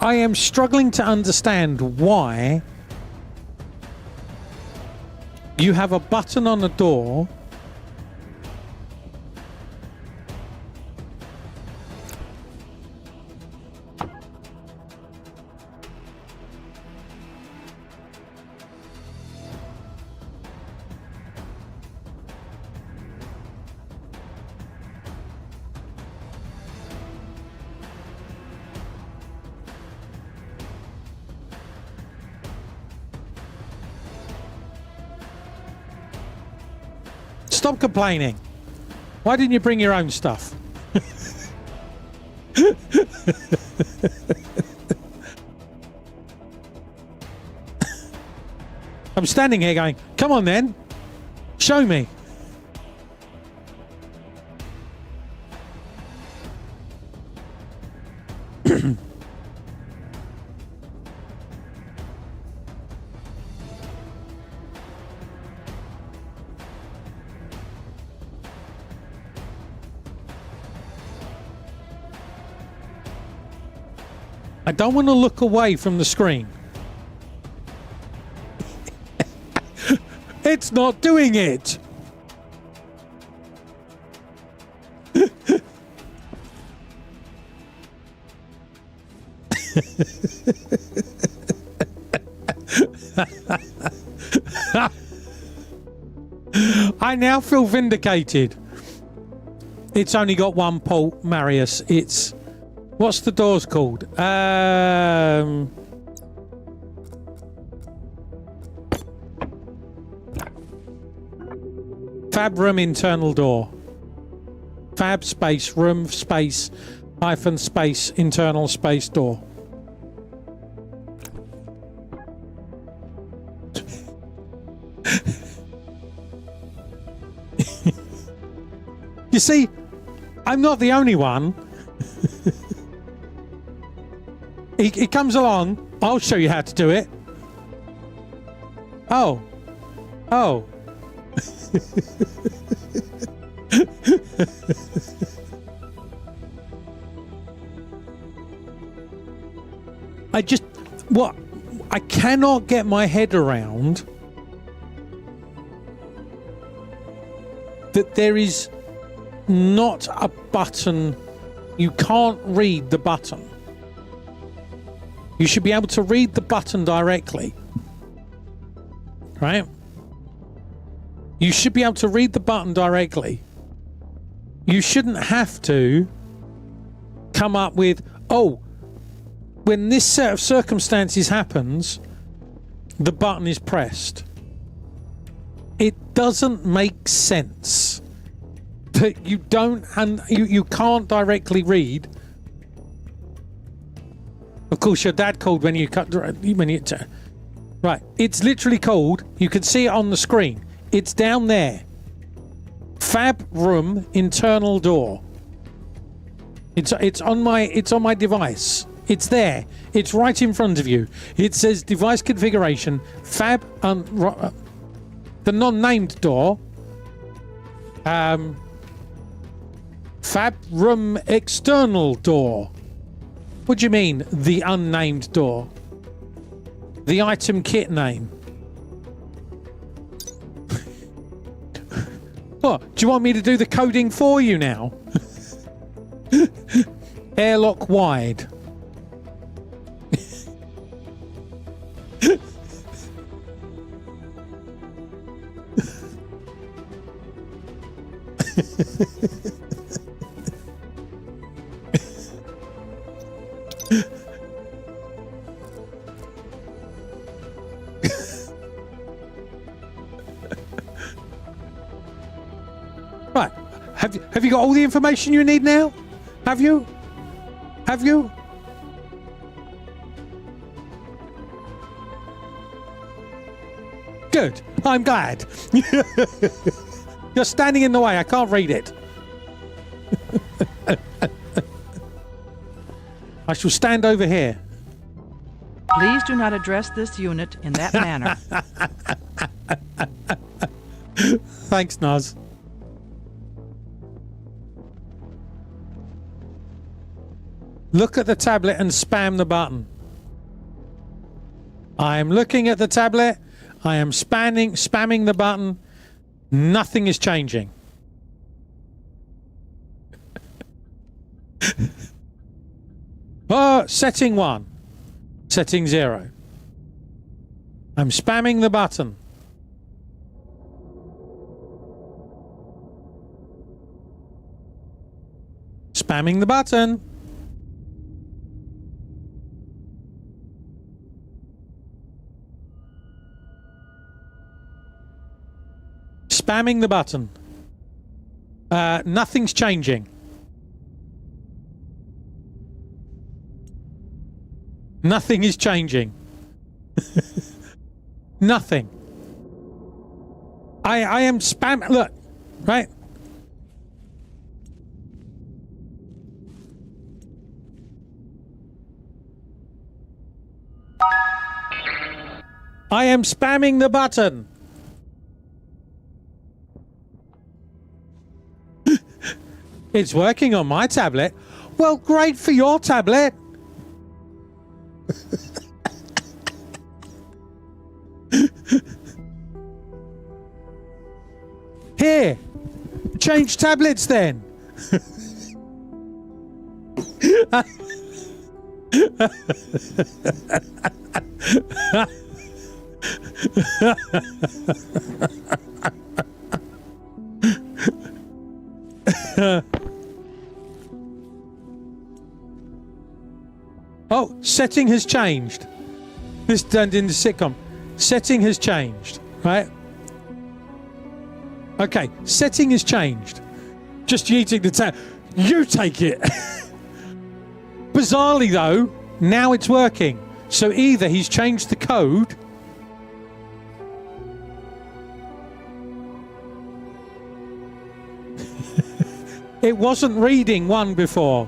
am struggling to understand why you have a button on the door Stop complaining. Why didn't you bring your own stuff? I'm standing here going, come on then. Show me. I don't want to look away from the screen. It's not doing it. I now feel vindicated. It's only got one port, Marius. It's... What's the doors called? Fab room internal door. Fab space room space hyphen space internal space door. You see, I'm not the only one. He comes along. I'll show you how to do it. Oh. Oh. I cannot get my head around that there is not a button. You can't read the button. You should be able to read the button directly. Right? You should be able to read the button directly. You shouldn't have to come up with, oh, when this set of circumstances happens, the button is pressed. It doesn't make sense that you don't, and you can't directly read. Of course, your dad called when you cut, right. It's literally called. You can see it on the screen. It's down there. Fab room internal door. It's on my device. It's there. It's right in front of you. It says device configuration. Fab the non-named door. Fab room external door. What do you mean, the unnamed door? The item kit name. What? Do you want me to do the coding for you now? Airlock wide. Right. Have you got all the information you need now? Have you? Have you? Good. I'm glad. You're standing in the way. I can't read it. I shall stand over here. Please do not address this unit in that manner. Thanks, Naz. Look at the tablet and spam the button. I am looking at the tablet. I am spamming the button. Nothing is changing. Oh, setting 1. Setting 0. I'm spamming the button. Spamming the button. Spamming the button. Nothing's changing. Nothing is changing. Nothing. I am spam. Look, right? I am spamming the button. It's working on my tablet. Well, great for your tablet. Here, change tablets then. Oh, setting has changed. This turned into sitcom. Setting has changed, right? Okay, setting has changed. Just yeeting the tab. You take it. Bizarrely though, now it's working. So either he's changed the code, it wasn't reading 1 before,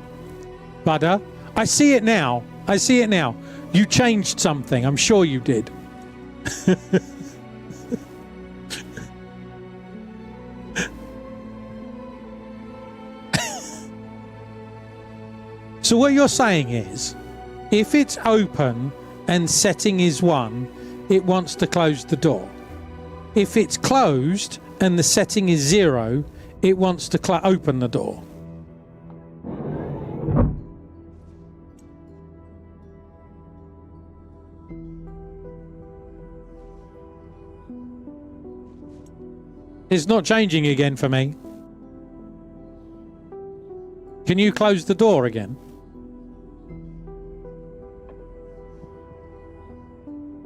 Budder. I see it now. I see it now. You changed something. I'm sure you did. So what you're saying is, if it's open and setting is 1, it wants to close the door. If it's closed and the setting is 0, it wants to open the door. It's not changing again for me. Can you close the door again?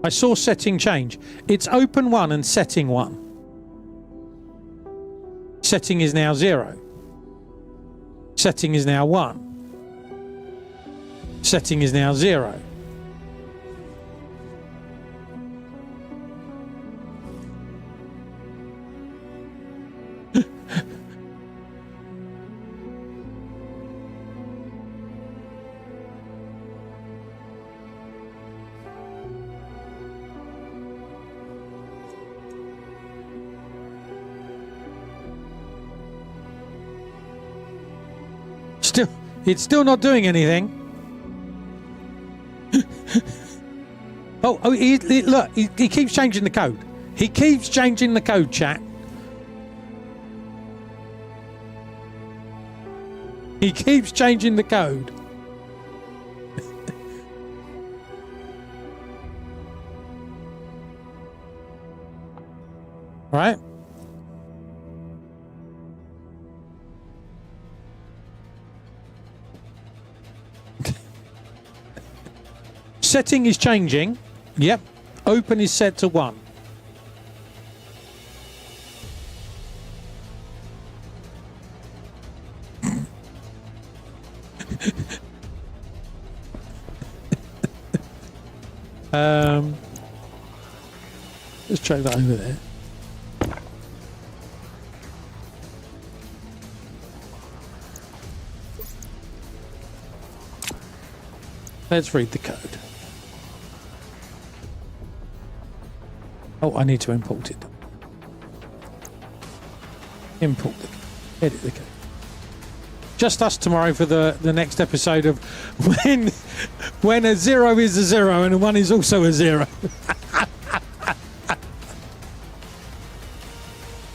I saw setting change. It's open 1 and setting 1. Setting is now 0. Setting is now 1. Setting is now 0. It's still not doing anything. Look, he keeps changing the code. He keeps changing the code, chat. He keeps changing the code. Right? Setting is changing. Yep. Open is set to 1. Let's try that over there. Let's read the code. Oh, I need to import it. Import the edit the code. Just us tomorrow for the next episode of when a 0 is a 0 and a 1 is also a 0.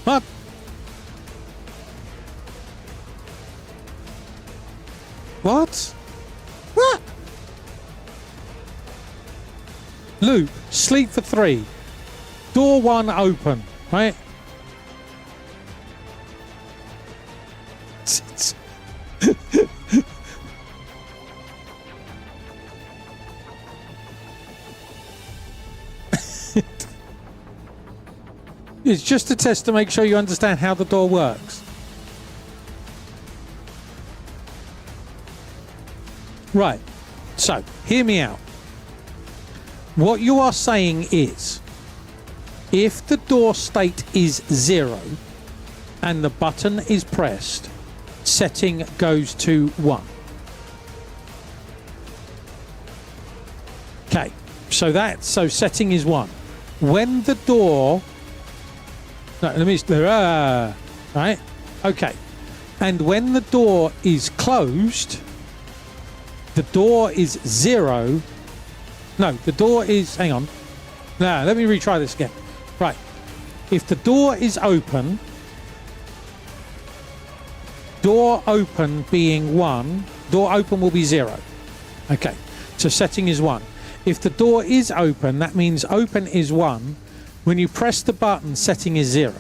What? What? What? Loop, sleep for 3. Door 1 open, right? It's just a test to make sure you understand how the door works. Right, so hear me out. What you are saying is, if the door state is 0 and the button is pressed, setting goes to 1. Okay, so setting is 1. When the door, no, let me, right? Okay, and when the door is closed, the door is 0. No, the door is, hang on. No, let me retry this again. Right, if the door is open, door open being 1, door open will be 0. Okay, so setting is 1. If the door is open, that means open is 1. When you press the button, setting is 0.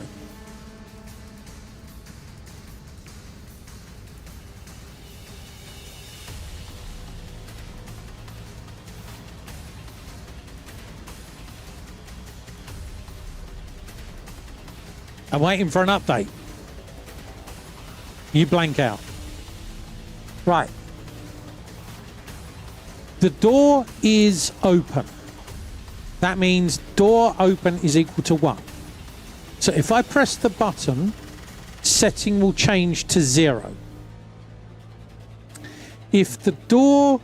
I'm waiting for an update. You blank out. Right. The door is open. That means door open is equal to 1. So if I press the button, setting will change to 0. If the door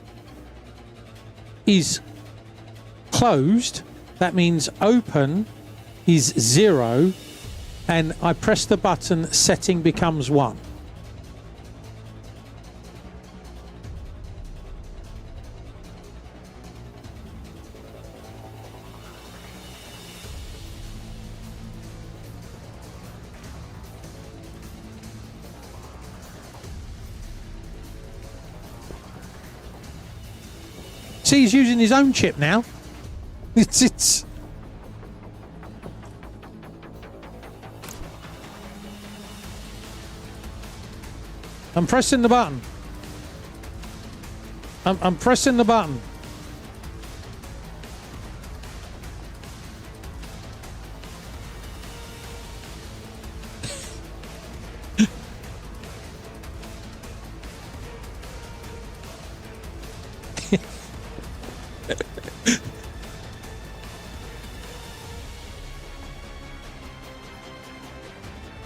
is closed, that means open is 0, and I press the button, setting becomes 1. See, he's using his own chip now. It's I'm pressing the button. I'm pressing the button.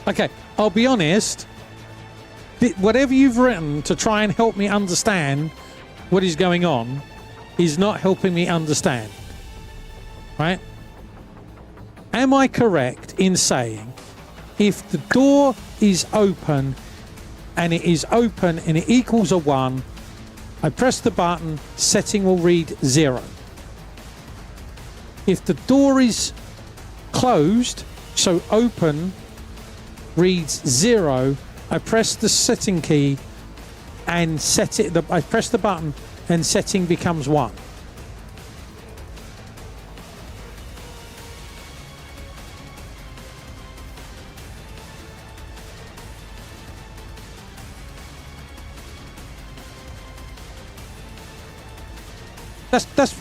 Okay, I'll be honest. Whatever you've written to try and help me understand what is going on is not helping me understand. Right? Am I correct in saying if the door is open and it is open and it equals a 1, I press the button, setting will read 0. If the door is closed, so open reads 0, I press the setting key and set it. I press the button and setting becomes 1.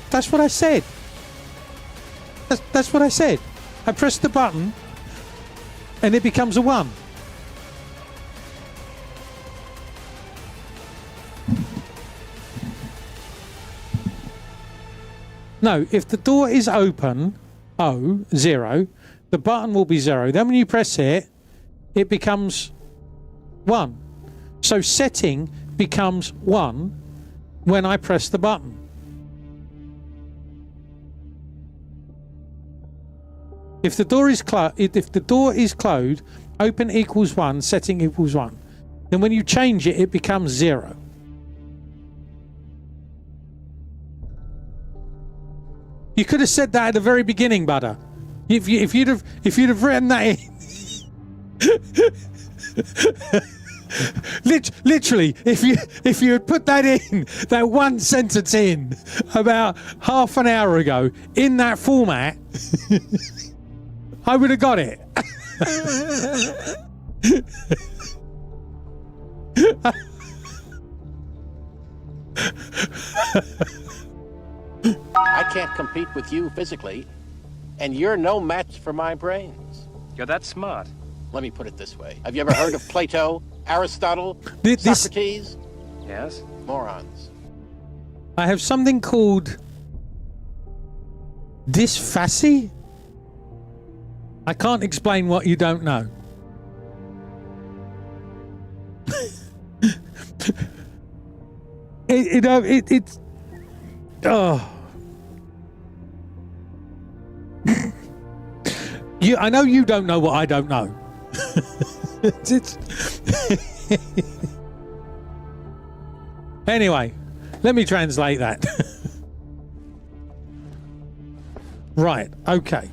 That's what I said. That's what I said. I press the button and it becomes a 1. No, if the door is open, 0, the button will be 0. Then when you press it, it becomes 1. So setting becomes 1 when I press the button. If the door is closed, open equals 1, setting equals 1. Then when you change it, it becomes 0. You could have said that at the very beginning, Butter. If you'd have written that in. Literally, if you had put that in, that one sentence in about half an hour ago in that format, I would have got it. I can't compete with you physically, and you're no match for my brains. You're that smart. Let me put it this way. Have you ever heard of Plato, Aristotle, Socrates? Yes? Morons. I have something called dysphasia. I can't explain what you don't know. It's oh. I know you don't know what I don't know. Anyway, let me translate that. Right, okay.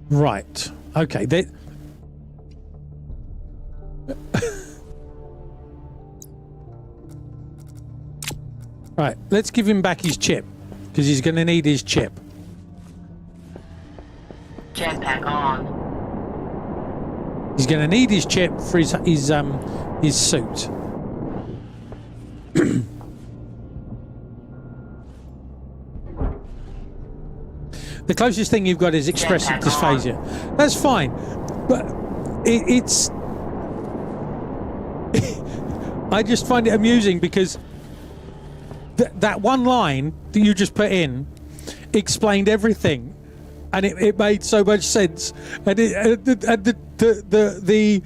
Right, okay. Right, let's give him back his chip, because he's going to need his chip. Jetpack on. He's going to need his chip for his suit. The closest thing you've got is expressive dysphasia. That's fine, but it's. I just find it amusing because that one line that you just put in explained everything. And it made so much sense, and the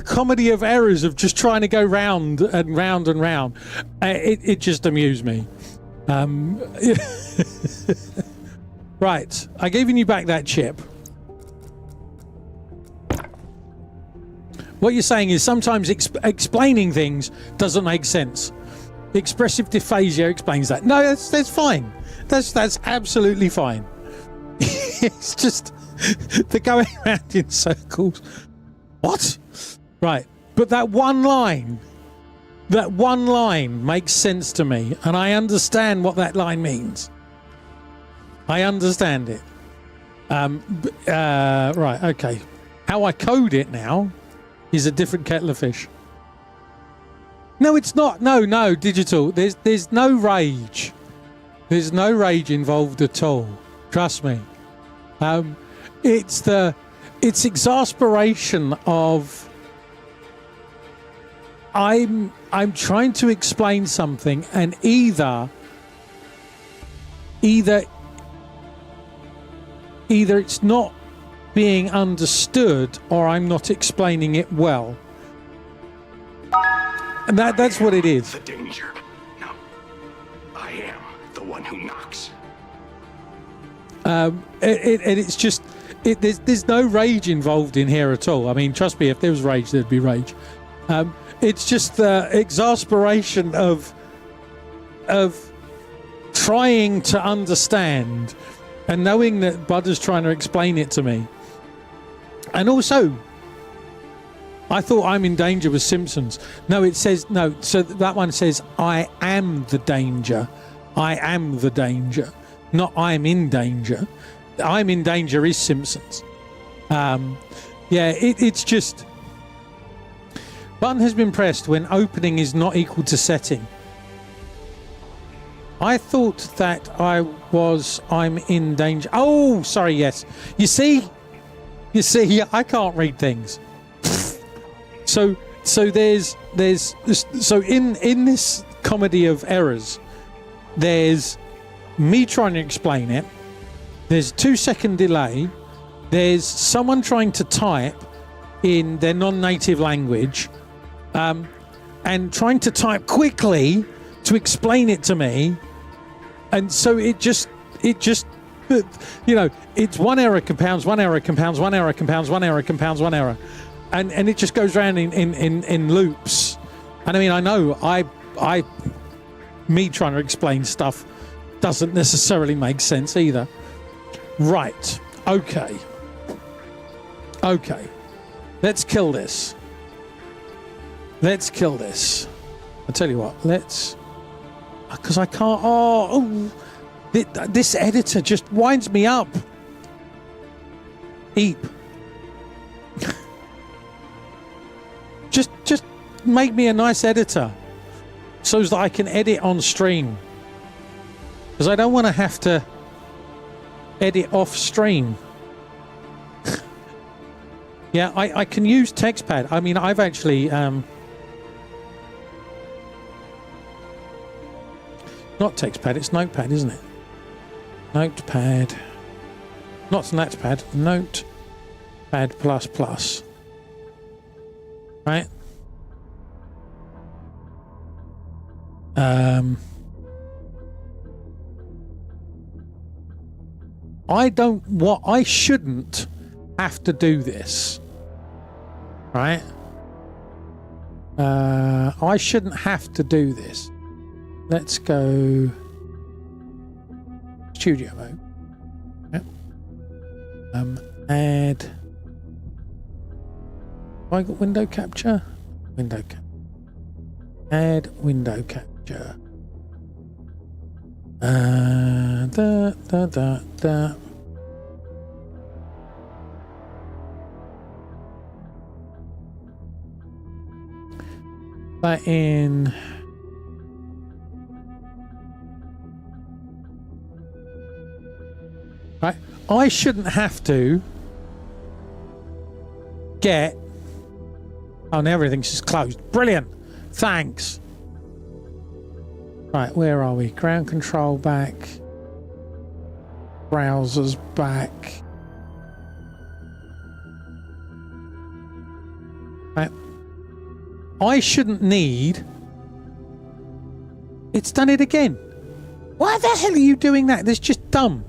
comedy of errors of just trying to go round and round and round, it just amused me. Right, I gave you back that chip. What you're saying is sometimes explaining things doesn't make sense. Expressive dysphasia explains that. No, that's fine. That's absolutely fine. It's just they're going around in circles. What? Right. But that one line makes sense to me, and I understand what that line means. I understand it. Right, okay. How I code it now is a different kettle of fish. No, it's not. No, digital. There's no rage. There's no rage involved at all. Trust me. It's exasperation of I'm trying to explain something, and either it's not being understood or I'm not explaining it well. And that's what it is. The danger. No. I am the one who knocks. It's just there's no rage involved in here at all. I mean, trust me, if there was rage, there'd be rage. It's just the exasperation of trying to understand and knowing that Butter's trying to explain it to me. And also, I thought I'm in danger with Simpsons. No, it says no. So that one says I am the danger. I am the danger. Not I'm in danger. I'm in danger is Simpsons. It's just button has been pressed when opening is not equal to setting. I thought that I'm in danger. Oh, sorry, yes. You see, I can't read things. So there's in this comedy of errors, there's me trying to explain it, there's 2-second delay, there's someone trying to type in their non-native language, and trying to type quickly to explain it to me. And so it just, you know, it's one error compounds, one error compounds, one error compounds, one error compounds, one error. And it just goes around in loops. And I mean, I know me trying to explain stuff doesn't necessarily make sense either. Right. Okay. Let's kill this. I tell you what, because I can't, this editor just winds me up. Eep. just make me a nice editor so that I can edit on stream. Because I don't want to have to edit off stream. Yeah, I can use TextPad. I mean, I've actually not TextPad, it's Notepad, isn't it? Notepad. Not Notepad, Notepad plus. Right? I shouldn't have to do this. Right? I shouldn't have to do this. Let's go studio mode. Yep. Add. Have I got window capture? Window capture. Add window capture. That in. Right, I shouldn't have to get. Oh, now everything's just closed. Brilliant. Thanks. Right, where are we? Ground control back. Browsers back. Right. I shouldn't need. It's done it again. Why the hell are you doing that? That's just dumb.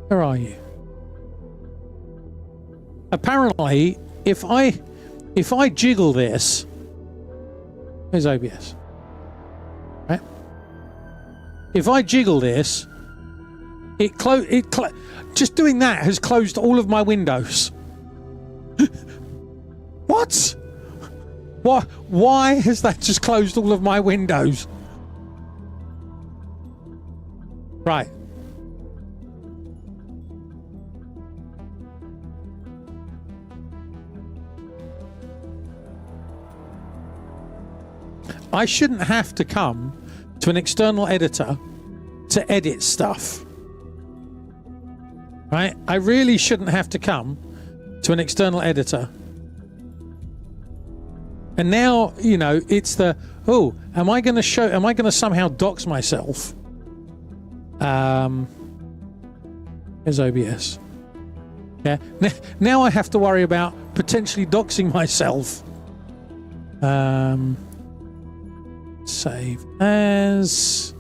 Where are you? Apparently, if I jiggle this, where's OBS? Right? If I jiggle this, just doing that has closed all of my windows. What? Why has that just closed all of my windows? Right. I shouldn't have to come to an external editor to edit stuff. Right? I really shouldn't have to come to an external editor. And now, you know, it's the, oh, am I going to somehow dox myself? Here's OBS. Yeah. Now I have to worry about potentially doxing myself. Save as.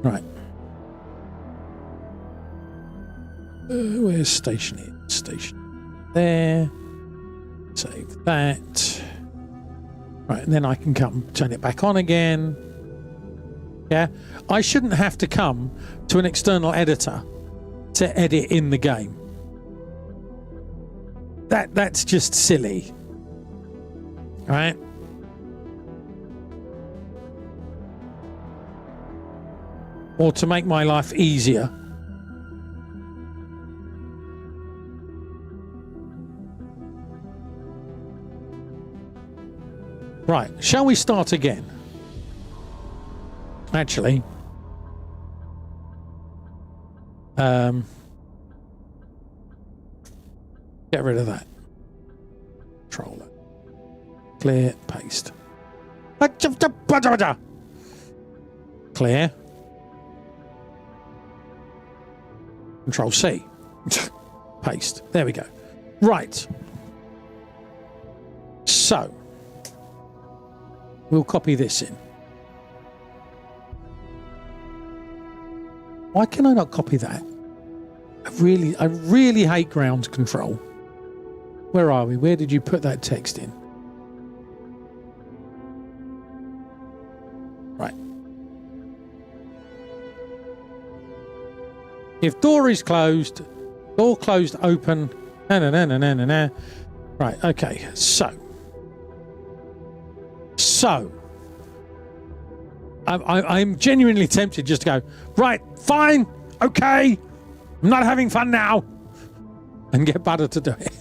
Right. Where's Stationeer? There. Save that. Right, and then I can come turn it back on again. Yeah. I shouldn't have to come to an external editor to edit in the game. That's just silly. Right? Or to make my life easier. Right, shall we start again? Actually, Get rid of that. Control it. Clear, paste. Clear. Control C. Paste. There we go. Right. So, we'll copy this in. Why can I not copy that? I really hate ground control. Where are we? Where did you put that text in? Right. If door is closed, door closed, open. Right, okay. So, I'm genuinely tempted just to go, right, fine, okay, I'm not having fun now, and get Butter to do it.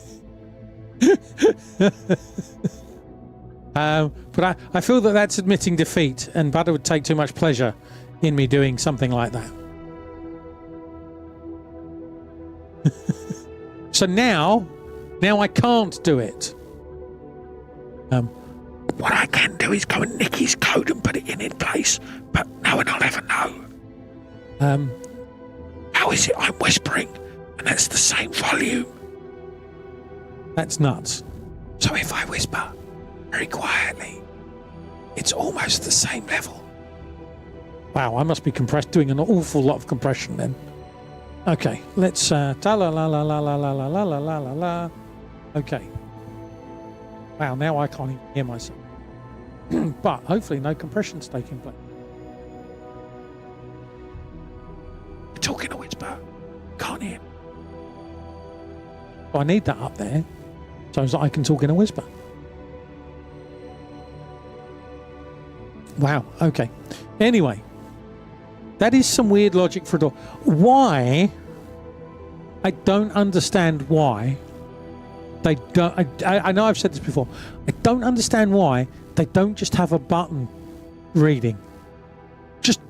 But I feel that that's admitting defeat, and Butter would take too much pleasure in me doing something like that. So now I can't do it. What I can do is go and nick his code and put it in place, but no one will ever know. How is it I'm whispering and that's the same volume? That's nuts. So if I whisper very quietly, it's almost the same level. Wow, I must be doing an awful lot of compression then. Okay, let's ta la la la la la la la la la la la. Okay. Wow, now I can't even hear myself. But hopefully no compression's taking place. You're talking a whisper. Can't hear. Well, I need that up there so that I can talk in a whisper. Wow, okay. Anyway, that is some weird logic for a door. Why? I don't understand why. They don't. I know I've said this before. I don't understand why they don't just have a button reading. Just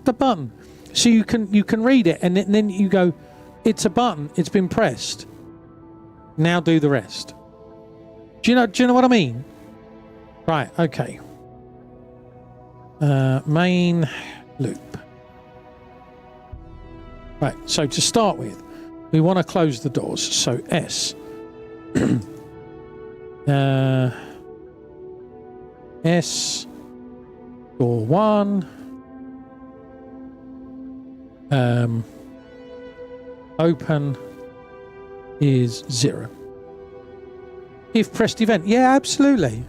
the button, so you can read it, and then you go, it's a button. It's been pressed. Now do the rest. Do you know what I mean? Right. Okay. Main loop. Right. So to start with, we want to close the doors. So S. S door 1 open is 0. If pressed event, yeah, absolutely.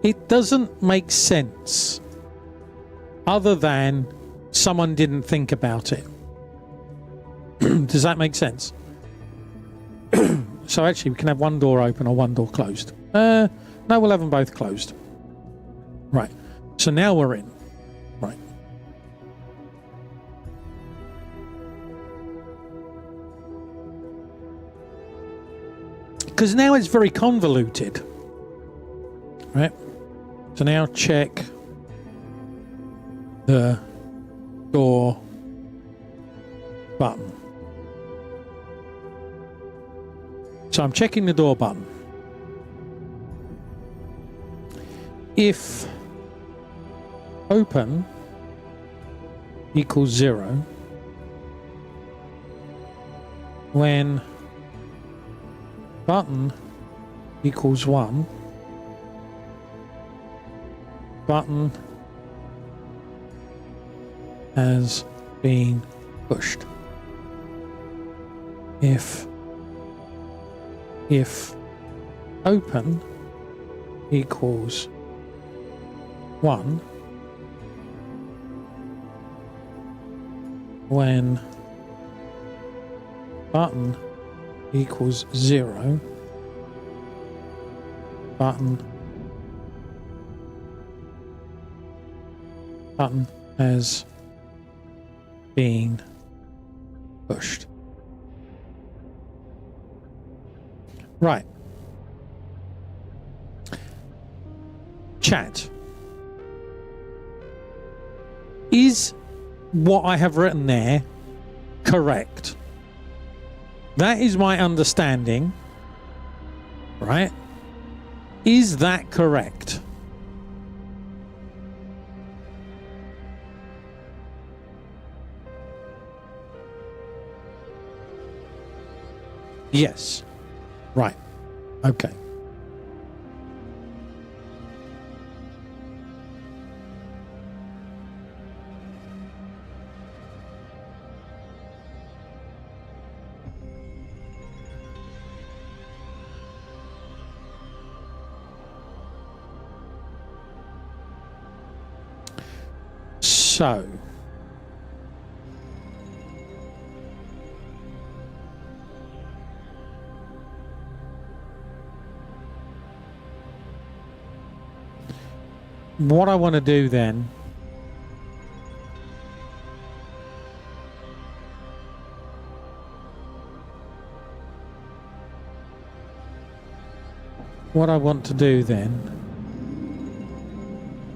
It doesn't make sense other than someone didn't think about it. Does that make sense? So actually we can have one door open or one door closed. No, we'll have them both closed. Right. So now we're in. Right. Because now it's very convoluted. Right. So now check the door button. So I'm checking the door button. If open equals 0, when button equals 1, button has been pushed. If open equals 1, when button equals 0, button has been pushed. Right. Chat. Is what I have written there correct? That is my understanding. Right? Is that correct? Yes. Right. Okay. So, what I want to do then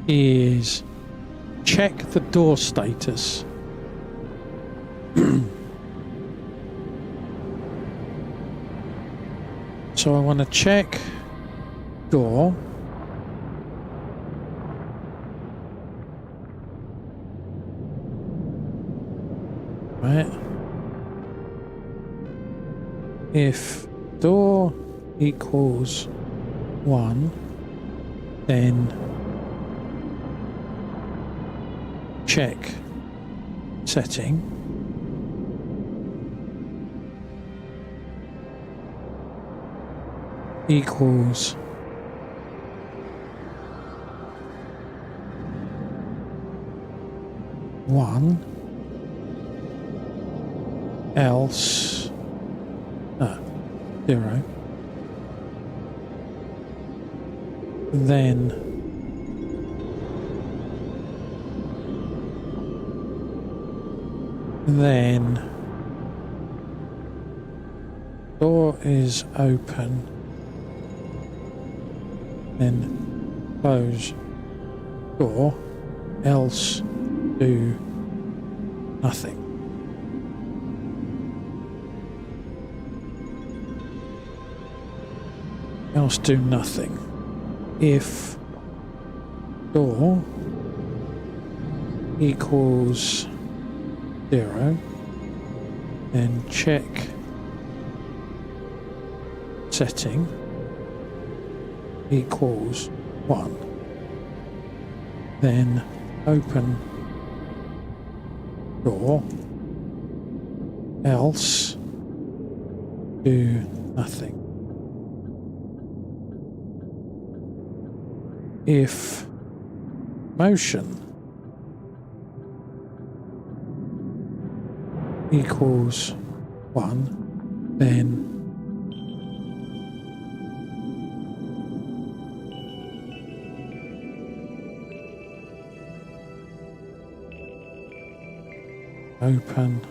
is check the door status. So I want to check door. Right. If door equals 1, then check setting. Equals one, else 0. Then door is open, then close door, else do nothing. Else do nothing. If door equals 0, then check setting equals 1, then open door, else do nothing. If motion equals 1, then open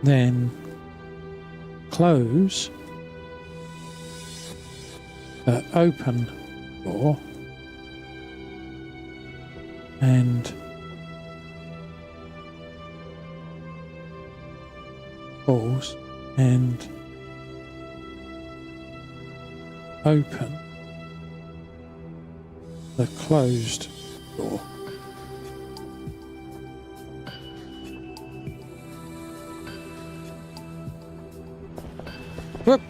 then close the open door and pause and open the closed door. Whoop.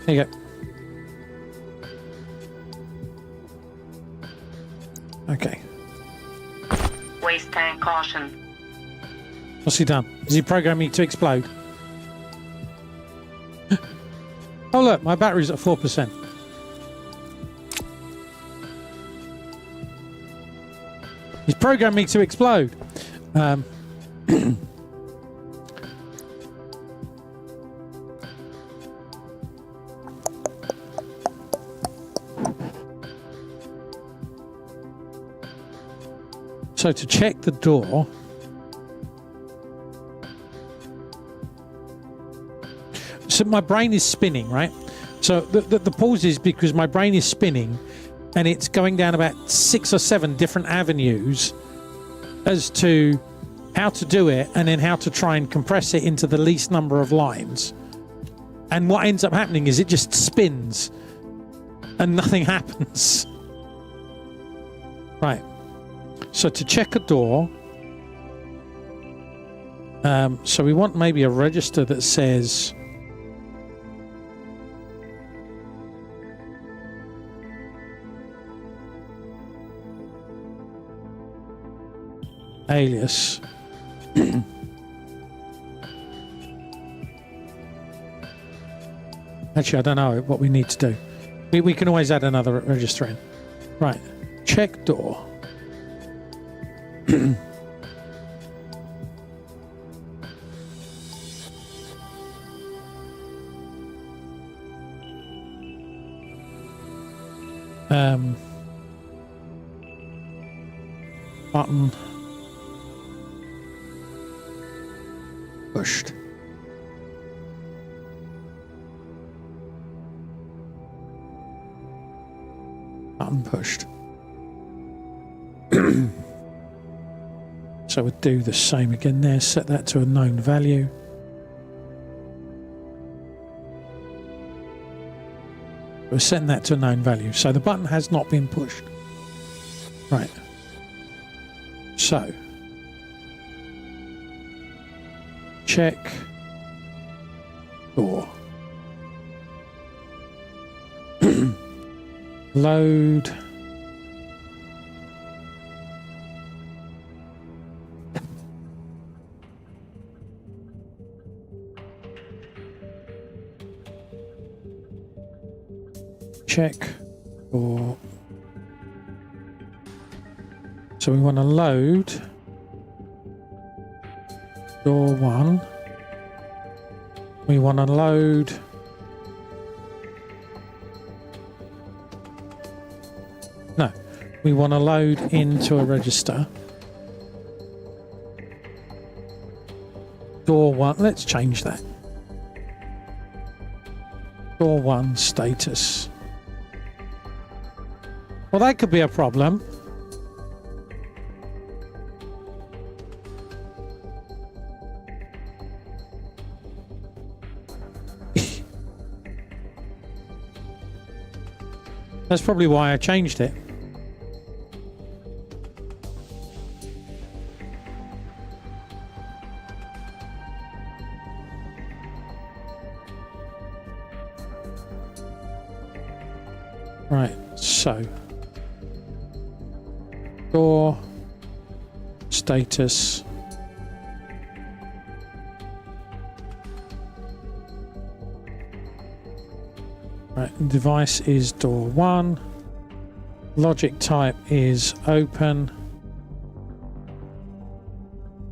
There you go. Okay. Waste tank caution. What's he done? Is he programming me to explode? Oh look, my battery's at 4%. He's programmed me to explode. So to check the door, So my brain is spinning, right? So the pause is because my brain is spinning and it's going down about 6 or 7 different avenues as to how to do it and then how to try and compress it into the least number of lines. And what ends up happening is it just spins and nothing happens. Right. So to check a door, so we want maybe a register that says alias. Actually, I don't know what we need to do. We can always add another register in. Right. Check door. Button pushed. Button pushed. So we'll do the same again there, set that to a known value. We're setting that to a known value. So the button has not been pushed. Right. So check door. Load. Check door. So we want to load door 1. We want to load we want to load into a register door 1. Let's change that. Door 1 status. Well, that could be a problem. That's probably why I changed it. Right, so door status right, device is door 1, logic type is open,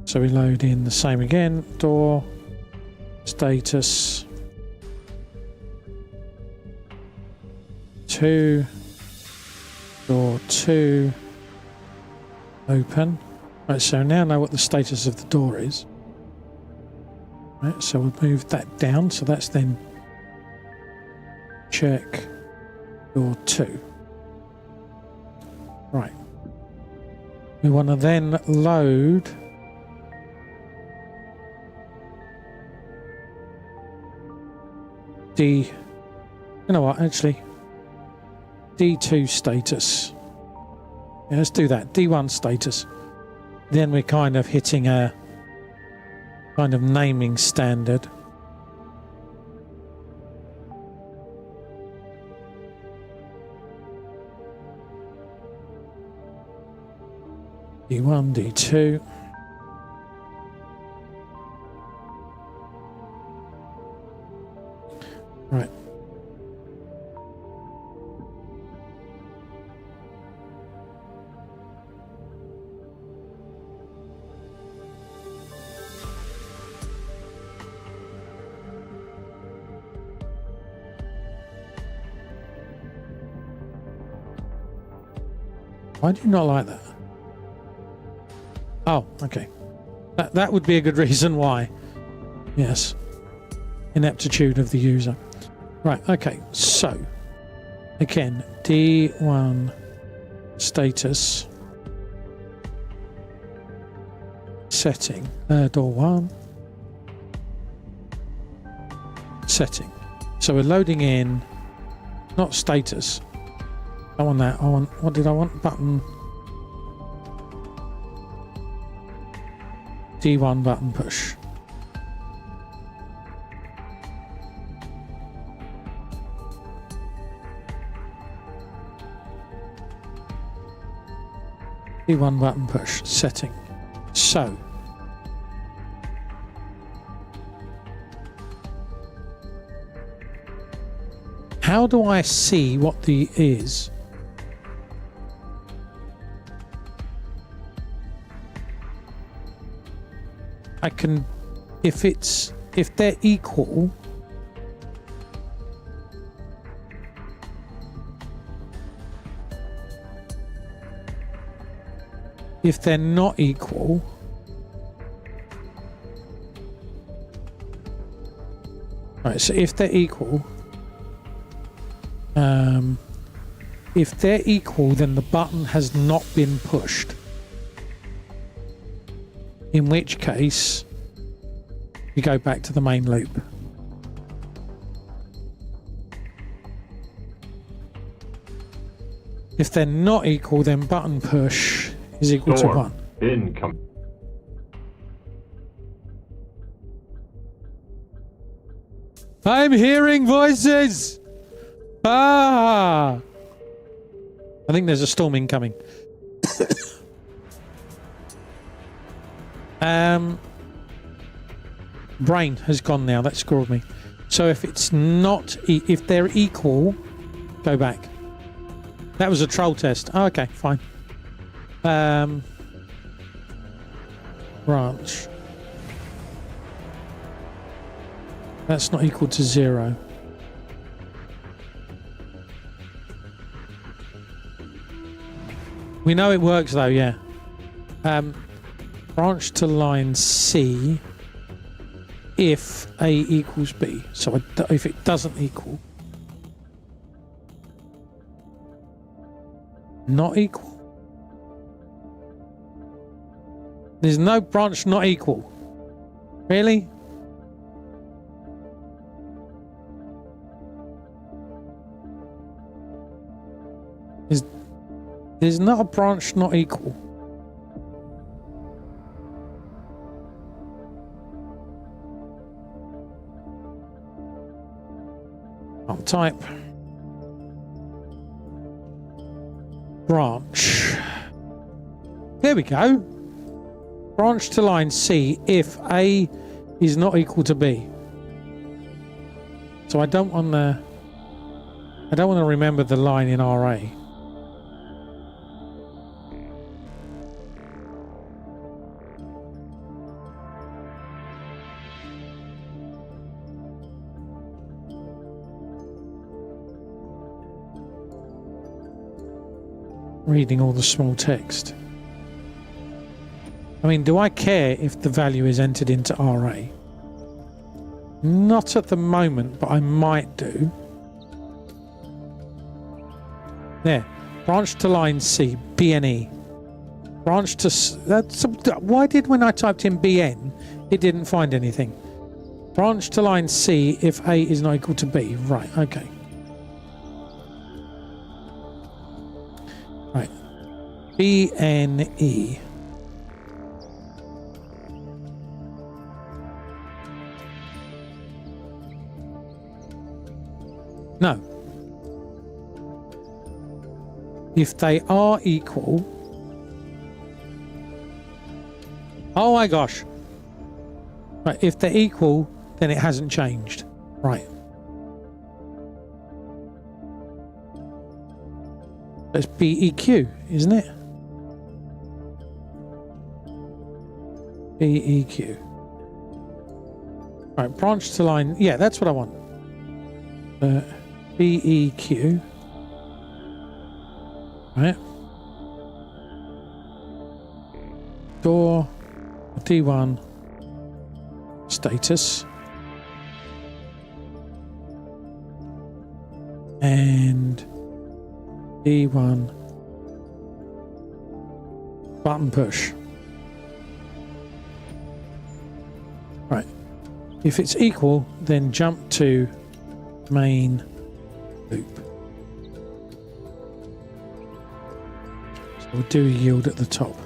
so we load in the same again, door status 2, door 2 open. Right, so now I know what the status of the door is. Right, so we'll move that down, so that's then check door 2. Right. We want to then load you know what, actually D2 status. Yeah, let's do that. D1 status. Then we're kind of hitting a kind of naming standard. D1, D2. Right. Why do you not like that? Oh, okay. That would be a good reason why. Yes. ineptitude of the user. Right, okay, so again, D1 status setting, door 1 setting. So we're loading in, not status. I want that. I want, what did I want? Button D1 button push. D1 button push setting. So how do I see what the is? I can, if they're equal, if they're not equal, right, so if they're equal, then the button has not been pushed. In which case, we go back to the main loop. If they're not equal, then button push is equal to 1. Income. I'm hearing voices! Ah! I think there's a storm incoming. Brain has gone now. That screwed me. So if it's not, if they're equal, go back. That was a troll test. Oh, okay, fine. Branch. That's not equal to 0. We know it works though, yeah. Branch to line C if A equals B. So if it doesn't equal. Not equal. There's no branch not equal. Really? There's not a branch not equal. I'll type branch. There we go. Branch to line C if A is not equal to B. So I don't want to remember the line in RA. Reading all the small text. I mean, do I care if the value is entered into RA? Not at the moment, but I might do. There. Branch to line C, BNE. Branch to... why did when I typed in BN, it didn't find anything? Branch to line C if A is not equal to B. Right, okay. Right. BNE. No. If they are equal... Oh my gosh. Right, if they're equal, then it hasn't changed. Right. That's BEQ, isn't it? BEQ. Right, branch to line. Yeah, that's what I want. BEQ. Right. Door D1 status. and P1 button push. Right. If it's equal, then jump to main loop. So we'll do a yield at the top.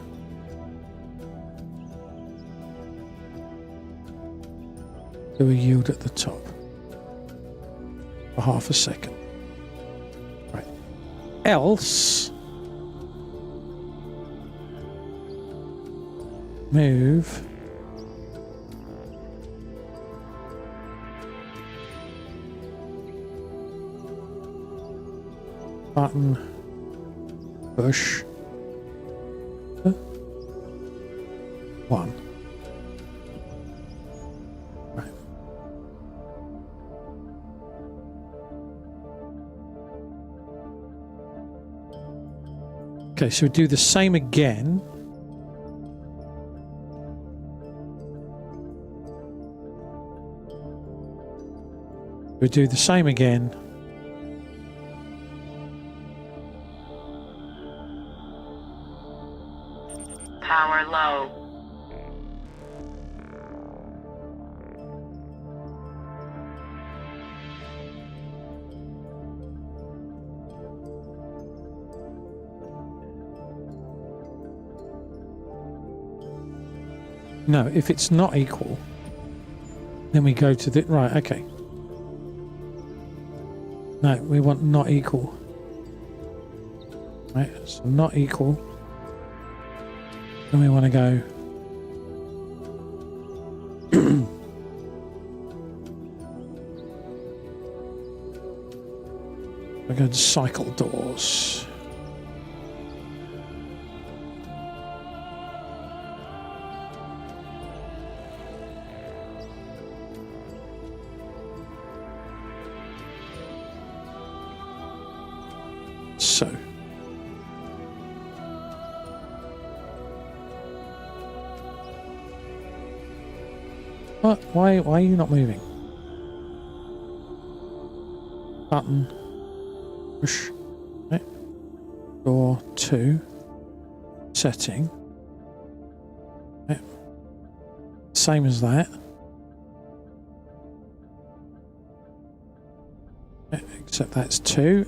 Do a yield at the top for half a second. Right. Else, move button push 1. Right. Okay, so we do the same again. We do the same again. Power low. No, if it's not equal, then we go to the right. Okay. No, we want not equal. Right, so not equal. Then we want to go we're going to cycle doors. So what? Why are you not moving? Button push. Okay. Door 2 setting. Okay. Same as that. Okay. Except that's 2.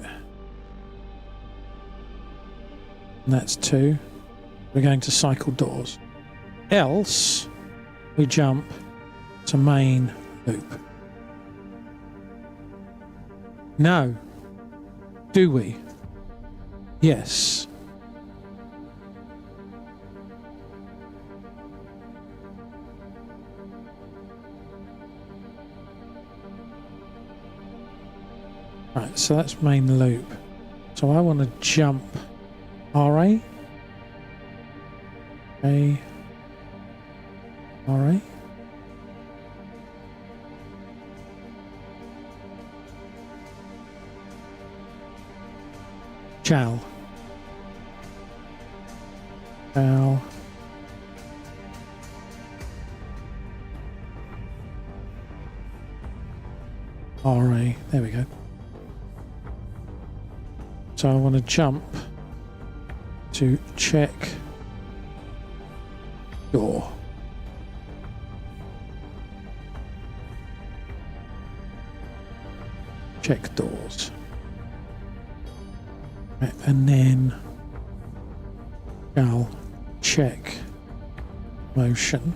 And that's 2. We're going to cycle doors. Else, we jump to main loop. No. Do we? Yes. Right, so that's main loop. So I want to jump RA. A. RA. Jal. Jal. RA. There we go. So I want to jump to check door. Check doors. Right, and then I'll check motion.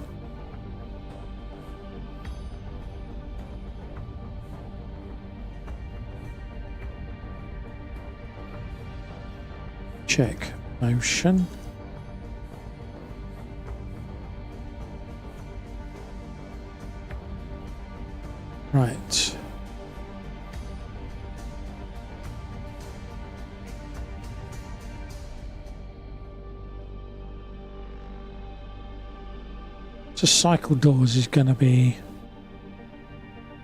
Check motion. Right. So cycle doors is going to be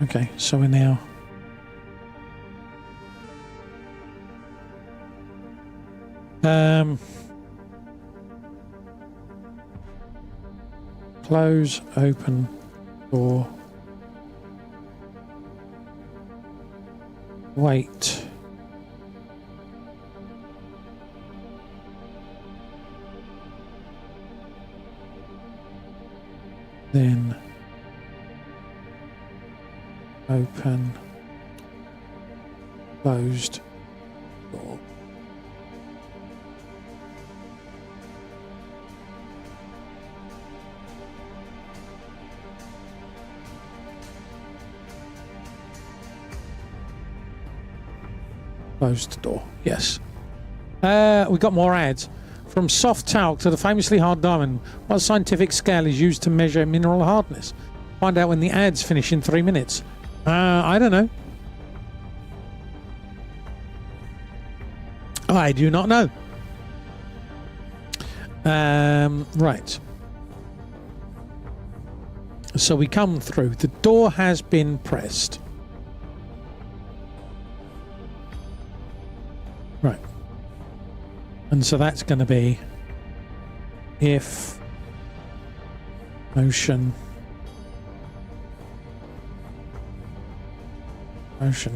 okay. So we're now close, open door, wait, then open, closed door. Closed the door. Yes. We got more ads. From soft talc to the famously hard diamond, what scientific scale is used to measure mineral hardness? Find out when the ads finish in 3 minutes. I don't know. I do not know. Right. So we come through. The door has been pressed. Right. And so that's going to be if motion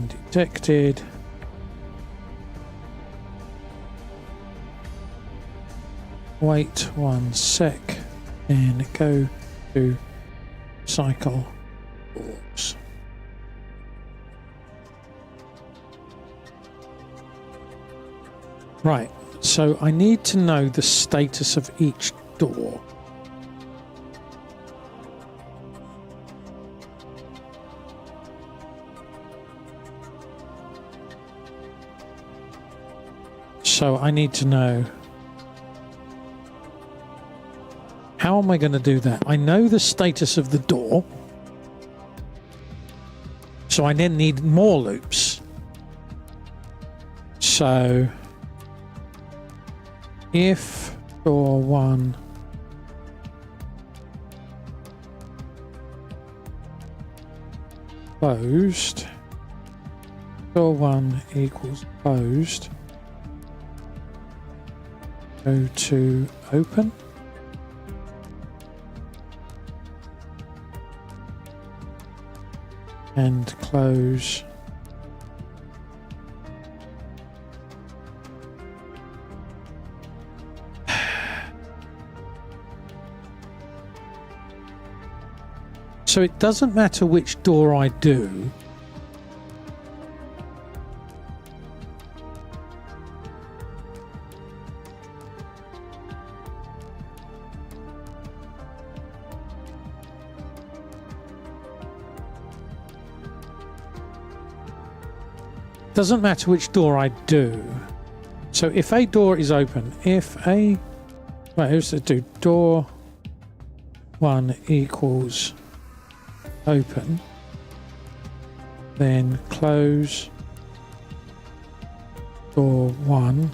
detected, wait 1 sec, and go to cycle doors. Right, so I need to know the status of each door. So I need to know, how am I going to do that? I know the status of the door, so I then need more loops. So if door 1 closed, door 1 equals closed, go to open, and close so it doesn't matter which door I do. Doesn't matter which door I do. So if a door is open, door 1 equals open, then close door 1,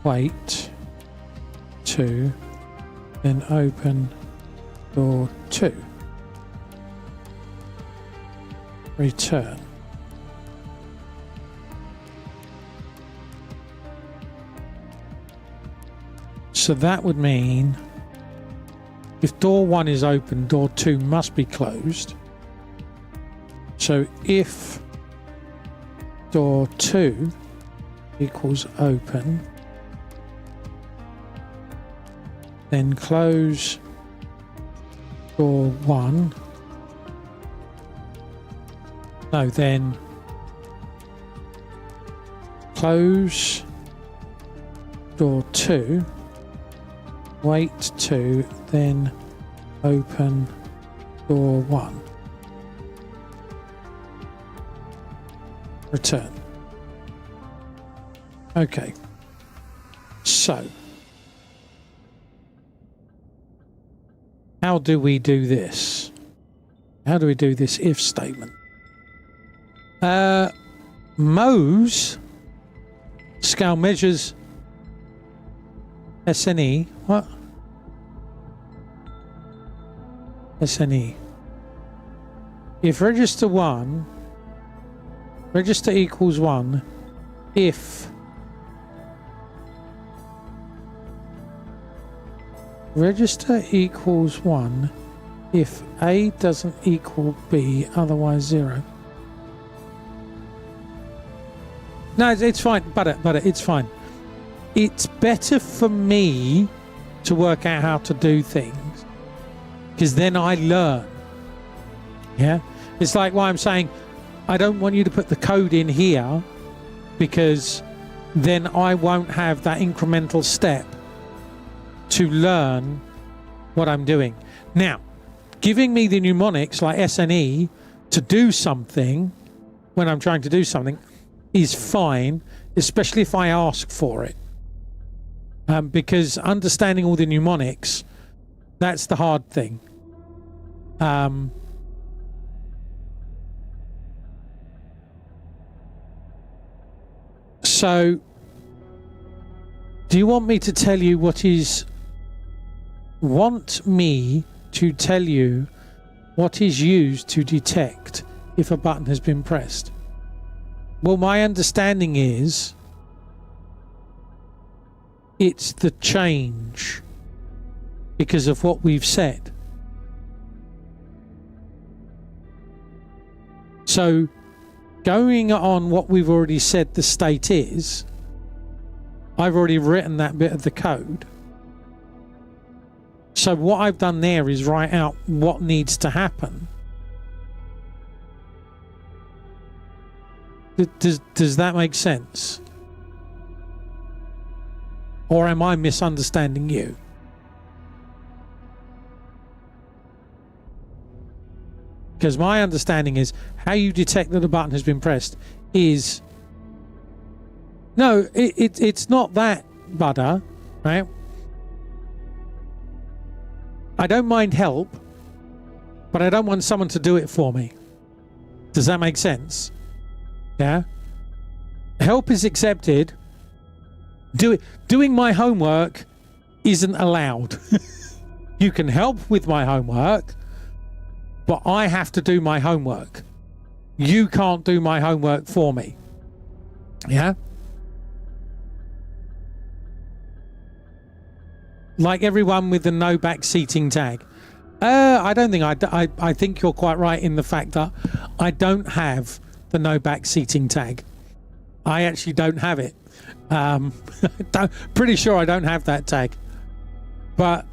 wait 2, then open door 2. Return. So that would mean if door 1 is open, door 2 must be closed. So if door 2 equals open, then close door 1. No, then close door 2, wait 2, then open door 1. Return. Okay. So, how do we do this? How do we do this if statement? Mohs scale measures SNE. What? SNE. If register equals 1, if register equals 1, if A doesn't equal B, otherwise 0. No, it's fine, but it's fine. It's better for me to work out how to do things, because then I learn. Yeah, it's like why I'm saying I don't want you to put the code in here, because then I won't have that incremental step to learn what I'm doing. Now, giving me the mnemonics like S and E to do something when I'm trying to do something is fine, especially if I ask for it. Because understanding all the mnemonics, that's the hard thing. So, do you want me to tell you want me to tell you what is used to detect if a button has been pressed? Well, my understanding is it's the change because of what we've said. So, going on what we've already said the state is, I've already written that bit of the code. So what I've done there is write out what needs to happen. Does that make sense? Or am I misunderstanding you? Because my understanding is how you detect that a button has been pressed is... No, it's not that, Butter, right? I don't mind help, but I don't want someone to do it for me. Does that make sense? Yeah? Help is accepted. Doing my homework isn't allowed. You can help with my homework, but I have to do my homework. You can't do my homework for me. Yeah? Like everyone with the no back seating tag. I don't think I think you're quite right in the fact that I don't have the no back seating tag. I actually don't have it. Pretty sure I don't have that tag. But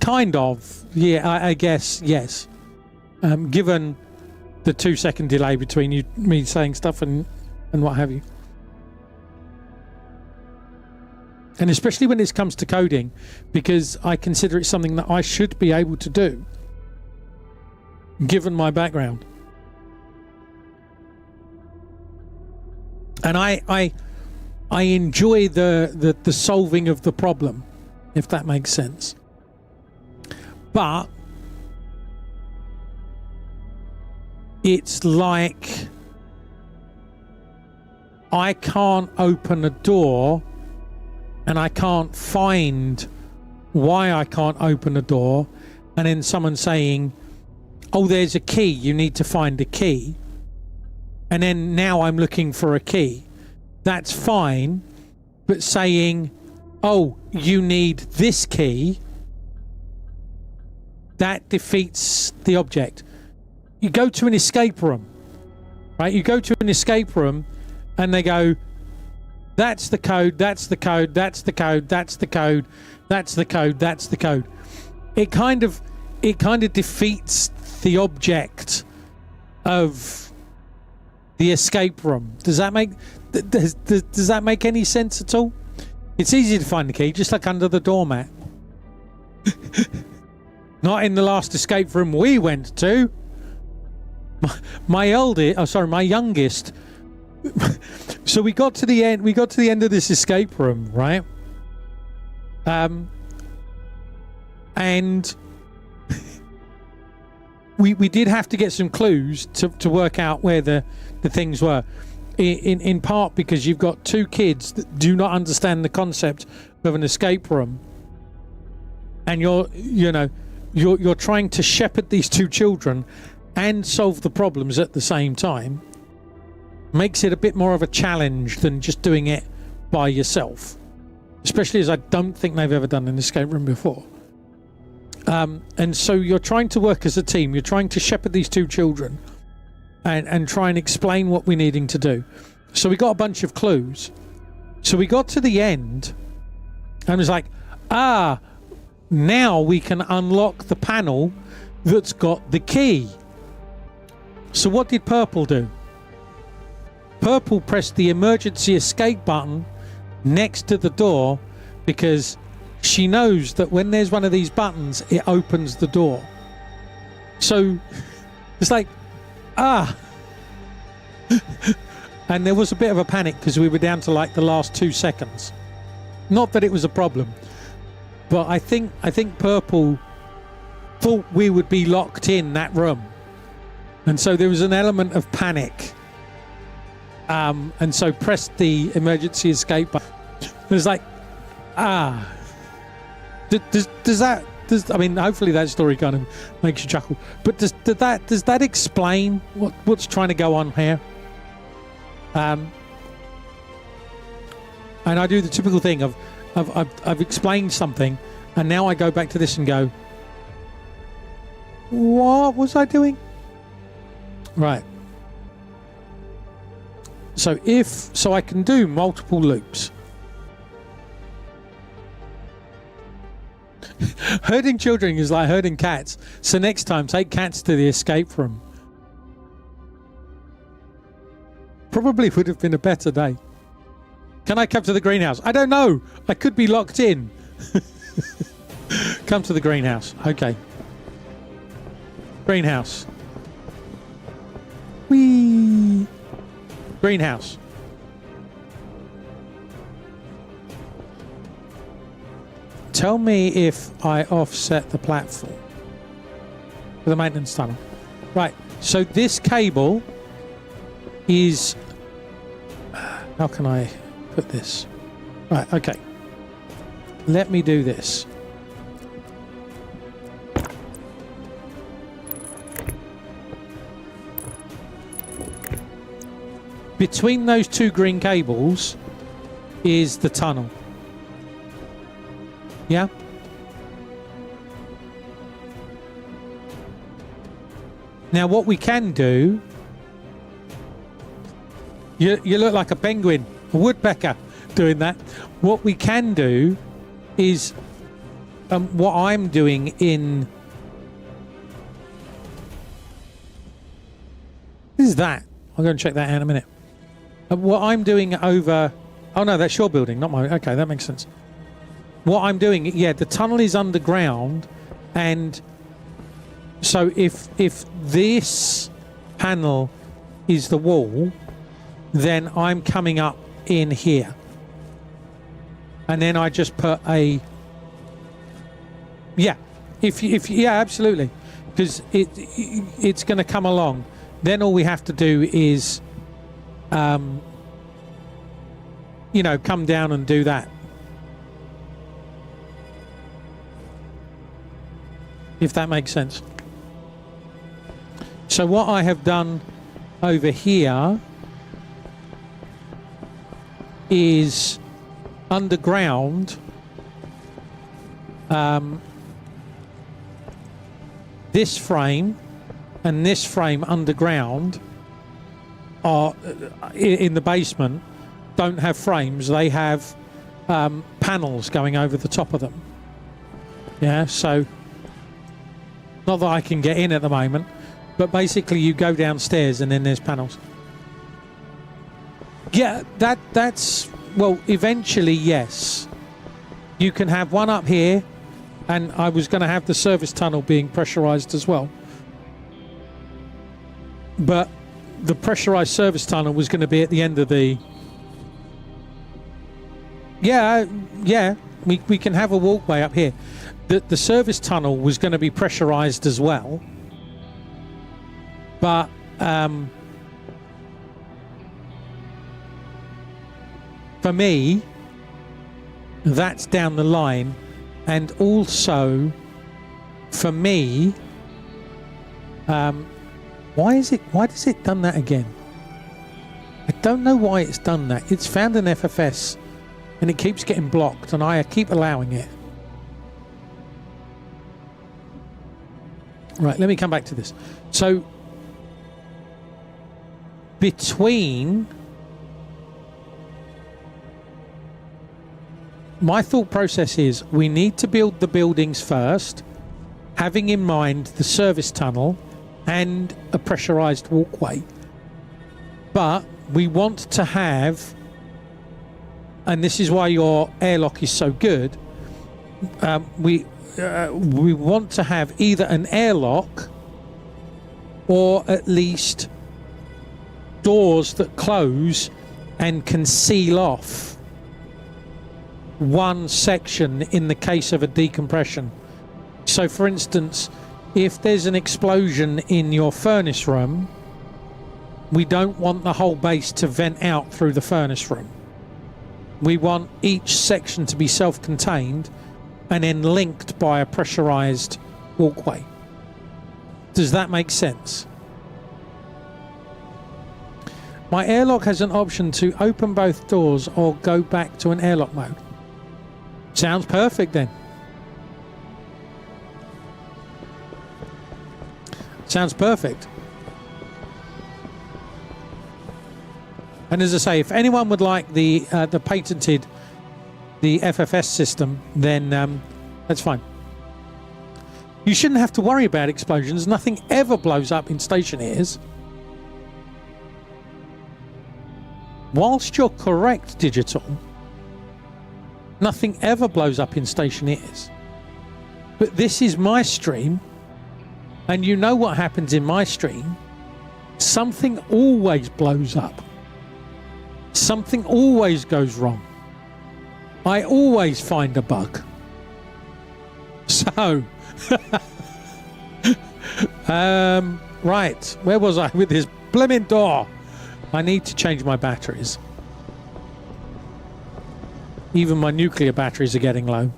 kind of, yeah, I guess, yes. Given the 2-second delay between me saying stuff and what have you. And especially when it comes to coding, because I consider it something that I should be able to do, given my background. And I enjoy the solving of the problem, if that makes sense. But it's like I can't open a door and I can't find why I can't open a door, and then someone saying, oh, there's a key, you need to find a key, and then now I'm looking for a key. That's fine, but saying, oh, you need this key, that defeats the object. You go to an escape room, right? You go to an escape room and they go, that's the code, that's the code, that's the code, that's the code, that's the code, that's the code. It kind of defeats the object of the escape room. Does that make any sense at all? It's easy to find the key, just like under the doormat. Not in the last escape room we went to. My youngest. So we got to the end. We got to the end of this escape room, right? And we did have to get some clues to work out where the things were. In part because you've got two kids that do not understand the concept of an escape room, and you're trying to shepherd these two children and solve the problems at the same time. Makes it a bit more of a challenge than just doing it by yourself, especially as I don't think they've ever done an escape room before. And so you're trying to work as a team. You're trying to shepherd these two children and try and explain what we're needing to do. So we got a bunch of clues. So we got to the end and it was like, Now we can unlock the panel that's got the key. So what did Purple do? Purple pressed the emergency escape button next to the door because she knows that when there's one of these buttons, it opens the door. So it's like, and there was a bit of a panic because we were down to like the last 2 seconds. Not that it was a problem, but I think Purple thought we would be locked in that room, and so there was an element of panic. And so pressed the emergency escape button. It was like, does I mean, hopefully that story kind of makes you chuckle. But does that explain what's trying to go on here? And I do the typical thing of I've explained something, and now I go back to this and go, what was I doing? Right. So I can do multiple loops. Herding children is like herding cats. So next time, take cats to the escape room. Probably would have been a better day. Can I come to the greenhouse? I don't know. I could be locked in. Come to the greenhouse. Okay. Greenhouse. Whee! Greenhouse. Tell me if I offset the platform for the maintenance tunnel. Right, so this cable is... How can I put this? Right, okay. Let me do this. Between those two green cables is the tunnel. Yeah? Now what we can do... You look like a penguin, a woodpecker doing that. What we can do is... what I'm doing in... What is that? I'll go and check that out in a minute. What I'm doing over... Oh no, that's your building, not mine. Okay, that makes sense. What I'm doing... Yeah, the tunnel is underground, and so if this panel is the wall, then I'm coming up in here. And then I just put a... Yeah, yeah, absolutely. Because it's going to come along. Then all we have to do is... you know, come down and do that. If that makes sense. So what I have done over here is underground. This frame and this frame underground are in the basement. Don't have frames, they have panels going over the top of them. Yeah, so not that I can get in at the moment, but basically you go downstairs and then there's panels. Yeah, that's well, eventually yes, you can have one up here, and I was going to have the service tunnel being pressurized as well, but the pressurized service tunnel was going to be at the end of the... Yeah, we can have a walkway up here. The service tunnel was going to be pressurized as well, but for me, that's down the line, and also for me, why does it done that again? I don't know why it's done that. It's found an FFS. And it keeps getting blocked, and I keep allowing it. Right, let me come back to this. So, between my thought process is we need to build the buildings first, having in mind the service tunnel and a pressurized walkway. But we want to have, and this is why your airlock is so good, we want to have either an airlock or at least doors that close and can seal off one section in the case of a decompression. So for instance, if there's an explosion in your furnace room, we don't want the whole base to vent out through the furnace room. We want each section to be self-contained and then linked by a pressurized walkway. Does that make sense? My airlock has an option to open both doors or go back to an airlock mode. Sounds perfect then. Sounds perfect. And as I say, if anyone would like the patented, the FFS system, then that's fine. You shouldn't have to worry about explosions. Nothing ever blows up in Stationeers. Whilst you're correct, Digital, nothing ever blows up in Stationeers. But this is my stream, and you know what happens in my stream. Something always blows up. Something always goes wrong. I always find a bug. So, right, where was I with this blimmin' door? I need to change my batteries. Even my nuclear batteries are getting low.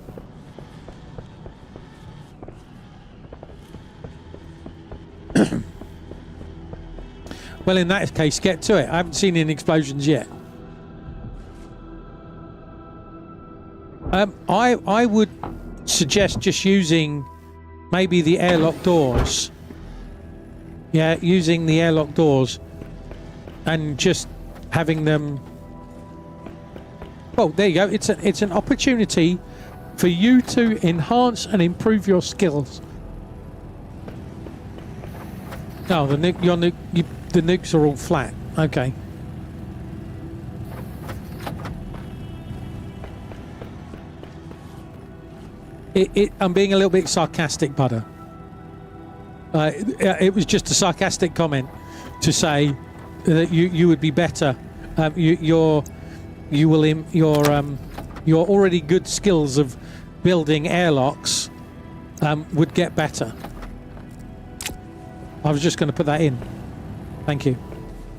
Well, in that case, get to it. I haven't seen any explosions yet. I would suggest just using maybe the airlock doors. Yeah, using the airlock doors and just having them. Well, there you go. It's an opportunity for you to enhance and improve your skills. Oh, the nukes are all flat. Okay. I'm being a little bit sarcastic, Butter. It was just a sarcastic comment to say that you would be better. Your already good skills of building airlocks would get better. I was just going to put that in. Thank you.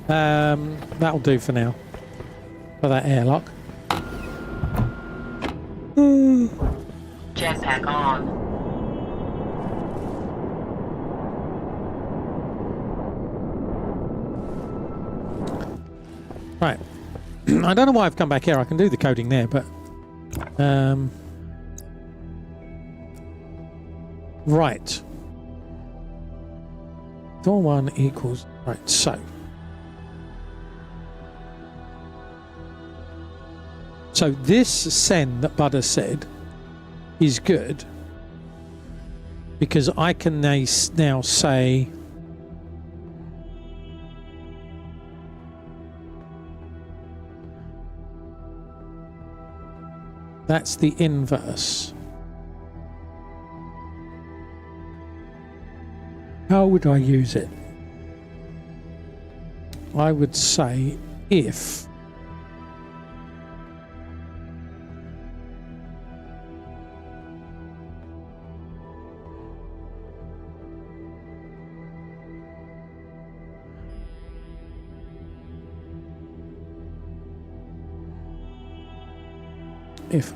That'll do for now. For that airlock. Jetpack on. Right. I don't know why I've come back here. I can do the coding there, but right. Door 1 equals right. So this send that Butter said is good because I can now say that's the inverse. How would I use it? I would say if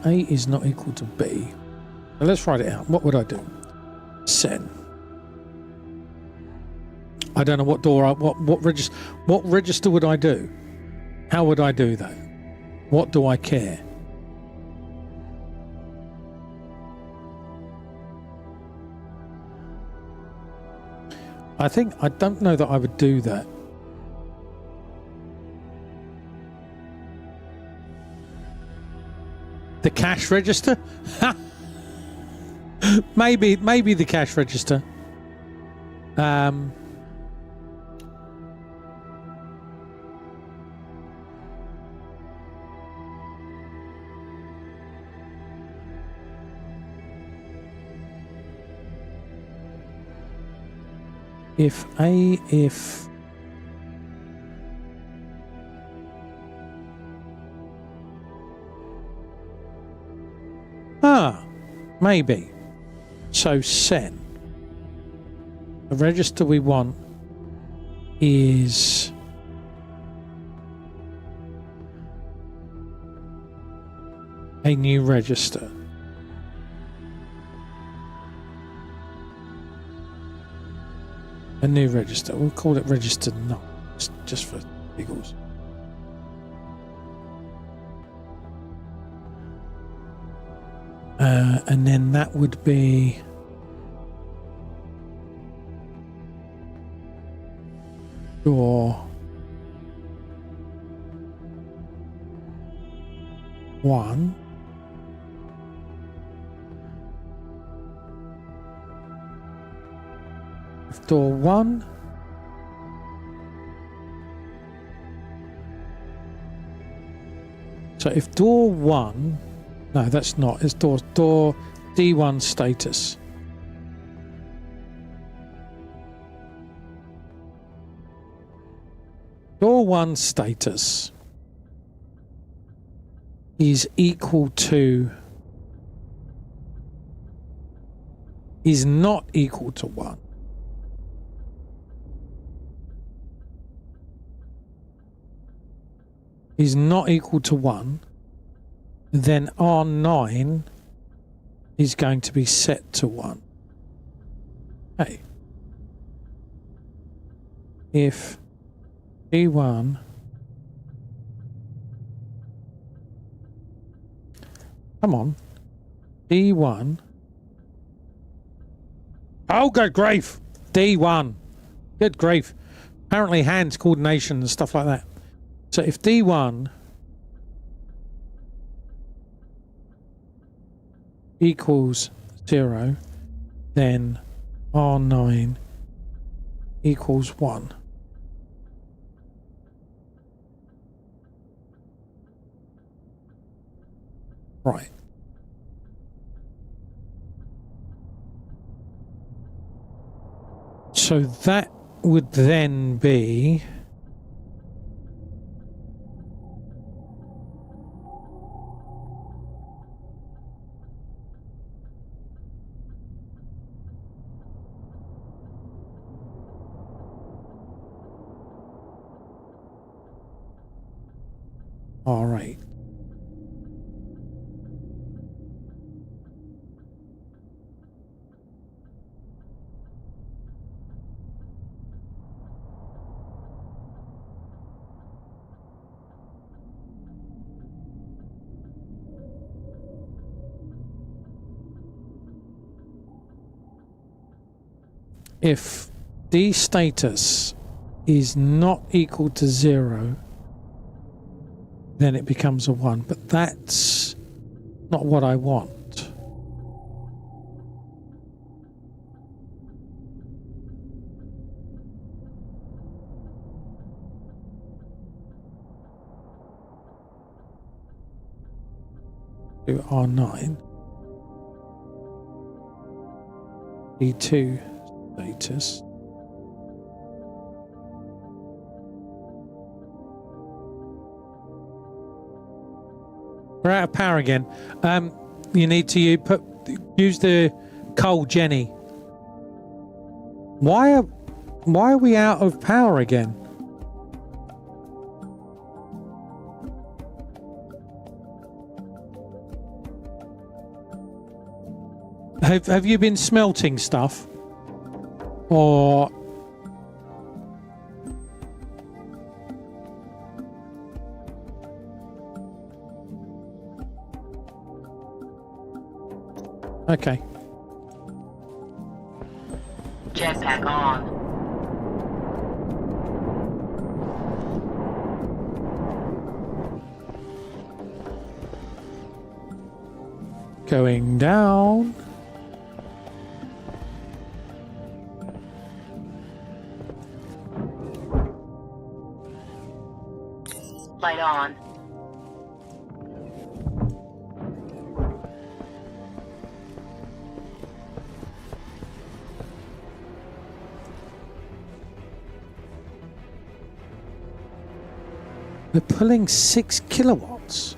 A is not equal to B. Now let's write it out. What would I do? Send. I don't know what door what register would I do? How would I do that? What do I care? I don't know that I would do that. The cash register? maybe the cash register. If maybe. So sen. The register we want is a new register. A new register. We'll call it register not just for giggles. And then that would be door 1. If door 1 so if door 1 no, that's not. It's door D1 status. Door 1 status is equal to is not equal to 1. Is not equal to 1. Then R9 is going to be set to 1. Okay. If D1 come on D1 oh good grief D1 good grief apparently hands coordination and stuff like that. So if D1 equals 0, then R9 equals 1. Right. So that would then be all right. If D status is not equal to 0, then it becomes a 1, but that's not what I want. Do R9 D2 status we're out of power again. You need to use the coal Jenny. Why are we out of power again? Have you been smelting stuff? Or okay. Jetpack on. Going down. Light on. We're pulling 6 kilowatts.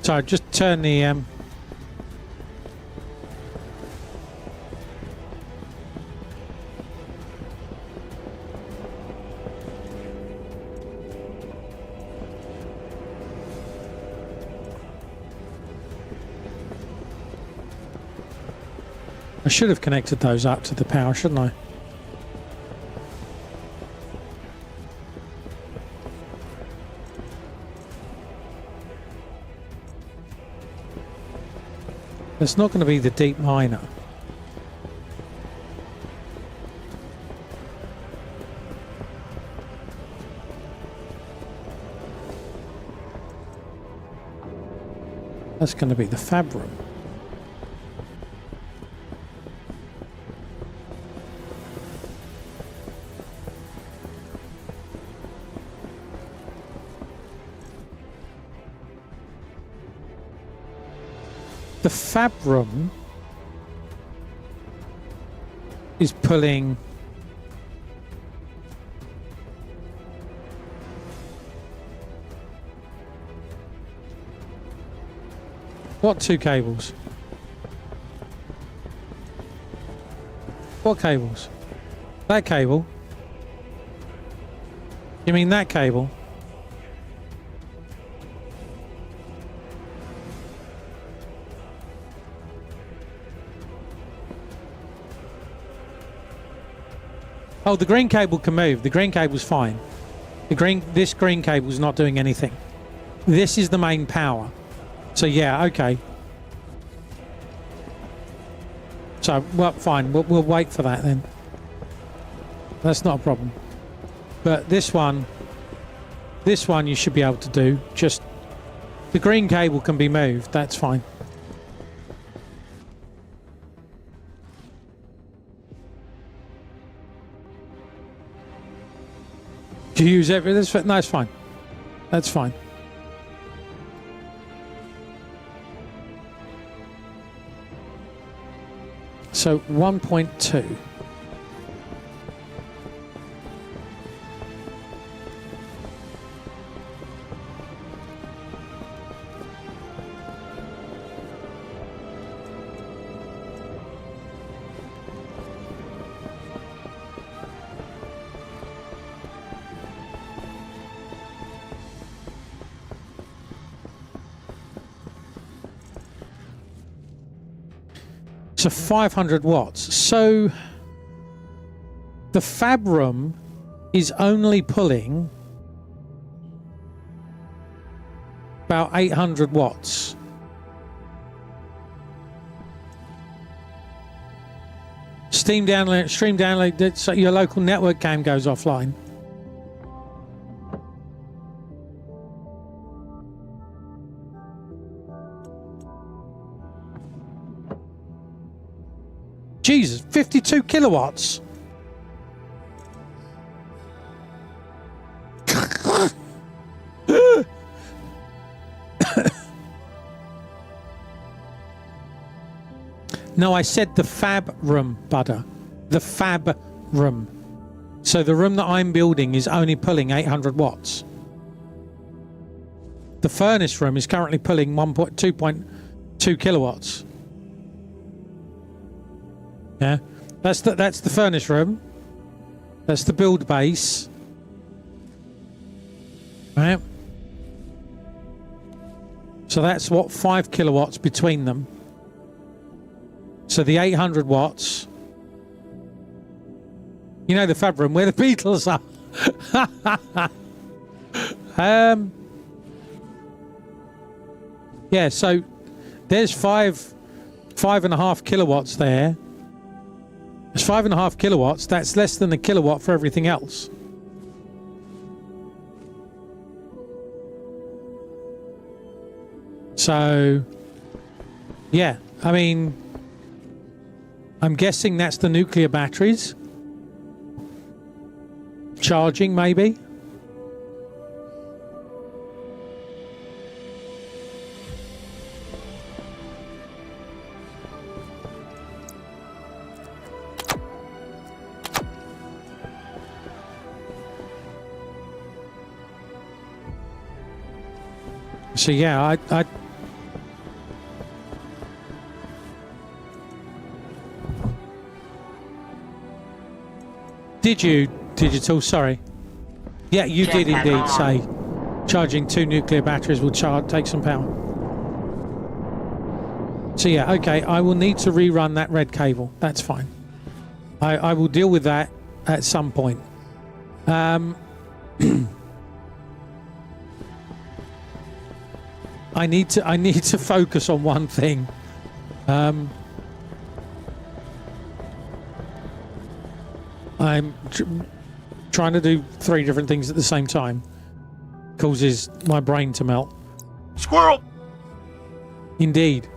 So just turn the I should have connected those up to the power, shouldn't I? It's not going to be the deep miner. That's going to be the fab room. The fab room is pulling what 2 cables? What cables? That cable? You mean that cable? Oh, the green cable can move. The green cable's fine. This green cable's not doing anything. This is the main power. So yeah, okay. So, well, fine. We'll wait for that then. That's not a problem. But this one you should be able to do. Just the green cable can be moved. That's fine. Do you use everything? No, it's fine. That's fine. So 1.2. So 500 watts. So the fab room is only pulling about 800 watts. Stream download, so your local network cam goes offline. Jesus, 52 kilowatts. No, I said the fab room, Butter. The fab room. So the room that I'm building is only pulling 800 watts. The furnace room is currently pulling 2.2 kilowatts. Yeah, that's the furnace room. That's the build base. Right. So that's what 5 kilowatts between them. So the 800 watts. You know the fab room where the Beatles are. Yeah, so there's 5.5 kilowatts there. It's 5.5 kilowatts. That's less than a kilowatt for everything else. So, yeah, I mean, I'm guessing that's the nuclear batteries. Charging, maybe. So yeah, I did you digital? Sorry. Yeah, you did indeed say charging 2 nuclear batteries will take some power. So yeah, okay, I will need to rerun that red cable. That's fine. I will deal with that at some point. I need to focus on one thing. I'm trying to do 3 different things at the same time. Causes my brain to melt. Squirrel! Indeed.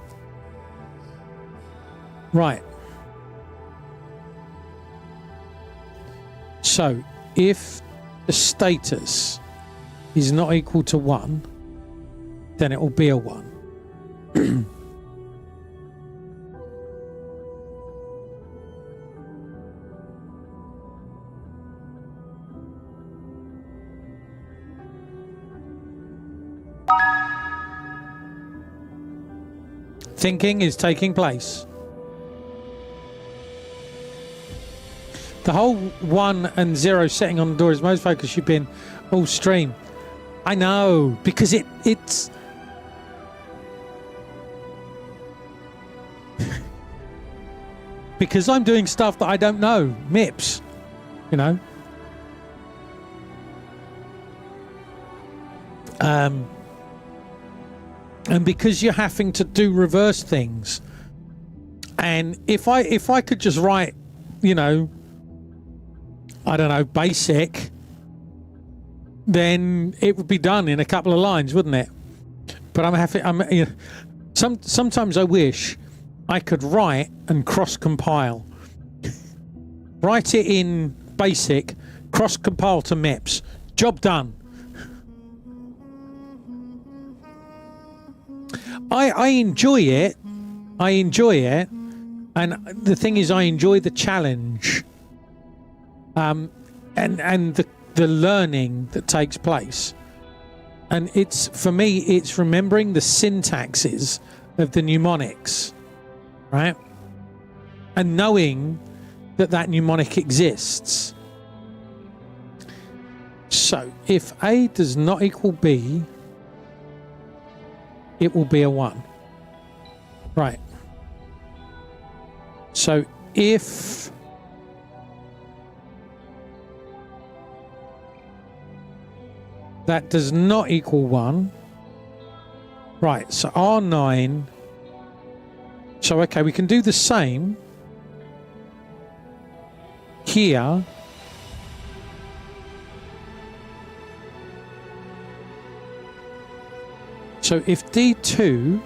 Right. So, if the status is not equal to 1, then it will be a 1. Thinking is taking place. The whole 1 and 0 setting on the door is most focused you've been all stream. I know, because it's because I'm doing stuff that I don't know. MIPS, you know. And because you're having to do reverse things. And if I could just write, you know, I don't know, basic, then it would be done in a couple of lines, wouldn't it? But you know, sometimes I wish I could write and cross-compile. Write it in basic, cross-compile to MIPS. Job done. I enjoy it. I enjoy it. And the thing is, I enjoy the challenge. And the learning that takes place. And it's, for me, it's remembering the syntaxes of the mnemonics, right? And knowing that mnemonic exists. So, if A does not equal B, it will be a 1. Right. So, if that does not equal 1. Right, so R9. So, okay, we can do the same here. So, if D2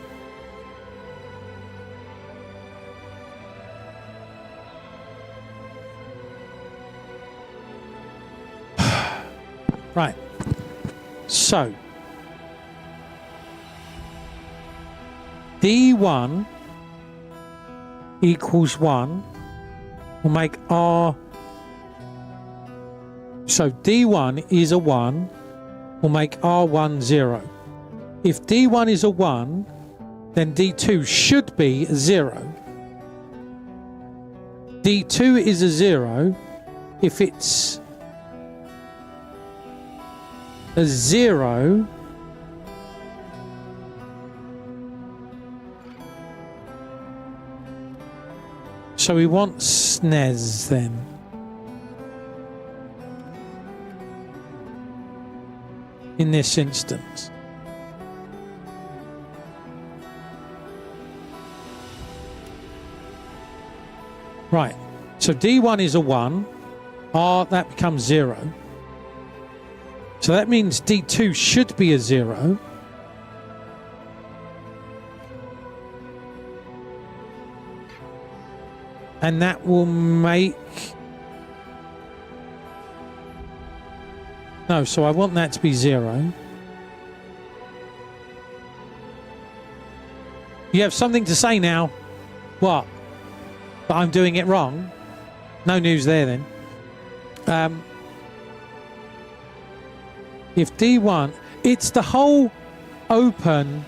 right. So, D1 equals 1 will make R. So, D1 is a 1 will make R1 0. If D1 is a 1, then D2 should be a 0. D2 is a 0 if it's a 0, so we want SNES then. in this instance. Right, so D1 is a 1. R, that becomes 0. So that means D2 should be a 0. And that will make... No, so I want that to be 0. You have something to say now. What? But I'm doing it wrong? No news there then. If D1, it's the whole open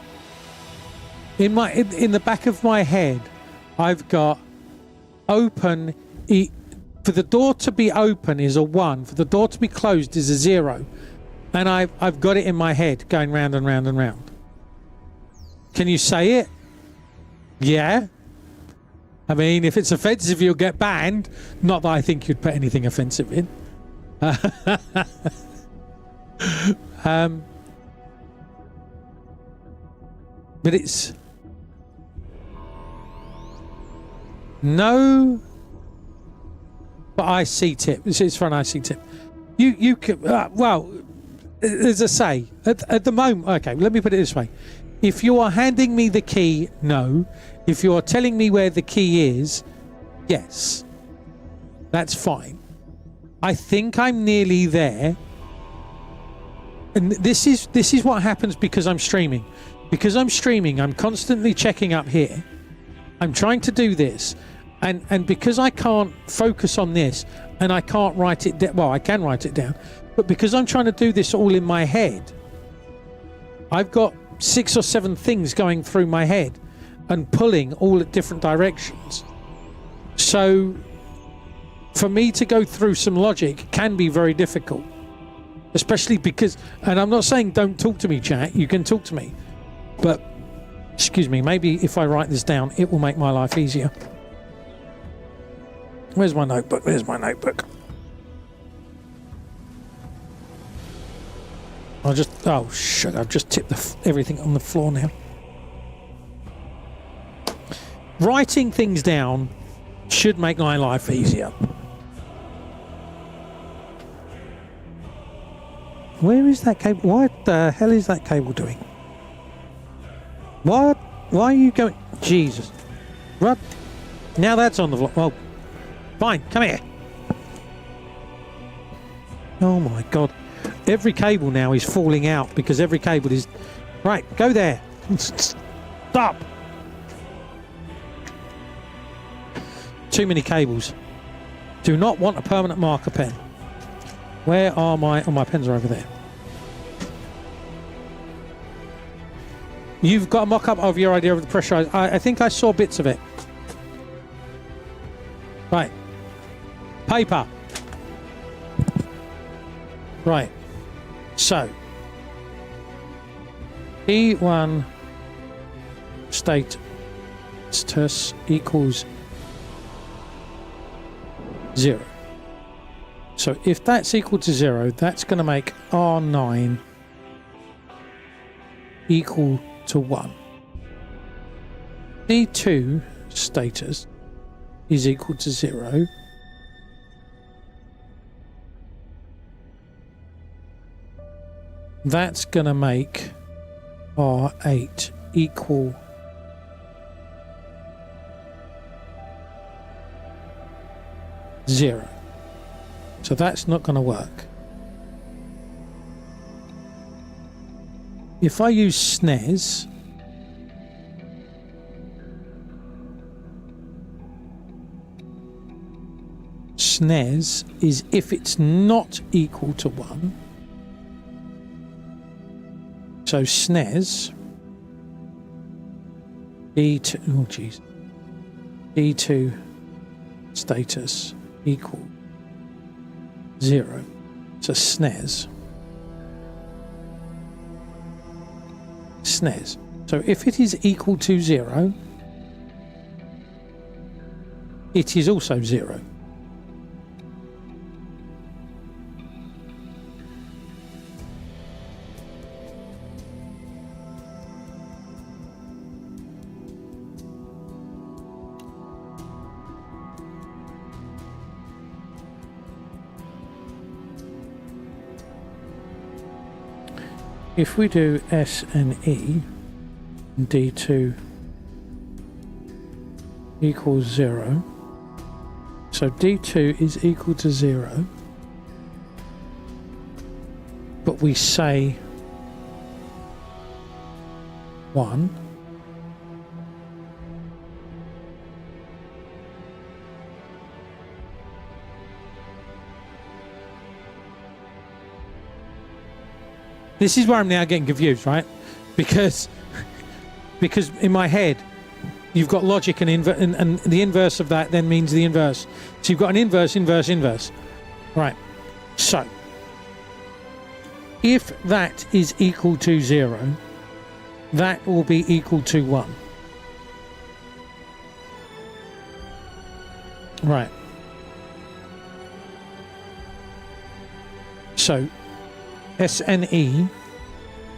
in the back of my head. I've got open. For the door to be open is a 1. For the door to be closed is a 0. And I've got it in my head going round and round and round. Can you say it? Yeah. I mean, if it's offensive, you'll get banned. Not that I think you'd put anything offensive in. But it's no. But IC tip. It's for an IC tip. You could well, as I say, at the moment. Okay, let me put it this way. If you are handing me the key, no. If you are telling me where the key is, yes. That's fine. I think I'm nearly there. And this is what happens because I'm streaming. Because I'm streaming, I'm constantly checking up here. I'm trying to do this. And because I can't focus on this and I can't write it down. Well, I can write it down. But because I'm trying to do this all in my head, I've got 6 or 7 things going through my head and pulling all at different directions. So for me to go through some logic can be very difficult, especially because, and I'm not saying don't talk to me, chat, you can talk to me, but excuse me, maybe if I write this down it will make my life easier. Where's my notebook? There's my notebook. Oh shit, I've just tipped everything on the floor now. Writing things down should make my life easier. Where is that cable? What the hell is that cable doing? What? Why are you going? Jesus. What? Now that's on the floor. Well, fine, come here. Oh my god. Every cable now is falling out because every cable is... Right, go there. Stop. Too many cables. Do not want a permanent marker pen. Where are my... Oh, my pens are over there. You've got a mock-up of your idea of the pressure. I think I saw bits of it. Right. Paper. Right. So. P1 status equals 0. So if that's equal to 0, that's going to make R9 equal to 1. D2 status is equal to 0. That's going to make R8 equal 0. So that's not going to work. If I use SNES, SNES is if it's not equal to 1. So SNES D2, oh jeez, D2 status equal 0. So SNES. So if it is equal to 0, it is also 0. if we do S and E, D2 equals 0, so D2 is equal to 0, but we say 1, this is where I'm now getting confused, right? Because in my head you've got logic and the inverse of that then means the inverse. So you've got an inverse, inverse, inverse. Right. So if that is equal to 0, that will be equal to 1. Right. So SNE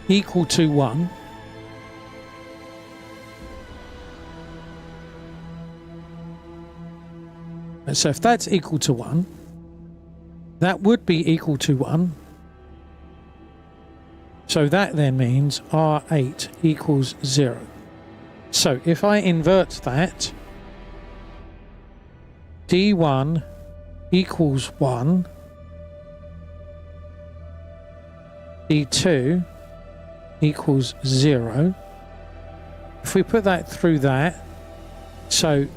equal to 1. So if that's equal to 1, that would be equal to 1. So that then means R8 equals 0. So if I invert that, D1 equals 1, D2 equals 0. If we put that through that, so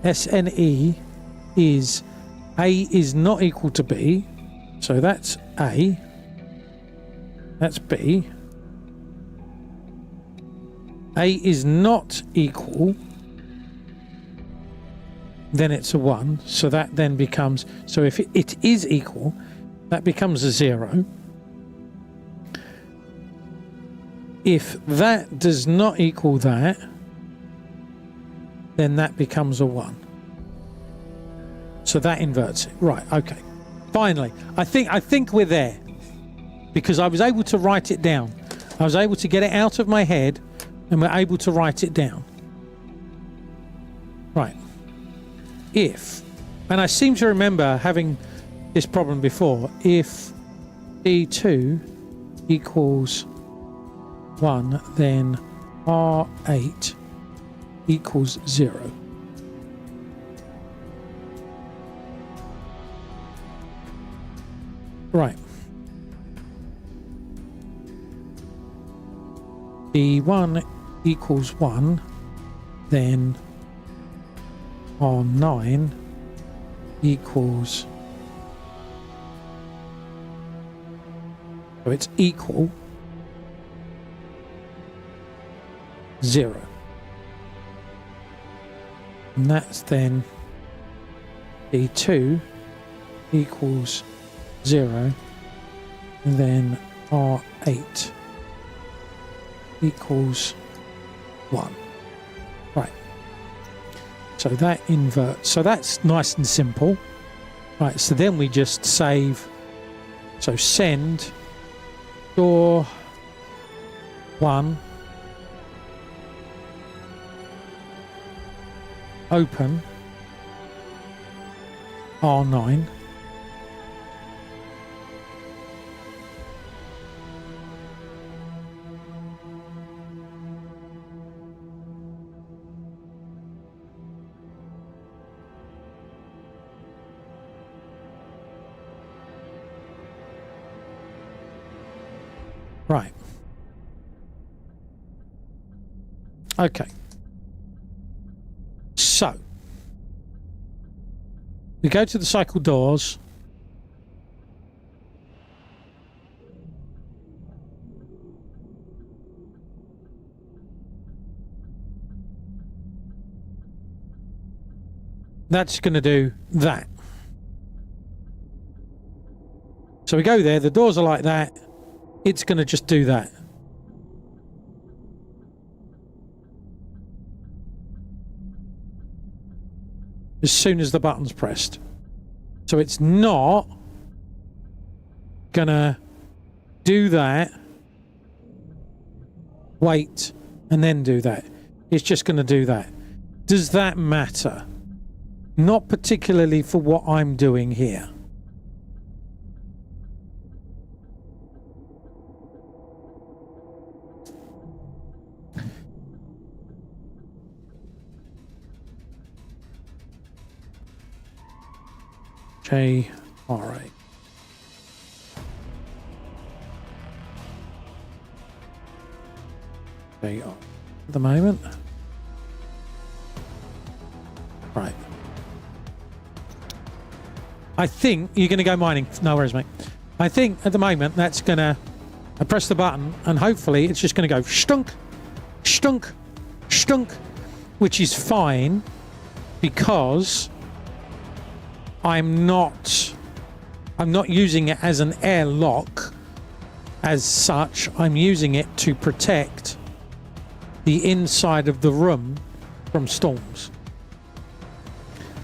SNE is A is not equal to B, so that's A, that's B. A is not equal, then it's a 1, so that then becomes, so if it is equal, that becomes a 0. If that does not equal that, then that becomes a 1. So that inverts it. Right, okay. Finally, I think we're there. Because I was able to write it down. I was able to get it out of my head and we're able to write it down. Right. If, and I seem to remember having this problem before, if D2 equals 1, then R8 equals 0. Right. D1 equals 1, then R9 equals, so it's equal 0. And that's then D2 equals 0, and then R8 equals 1. Right. So that inverts. So that's nice and simple. Right, so then we just save. So send door 1 open R9 right. Okay. So we go to the cycle doors. That's going to do that. So we go there, the doors are like that. It's going to just do that. As soon as the button's pressed. So it's not gonna do that, wait, and then do that. It's just gonna do that. Does that matter? Not particularly for what I'm doing here. All right. There you are. At the moment. Right. I think you're going to go mining. No worries, mate. I think at the moment that's going to... I press the button and hopefully it's just going to go stunk, stunk, stunk, which is fine because I'm not using it as an airlock as such. I'm using it to protect the inside of the room from storms.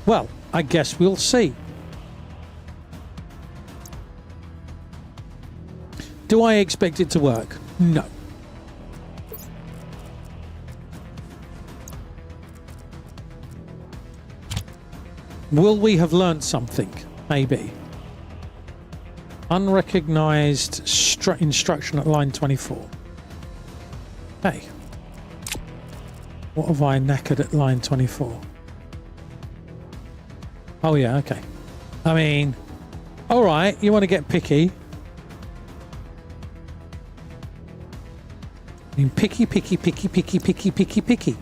Well, I guess we'll see. Do I expect it to work? No. Will we have learned something? Maybe. Unrecognized instruction at line 24. Hey. What have I knackered at line 24? Oh yeah, okay. I mean, alright, you want to get picky. I mean, picky, picky, picky, picky, picky, picky, picky.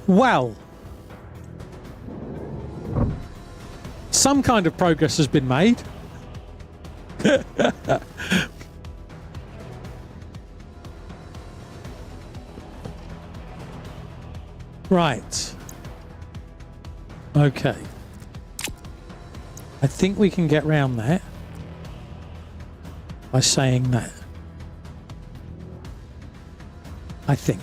Well, some kind of progress has been made. Right. Okay. I think we can get round that by saying that. I think.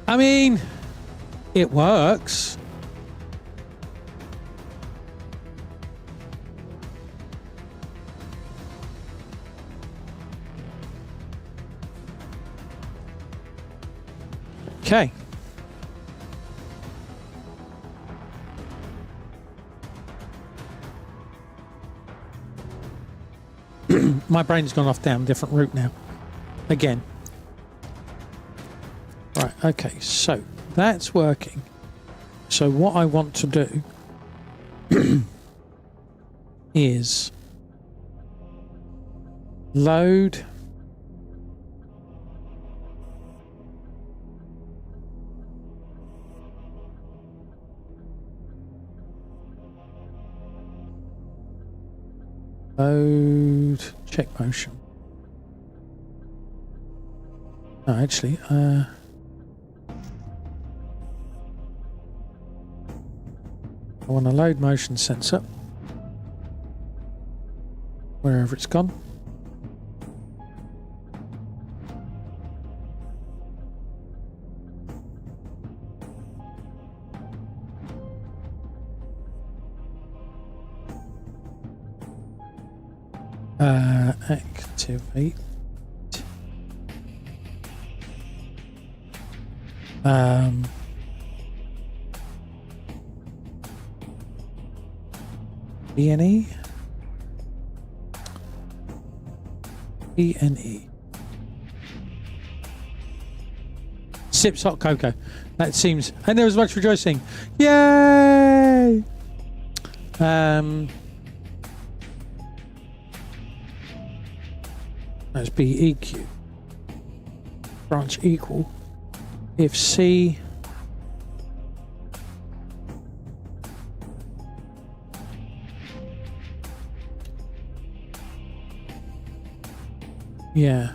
I mean, it works. Okay. My brain's gone off down a different route now. Again. Right, okay, so that's working. So what I want to do is load check motion. No, actually, I want to load motion sensor wherever it's gone. Activate. BNE. BNE. Sips hot cocoa. That seems, and there was much rejoicing. Yay! That's BEQ. Branch equal. If C yeah.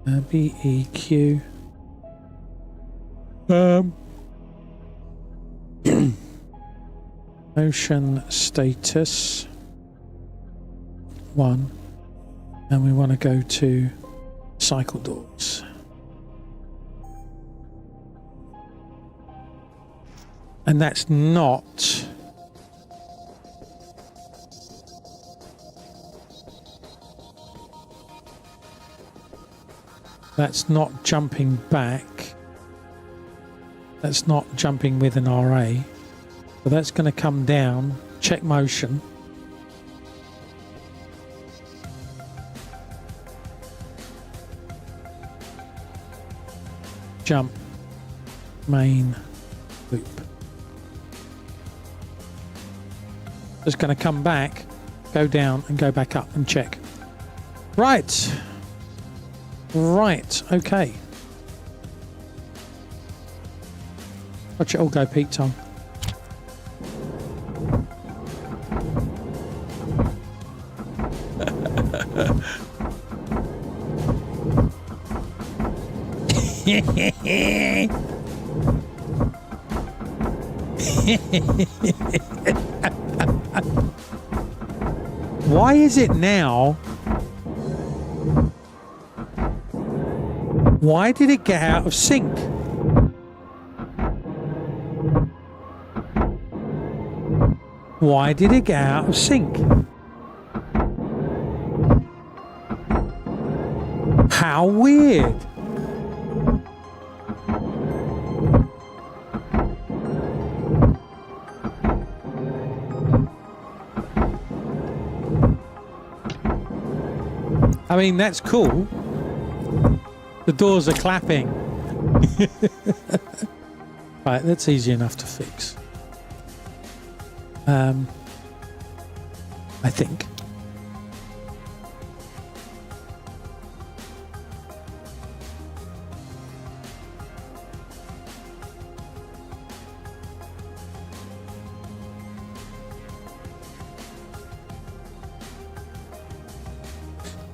BEQ. Motion status. 1, and we want to go to cycle doors. And that's not jumping back. That's not jumping with an RA. So that's going to come down, check motion. Jump, main, loop. It's going to come back, go down and go back up and check. Right. Right, okay. Watch it all go, Pt1. Why is it now? Why did it get out of sync? Why did it get out of sync? How weird. I mean, that's cool. The doors are clapping. Right, that's easy enough to fix. I think.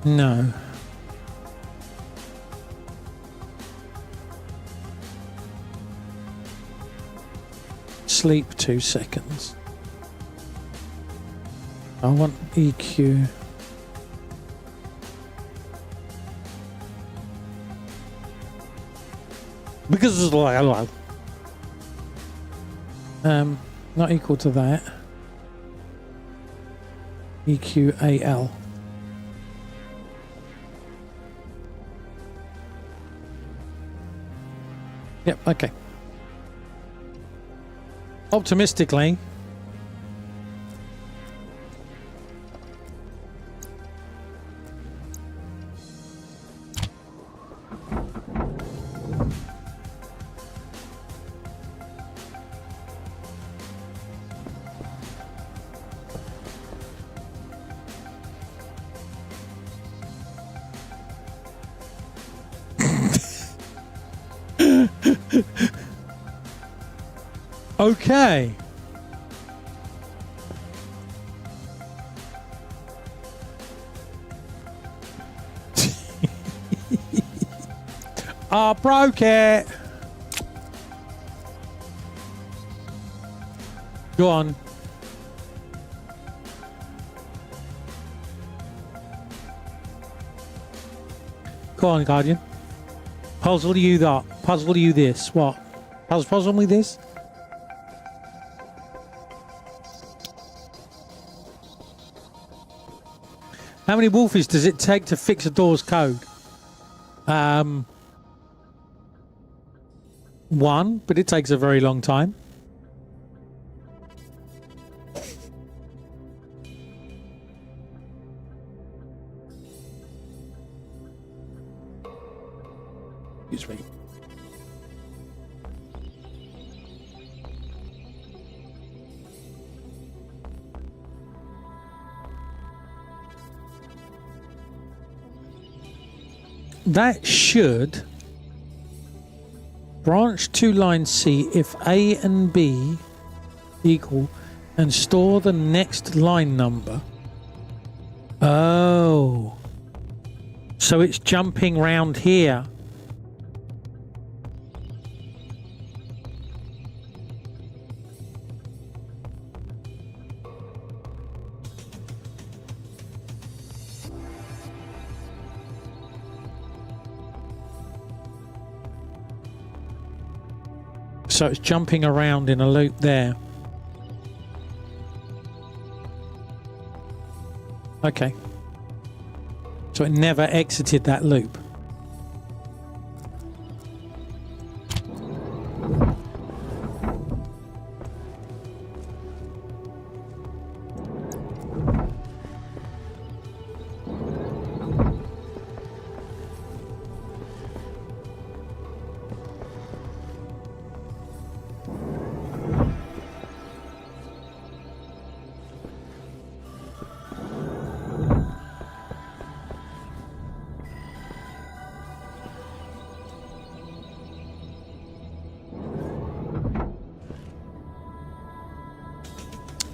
No. Sleep 2 seconds. I want EQ. Because it's like not equal to that. EQ AL. Yep, okay. Optimistically, okay. I broke it. Go on. Go on, Guardian. Puzzle you that. Puzzle you this. What? Puzzle me this? How many wolfies does it take to fix a door's code? 1, but it takes a very long time. Excuse me. That should branch to line C if A and B equal and store the next line number. Oh. So it's jumping round here. So it's jumping around in a loop there. Okay. So it never exited that loop.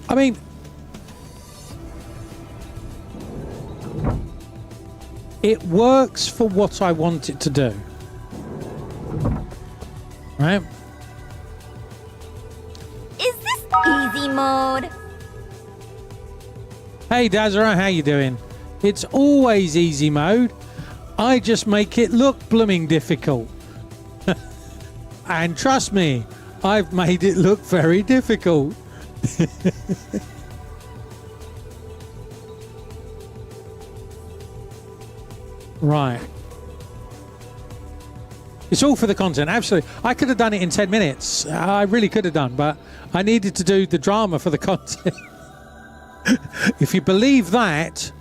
I mean, it works for what I want it to do. Right? Is this easy mode? Hey Dazra, how you doing? It's always easy mode. I just make it look blooming difficult. And trust me, I've made it look very difficult. Right. It's all for the content, absolutely. I could have done it in 10 minutes. I really could have done, but I needed to do the drama for the content. If you believe that,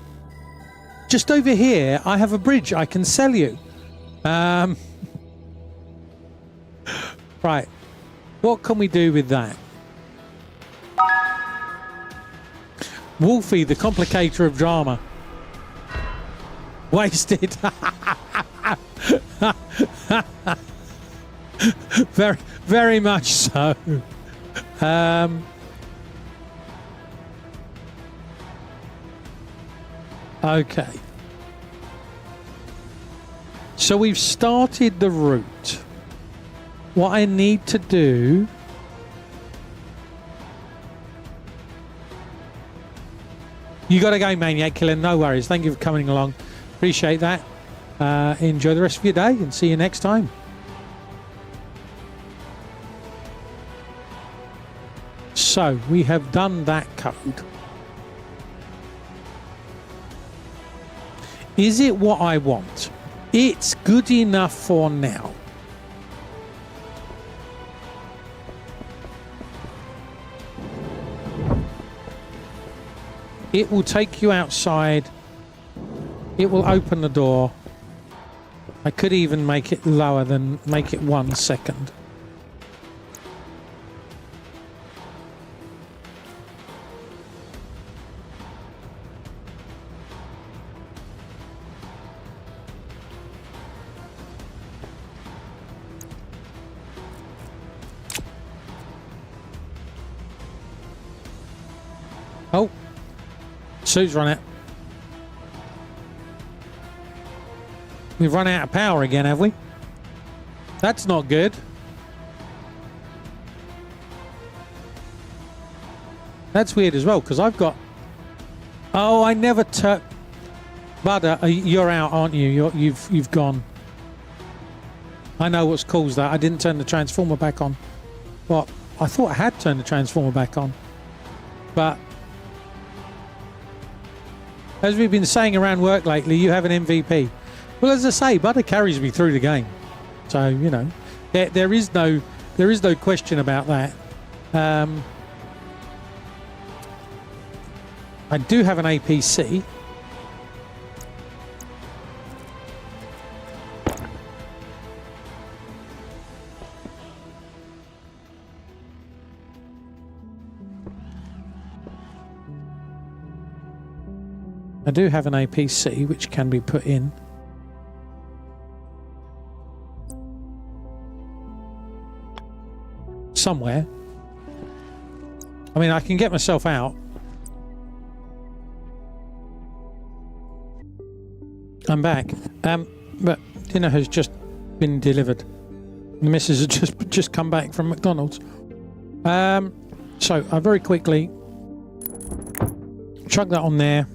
just over here, I have a bridge I can sell you. Right. What can we do with that? Wolfie, the complicator of drama. Wasted. Very, very much so. Okay. So we've started the route. What I need to do... You got to go, Maniac Killer. No worries. Thank you for coming along. Appreciate that. Enjoy the rest of your day and see you next time. So we have done that code. Is it what I want? It's good enough for now. It will take you outside. It will open the door. I could even make it lower than make it 1 second. Oh. Suit's run out. We've run out of power again, have we? That's not good. That's weird as well, because I've got... Oh, I never Butter, you're out, aren't you? You've gone. I know what's caused that. I didn't turn the transformer back on. Well, I thought I had turned the transformer back on. But... as we've been saying around work lately, you have an MVP. Well, as I say, Butter carries me through the game. So, you know, there is no question about that. I do have an APC. I do have an APC which can be put in. Somewhere. I mean, I can get myself out. I'm back. But dinner has just been delivered. The missus has just come back from McDonald's. So I very quickly chuck that on there.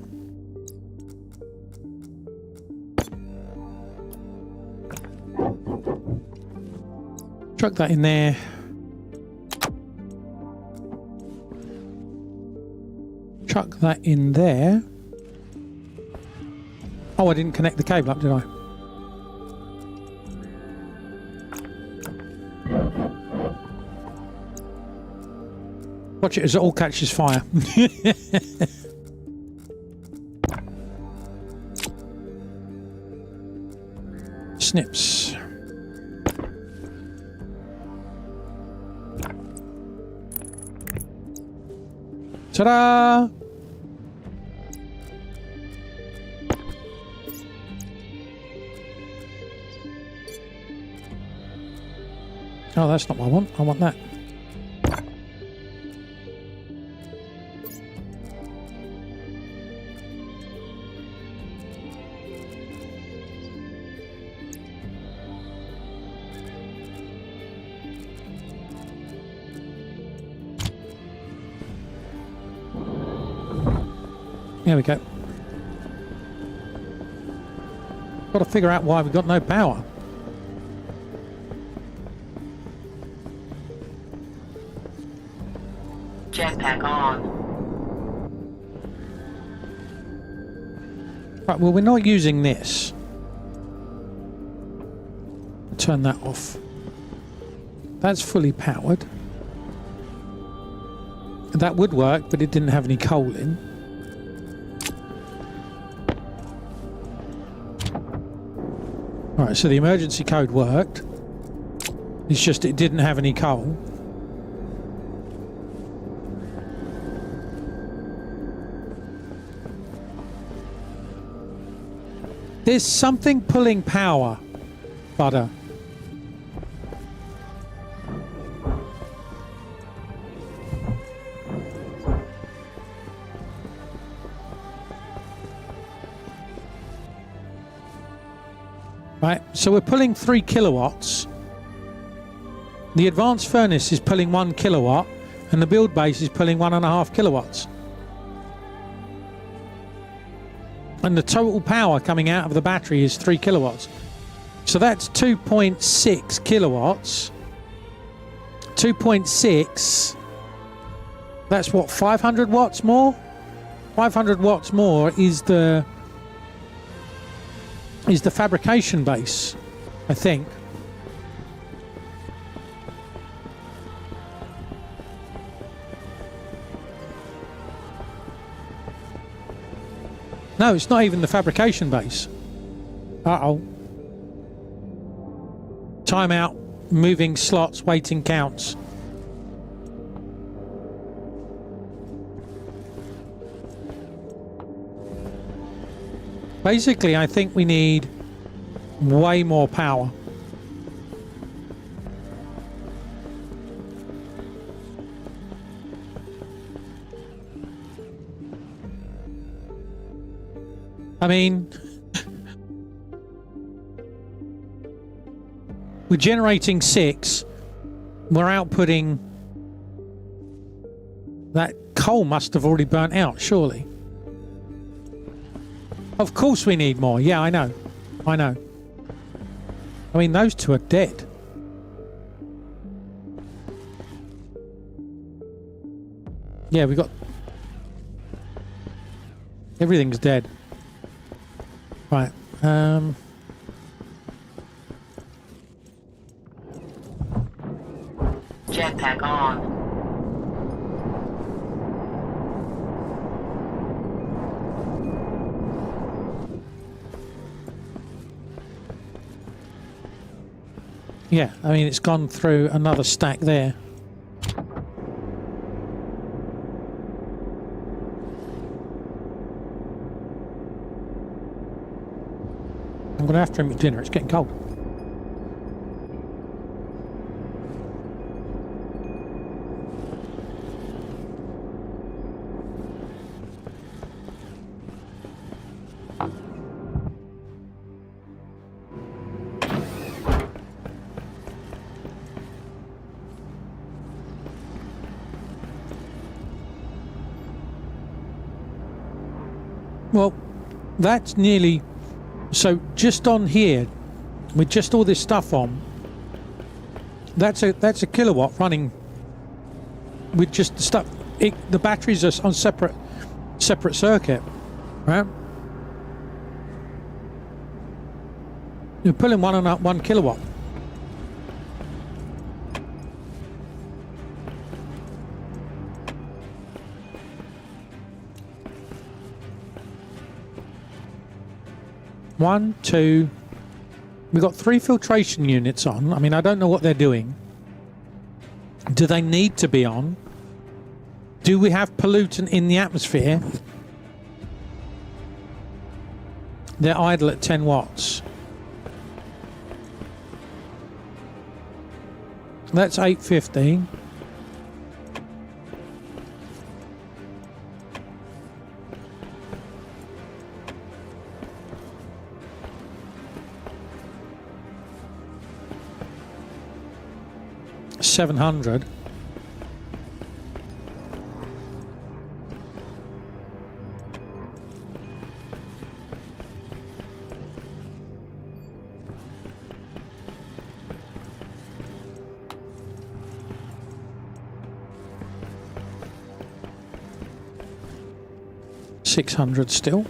Chuck that in there. that in there. Oh, I didn't connect the cable up, did I? Watch it as it all catches fire. Snips. Ta-da! Oh, that's not what I want. I want that. There we go. Got to figure out why we've got no power. Jetpack on. Right, well, we're not using this. Turn that off. That's fully powered. That would work, but it didn't have any coal in. Right, so the emergency code worked. It's just it didn't have any coal. There's something pulling power, Butter. Right, so we're pulling 3 kilowatts. The advanced furnace is pulling 1 kilowatt, and the build base is pulling 1.5 kilowatts. And the total power coming out of the battery is 3 kilowatts. So that's 2.6 kilowatts. 2.6. That's what, 500 watts more? 500 watts more is the fabrication base, I think. No, it's not even the fabrication base. Uh-oh. Timeout. Moving slots. Waiting counts. Basically, I think we need way more power. I mean, we're generating 6. We're outputting. That coal must have already burnt out, surely. Of course we need more. Yeah, I know. I know. I mean, those two are dead. Yeah, we got... Everything's dead. Right. Jetpack on. Yeah, I mean, it's gone through another stack there. I'm going to have to make dinner. It's getting cold. Well, that's nearly... So just on here, with just all this stuff on, that's a kilowatt running with just the stuff. The batteries are on separate separate circuit, right? You're pulling 1 kilowatt. One, two. We've got 3 filtration units on. I mean, I don't know what they're doing. Do they need to be on? Do we have pollutant in the atmosphere? They're idle at 10 watts. That's 850. $700. $600 still.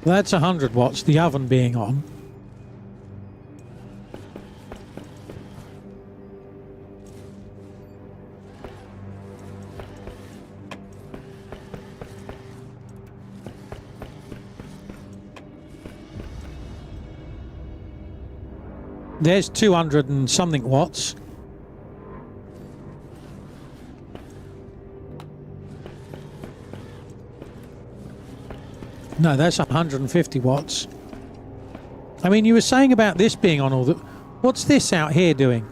That's 100 watts, the oven being on. There's 200 and something watts. No, that's 150 watts. I mean, you were saying about this being on all the... What's this out here doing?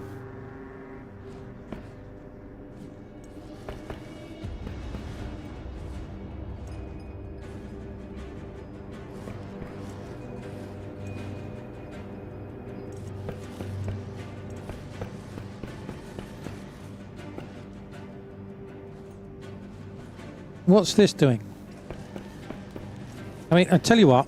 What's this doing? I mean, I tell you what.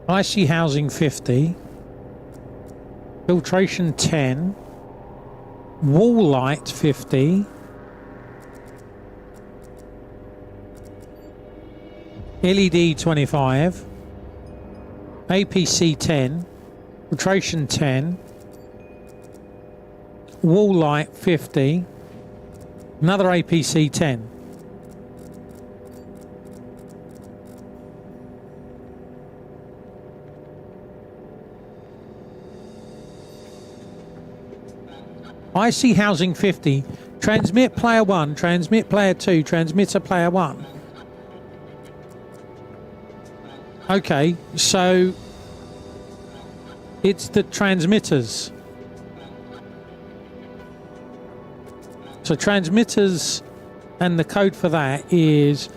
IC housing 50, filtration 10, wall light 50, LED 25, APC 10, filtration 10, wall light 50, another APC 10. IC housing 50, transmit player 1, transmit player 2, transmitter player 1. Okay, so it's the transmitters. So transmitters, and the code for that is,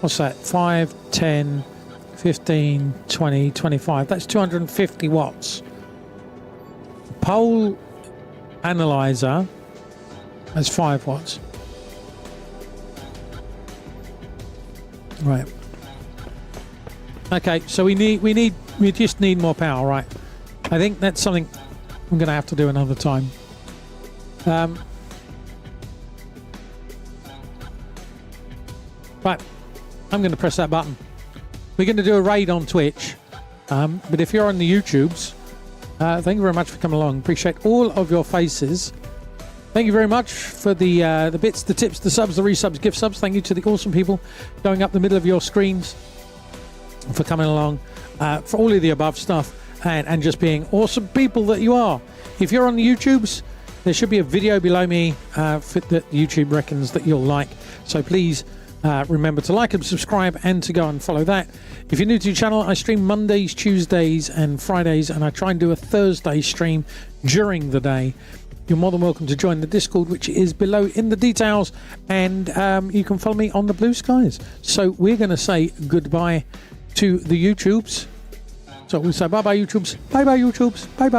what's that, 5, 10, 15, 20, 25. That's 250 watts. Pole analyzer has 5 watts. Right. Okay, so we just need more power, right? I think that's something I'm going to have to do another time. Right, I'm going to press that button. We're going to do a raid on Twitch, but if you're on the YouTubes, thank you very much for coming along. Appreciate all of your faces. Thank you very much for the bits, the tips, the subs, the resubs, gift subs. Thank you to the awesome people going up the middle of your screens for coming along, for all of the above stuff, and just being awesome people that you are. If you're on the YouTubes, There should be a video below me that YouTube reckons that you'll like. So please remember to like and subscribe and to go and follow that. If you're new to the channel, I stream Mondays, Tuesdays and Fridays, and I try and do a Thursday stream during the day. You're more than welcome to join the Discord, which is below in the details, and you can follow me on the Blue Skies. So we're going to say goodbye to the YouTubes. So we say bye-bye YouTubes, bye-bye YouTubes, bye-bye.